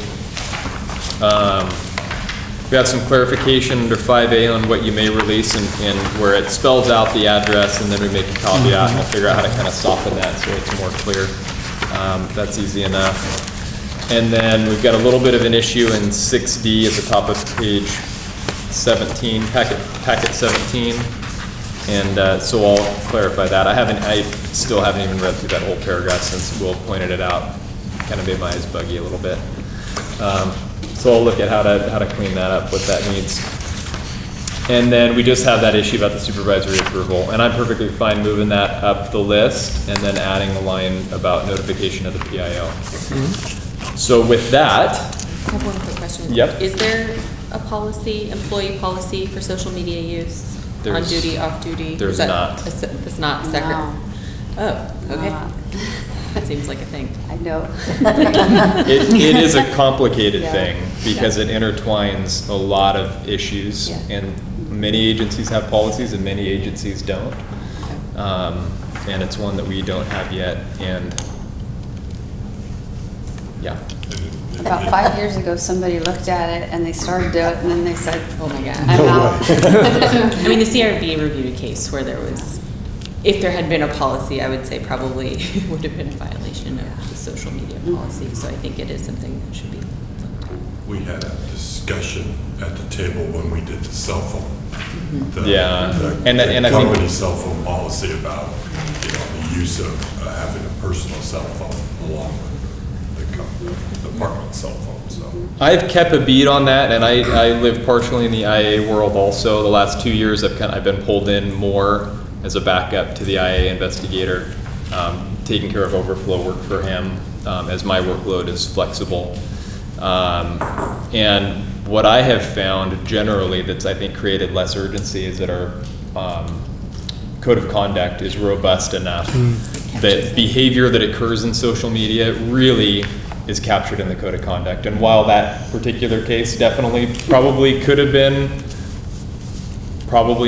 We have some clarification under 5A on what you may release, and where it spells out the address, and then we make a caveat, and we'll figure out how to kind of soften that so it's more clear. That's easy enough. And then we've got a little bit of an issue in 6D at the top of page 17, packet 17. And so I'll clarify that. I still haven't even read through that whole paragraph since Will pointed it out. Kind of made my eyes buggy a little bit. So I'll look at how to clean that up, what that needs. And then we just have that issue about the supervisory approval, and I'm perfectly fine moving that up the list and then adding a line about notification of the PIO. Mm-hmm. So with that. I have one quick question. Yep. Is there a policy, employee policy for social media use? On duty, off duty? There's not. It's not separate? No. Oh, okay. That seems like a thing. I know. It is a complicated Yeah. thing because it intertwines a lot of issues, and many agencies have policies and many agencies don't. And it's one that we don't have yet, and yeah. About 5 years ago, somebody looked at it and they started to do it, and then they said, Oh my God. I'm out. I mean, the CRB reviewed a case where there was, if there had been a policy, I would say probably would have been a violation of the social media policy. So I think it is something that should be looked at. we had a discussion at the table when we did the cell phone. Yeah. And I think- company cell phone policy about, the use of having a personal cell phone along with the department cell phone, so. I've kept a beat on that, and I live partially in the IA world also. The last 2 years, I've been pulled in more as a backup to the IA investigator, taking care of overflow work for him, as my workload is flexible. And what I have found generally that's, I think, created less urgency is that our code of conduct is robust enough that behavior that occurs in social media really is captured in the code of conduct. And while that particular case definitely probably could have been,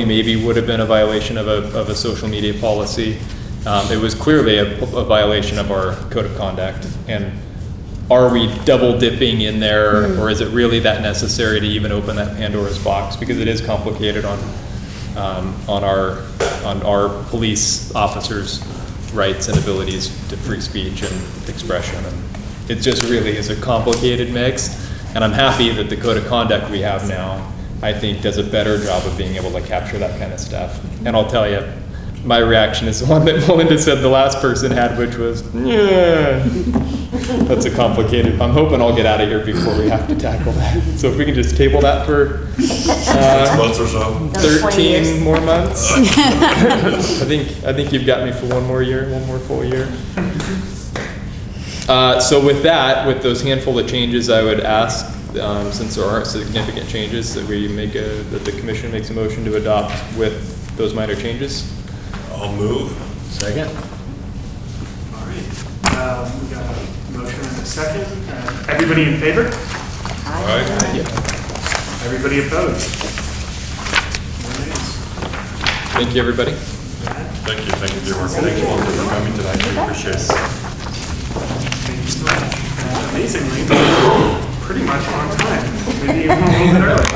maybe would have been a violation of a social media policy, it was clearly a violation of our code of conduct. And are we double dipping in there, or is it really that necessary to even open that Pandora's box? Because it is complicated on our police officers' rights and abilities to free speech and expression. And it just really is a complicated mix. And I'm happy that the code of conduct we have now, I think, does a better job of being able to capture that kind of stuff. And I'll tell you, my reaction is the one that Melinda said the last person had, which was, yeah. That's a complicated, I'm hoping I'll get out of here before we have to tackle that. So if we can just table that for 6 months or so. 13 more months. I think you've got me for one more full year. So with that, with those handful of changes, I would ask, since there aren't significant changes, that that the commission makes a motion to adopt with those minor changes. I'll move. Second. All right. We got a motion and a second. Everybody in favor? All right. Everybody opposed? Thank you, everybody. Thank you for your work. Thank you all for coming tonight. We appreciate it. Thank you so much. Amazingly, pretty much on time. Maybe even a little bit early.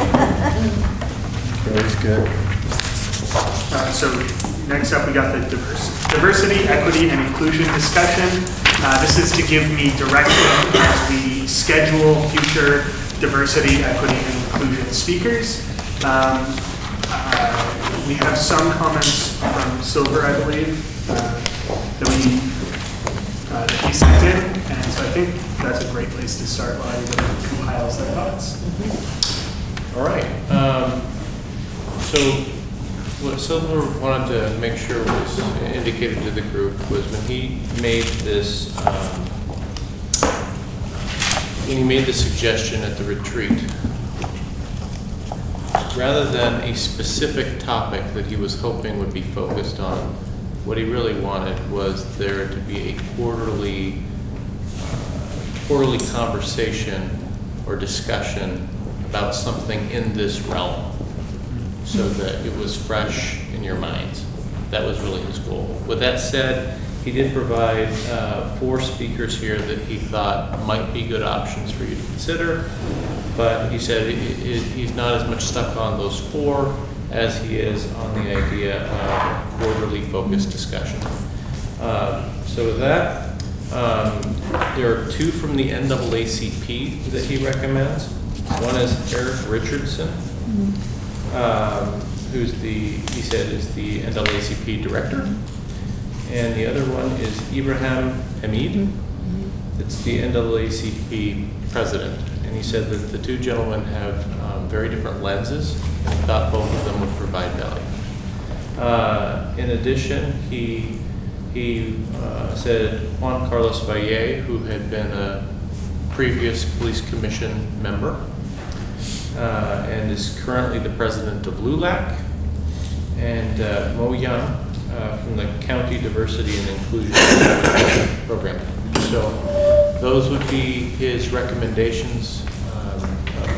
That was good. So next up, we got the diversity, equity, and inclusion discussion. This is to give me direction as we schedule future diversity, equity, and inclusion speakers. We have some comments from Silver, I believe, that he sent in, and so I think that's a great place to start while everybody compiles their thoughts. All right. So what Silver wanted to make sure was indicated to the group was when he made this, when he made the suggestion at the retreat, rather than a specific topic that he was hoping would be focused on, what he really wanted was there to be a quarterly conversation or discussion about something in this realm, so that it was fresh in your minds. That was really his goal. With that said, he did provide 4 speakers here that he thought might be good options for you to consider, but he said he's not as much stuck on those 4 as he is on the idea of quarterly focused discussion. So with that, there are 2 from the NAACP that he recommends. One is Eric Richardson, who's he said is the NAACP director. And the other one is Ibrahim Hamid. It's the NAACP president. And he said that the 2 gentlemen have very different lenses, and he thought both of them would provide value. In addition, he said Juan Carlos Valle, who had been a previous police commission member, and is currently the president of LULAC, and Mo Young from the County Diversity and Inclusion Program. So those would be his recommendations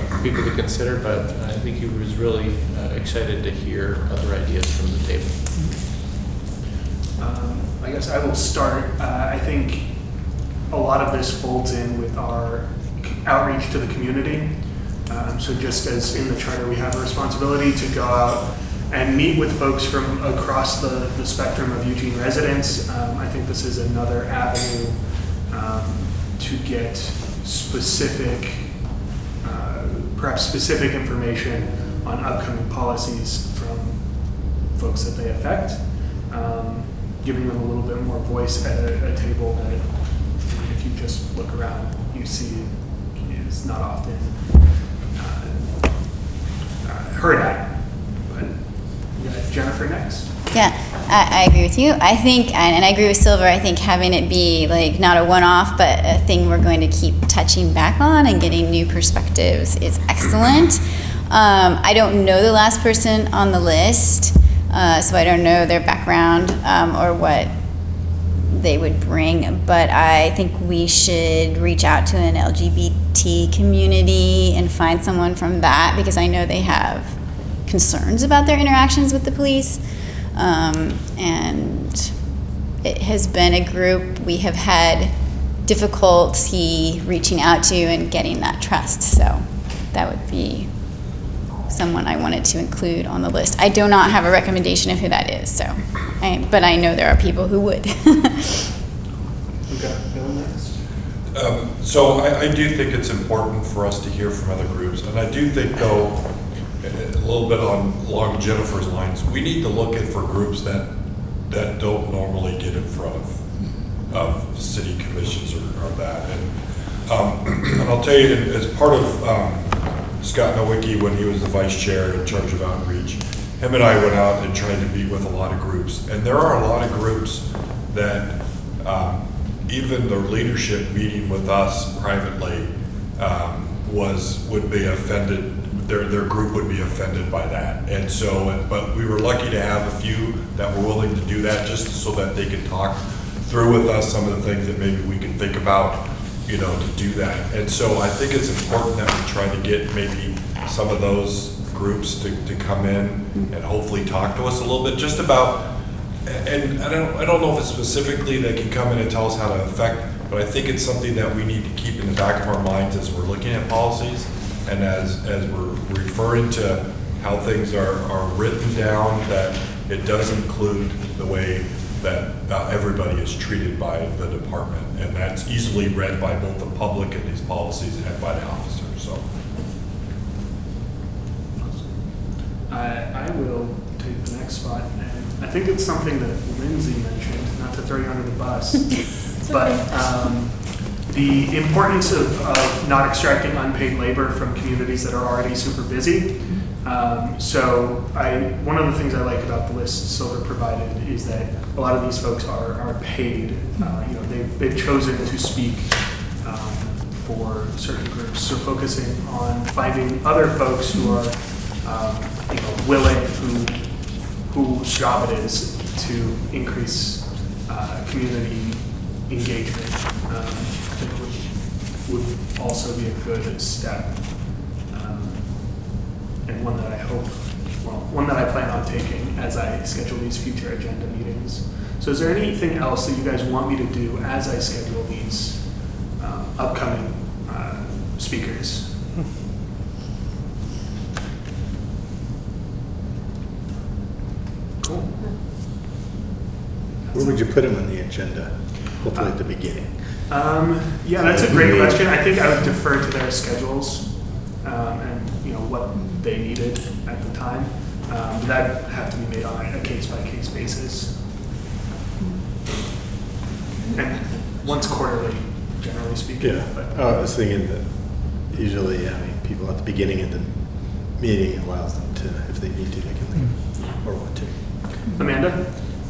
for people to consider, but I think he was really excited to hear other ideas from the table. I guess I will start. I think a lot of this folds in with our outreach to the community. So just as in the charter we have a responsibility to go out and meet with folks from across the spectrum of Eugene residents, I think this is another avenue to get specific perhaps specific information on upcoming policies from folks that they affect, giving them a little bit more voice at a table that, if you just look around, you see is not often heard at. But we got Jennifer next. Yeah, I agree with you. I think, and I agree with Silver, I think having it be like not a one-off, but a thing we're going to keep touching back on and getting new perspectives is excellent. I don't know the last person on the list, so I don't know their background or what they would bring, but I think we should reach out to an LGBT community and find someone from that, because I know they have concerns about their interactions with the police. And it has been a group we have had difficulty reaching out to and getting that trust. So that would be someone I wanted to include on the list. I do not have a recommendation of who that is, but I know there are people who would. Okay, Bill next. So I do think it's important for us to hear from other groups, and I do think, though, a little bit along Jennifer's lines, we need to look for groups that don't normally get in front of city commissions or that. And I'll tell you, as part of Scott Nowicki, when he was the vice chair in charge of outreach, him and I went out and tried to meet with a lot of groups. And there are a lot of groups that even their leadership meeting with us privately would be offended. Their group would be offended by that. And so, but we were lucky to have a few that were willing to do that, just so that they could talk through with us some of the things that maybe we can think about, to do that. And so I think it's important that we try to get maybe some of those groups to come in and hopefully talk to us a little bit just about, and I don't know if it's specifically they can come in and tell us how to affect, but I think it's something that we need to keep in the back of our minds as we're looking at policies. And as we're referring to how things are written down, that it does include the way that everybody is treated by the department. And that's easily read by both the public and these policies and by the officers. So I will take the next spot. And I think it's something that Lindsay mentioned, not to throw you under the bus, but the importance of not extracting unpaid labor from communities that are already super busy. So one of the things I like about the list Silver provided is that a lot of these folks are paid. They've chosen to speak for certain groups. So focusing on finding other folks who are willing, whose job it is to increase community engagement. I think would also be a good step, and one that one that I plan on taking as I schedule these future agenda meetings. So is there anything else that you guys want me to do as I schedule these upcoming speakers? Cool. Where would you put them on the agenda? Hopefully at the beginning. Yeah, that's a great question. I think I would defer to their schedules and what they needed at the time. That would have to be made on a case-by-case basis. And once quarterly, generally speaking. Yeah, But, I was thinking that usually having people at the beginning of the meeting allows them to, if they need to, they can leave or want to. Amanda?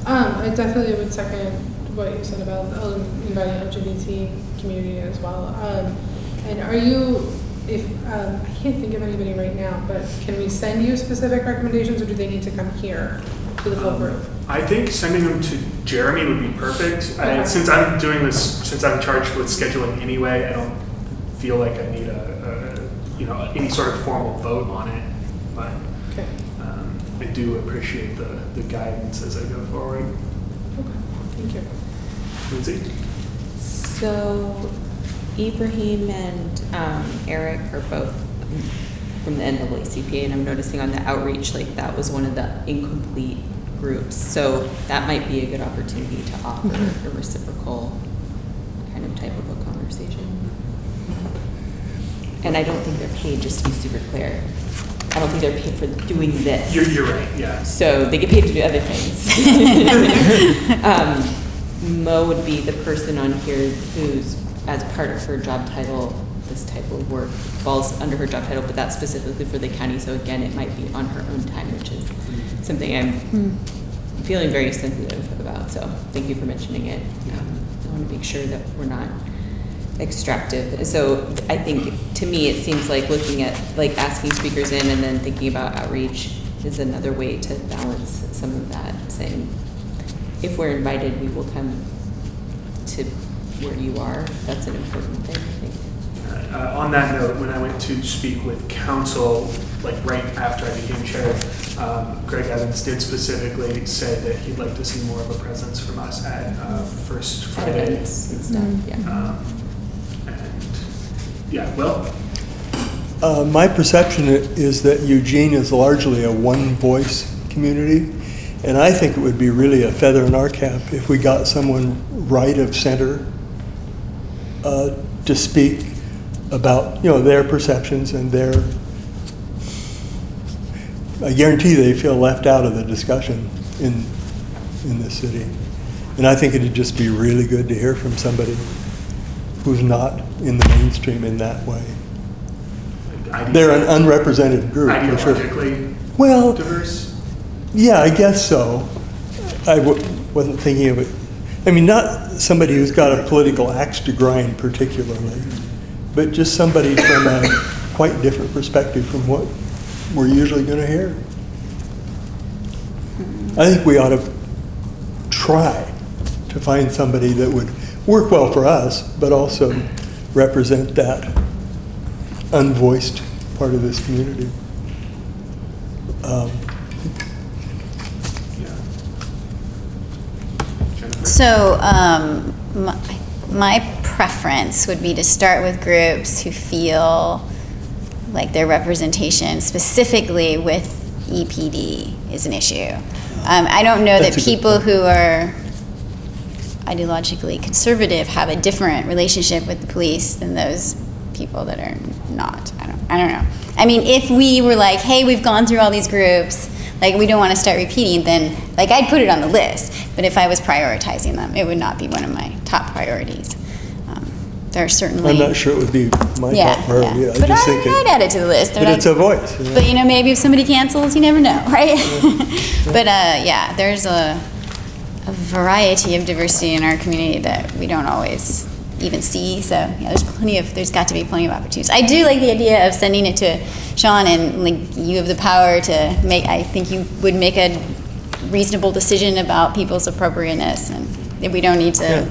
I definitely would second what you said about inviting LGBT community as well. And are you, I can't think of anybody right now, but can we send you specific recommendations, or do they need to come here to the full group? I think sending them to Jeremy would be perfect. Okay. Since I'm doing this, since I'm charged with scheduling anyway, I don't feel like I need any sort of formal vote on it. But okay. I do appreciate the guidance as I go forward. Okay, thank you. Lindsay? So Ibrahim and Eric are both from the NAACP, and I'm noticing on the outreach, like that was one of the incomplete groups. So that might be a good opportunity to offer a reciprocal kind of type of a conversation. and I don't think they're paid, just to be super clear. I don't think they're paid for doing this. You're right, yeah. So they get paid to do other things. Mo would be the person on here who's, as part of her job title, this type of work falls under her job title, but that's specifically for the county. So again, it might be on her own time, which is something I'm feeling very sensitive about. So thank you for mentioning it. I want to make sure that we're not extractive. So I think, to me, it seems like looking at, like, asking speakers in and then thinking about outreach is another way to balance some of that, saying, if we're invited, we will come to where you are. That's an important thing, I think. On that note, when I went to speak with council, like right after I became chair, Greg Evans did specifically say that he'd like to see more of a presence from us at First Friday. Events and stuff, yeah. Yeah, well, My perception is that Eugene is largely a one-voice community, and I think it would be really a feather in our cap if we got someone right of center to speak about, their perceptions and their. I guarantee they feel left out of the discussion in this city, and I think it'd just be really good to hear from somebody who's not in the mainstream in that way. They're an unrepresented group, for sure. ideologically Well, diverse. yeah, I guess so. I wasn't thinking of it. I mean, not somebody who's got a political axe to grind particularly, but just somebody from a quite different perspective from what we're usually going to hear. I think we ought to try to find somebody that would work well for us, but also represent that unvoiced part of this community. So my preference would be to start with groups who feel like their representation specifically with EPD is an issue. I don't know that people who are ideologically conservative have a different relationship with the police than those people that are not. I don't know. I mean, if we were like, hey, we've gone through all these groups, like we don't want to start repeating, then like I'd put it on the list. But if I was prioritizing them, it would not be one of my top priorities. There are certainly. I'm not sure it would be my top priority. Yeah. I But just think I'd add it to the list. But it's a voice. But maybe if somebody cancels, you never know, right? But yeah, there's a variety of diversity in our community that we don't always even see. So yeah, there's got to be plenty of opportunities. I do like the idea of sending it to Sean, and like you have the power to make. I think you would make a reasonable decision about people's appropriateness, and we don't need to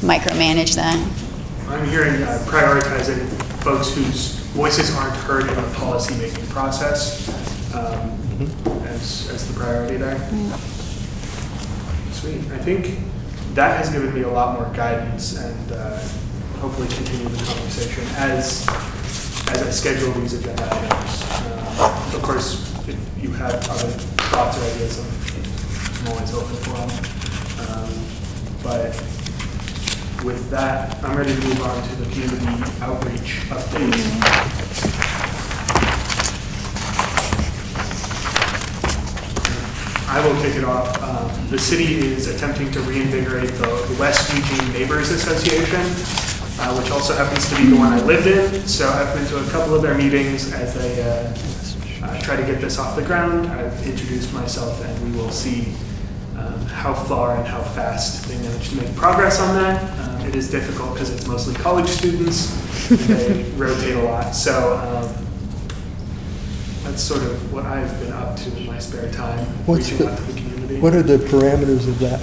micromanage that. I'm hearing prioritizing folks whose voices aren't heard in the policy-making process as the priority there. Sweet. I think that has given me a lot more guidance and hopefully continue the conversation as I schedule these agenda items. Of course, if you have other thoughts or ideas, I'm always open for them. But with that, I'm ready to move on to the community outreach update. I will kick it off. The city is attempting to reinvigorate the West Eugene Neighbors Association, which also happens to be the one I lived in. So I've been to a couple of their meetings as they try to get this off the ground. I've introduced myself, and we will see how far and how fast they manage to make progress on that. It is difficult because it's mostly college students. They rotate a lot. So that's sort of what I've been up to in my spare time, reaching out to the community. What are the parameters of that?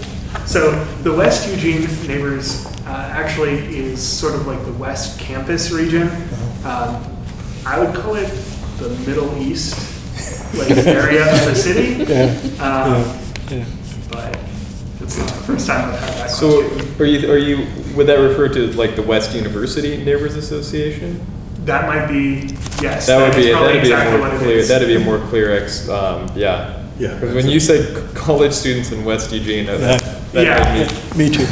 So the West Eugene Neighbors actually is sort of like the West Campus region. I would call it the Middle East area of the city. But it's not the first time I've had that question. So are you, would that refer to like the West University Neighbors Association? That might be, yes. That'd be a more clear, yeah. Yeah. Because when you said college students in West Eugene, that me too.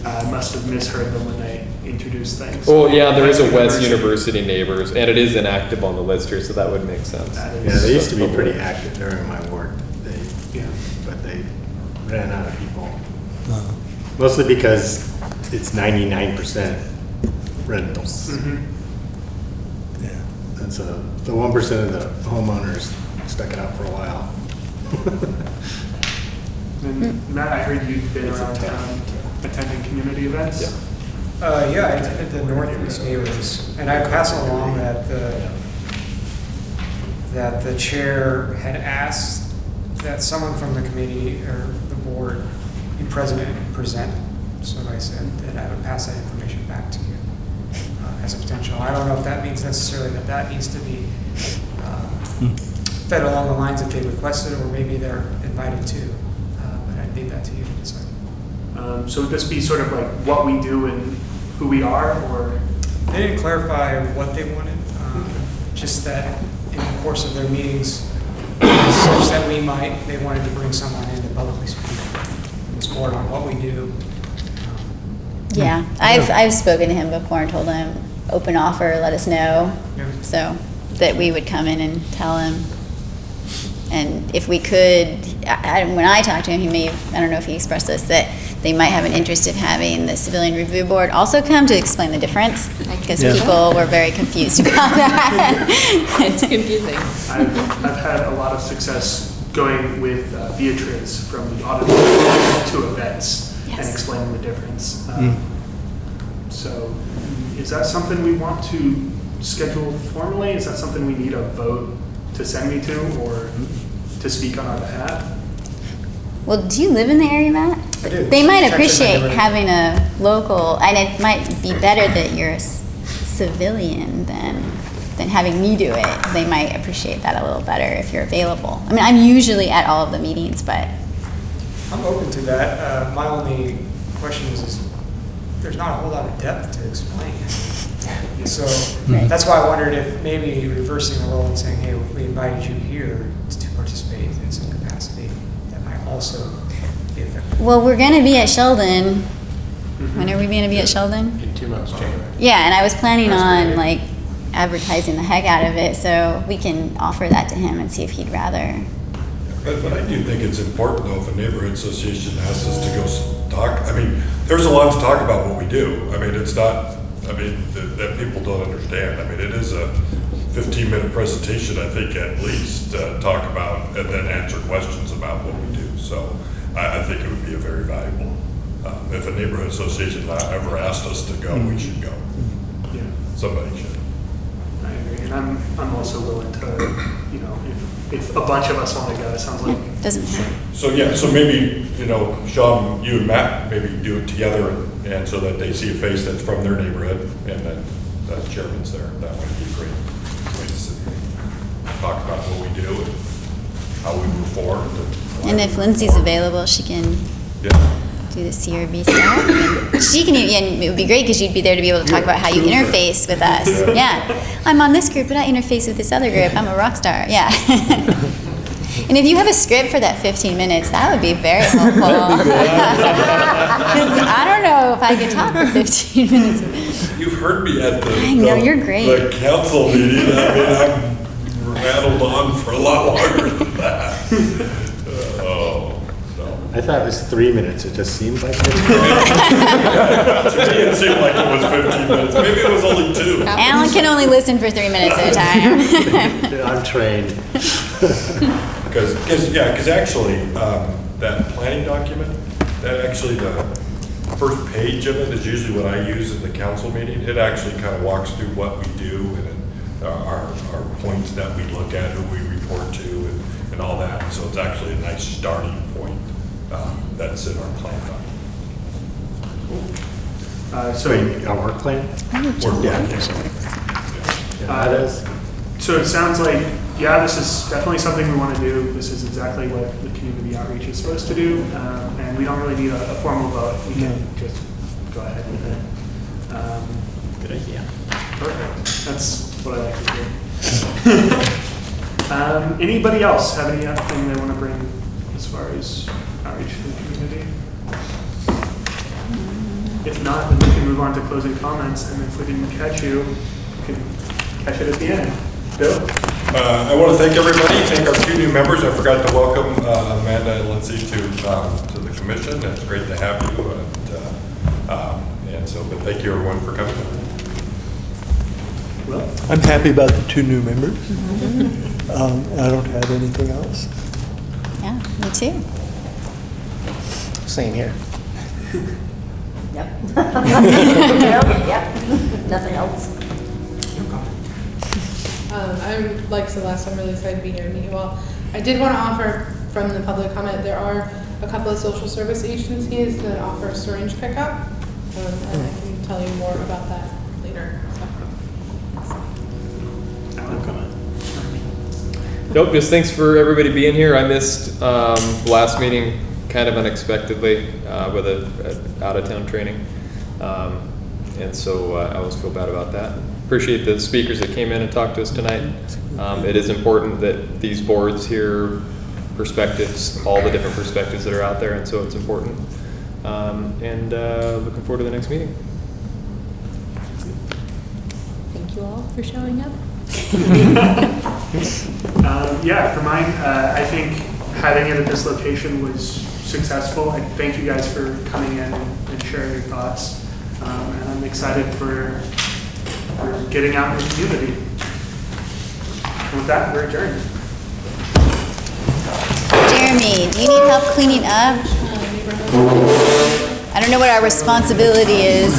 I must have misheard them when they introduce things. Well, yeah, there is a West University. University neighbors, and it is inactive on the list here, so that would make sense. Yeah, they used to be pretty active during my ward, Yeah. but they ran out of people. Mostly because it's 99% rentals. Mm-hmm. And so the 1% of the homeowners stuck it out for a while. And Matt, I heard you've been around town attending community events. Yeah, I attended the Northeast Neighbors, and I pass along that the chair had asked that someone from the committee or the board be present and present. So I said that I would pass that information back to you as a potential. I don't know if that means necessarily that needs to be fed along the lines that they requested, or maybe they're invited to. But I'd leave that to you to decide. So would this be sort of like what we do and who we are, or? They didn't clarify what they wanted, just that in the course of their meetings, such that they wanted to bring someone in to publicly speak on this board on what we do. Yeah, I've spoken to him before and told him, open offer, let us know. Yeah. So that we would come in and tell him. And if we could, when I talked to him, I don't know if he expressed this, that they might have an interest in having the Civilian Review Board also come to explain the difference, because people were very confused about that. It's confusing. I've had a lot of success going with Beatrice from the auditorium to events and explaining the difference. So is that something we want to schedule formally? Is that something we need a vote to send me to, or to speak on our behalf? Well, do you live in the area, Matt? I do. They might It's actually appreciate my having a local, and it might be better that you're a civilian than having me do it. They might appreciate that a little better if you're available. I mean, I'm usually at all of the meetings, but I'm open to that. My only question is there's not a whole lot of depth to explain. So that's why I wondered if maybe reversing the role and saying, hey, if we invited you here to participate in some capacity, that might also be effective. well, we're going to be at Sheldon. When are we going to be at Sheldon? In 2 months, January. Yeah, and I was planning on like advertising the heck out of it, so we can offer that to him and see if he'd rather. But I do think it's important, though, if a neighborhood association asks us to go talk, I mean, there's a lot to talk about what we do. I mean, it's not, that people don't understand. I mean, it is a 15-minute presentation, I think, at least, to talk about and then answer questions about what we do. So I think it would be a very valuable, if a neighborhood association ever asked us to go, we should go. Yeah, Somebody should. I agree. And I'm also willing to, if a bunch of us want to go, it sounds like. Doesn't hurt. So, yeah, so maybe, Sean, you and Matt, maybe do it together and so that they see a face that's from their neighborhood and then the chairman's there. That might be a great way to sit and talk about what we do and how we move forward. And if Lindsay's available, she can do the CRB stuff. And she can, and it would be great because you'd be there to be able to talk about how you interface with us. Yeah. I'm on this group, but I interface with this other group. I'm a rock star. Yeah. And if you have a script for that 15 minutes, that would be very helpful. 'Cause I don't know if I could talk for 15 minutes. You've heard me at the, I know, you're great. the council meeting. I mean, I've rattled on for a lot longer than that. I thought it was 3 minutes. It just seemed like 15 To me, it seemed like it was 15 minutes. Maybe it was only 2. Alan can only listen for 3 minutes at a time. I'm trained. Because actually, that planning document, that actually the first page of it is usually what I use at the council meeting. It actually kind of walks through what we do and our points that we look at, who we report to, and all that. And so it's actually a nice starting point that's in our plan document. Our work plan? So it sounds like, this is definitely something we want to do. This is exactly what the community outreach is supposed to do. And we don't really need a formal vote. We can just go ahead with it. Good idea. Perfect. That's what I like to hear. Anybody else have anything they want to bring as far as outreach to the community? If not, then we can move on to closing comments, and if we didn't catch you, we can catch it at the end. Bill? I want to thank everybody, thank our 2 new members. I forgot to welcome Amanda and Lindsay to the commission. It's great to have you, and so, but thank you everyone for coming. Well, I'm happy about the 2 new members. I don't have anything else. Yeah, me too. Same here. Yep. Yep, nothing else. I'm like Celeste, I'm really excited to be here and meet you all. I did want to offer from the public comment, there are a couple of social service agencies that offer syringe pickup, and I can tell you more about that later. Nope, just thanks for everybody being here. I missed last meeting kind of unexpectedly with a out-of-town training. And so I always feel bad about that. Appreciate the speakers that came in and talked to us tonight. It is important that these boards hear perspectives, all the different perspectives that are out there, and so it's important. And looking forward to the next meeting. Thank you all for showing up. Yeah, for mine, I think having it at this location was successful. I thank you guys for coming in and sharing your thoughts. And I'm excited for getting out in the community. And with that, we're adjourned. Jeremy, do you need help cleaning up? I don't know what our responsibility is.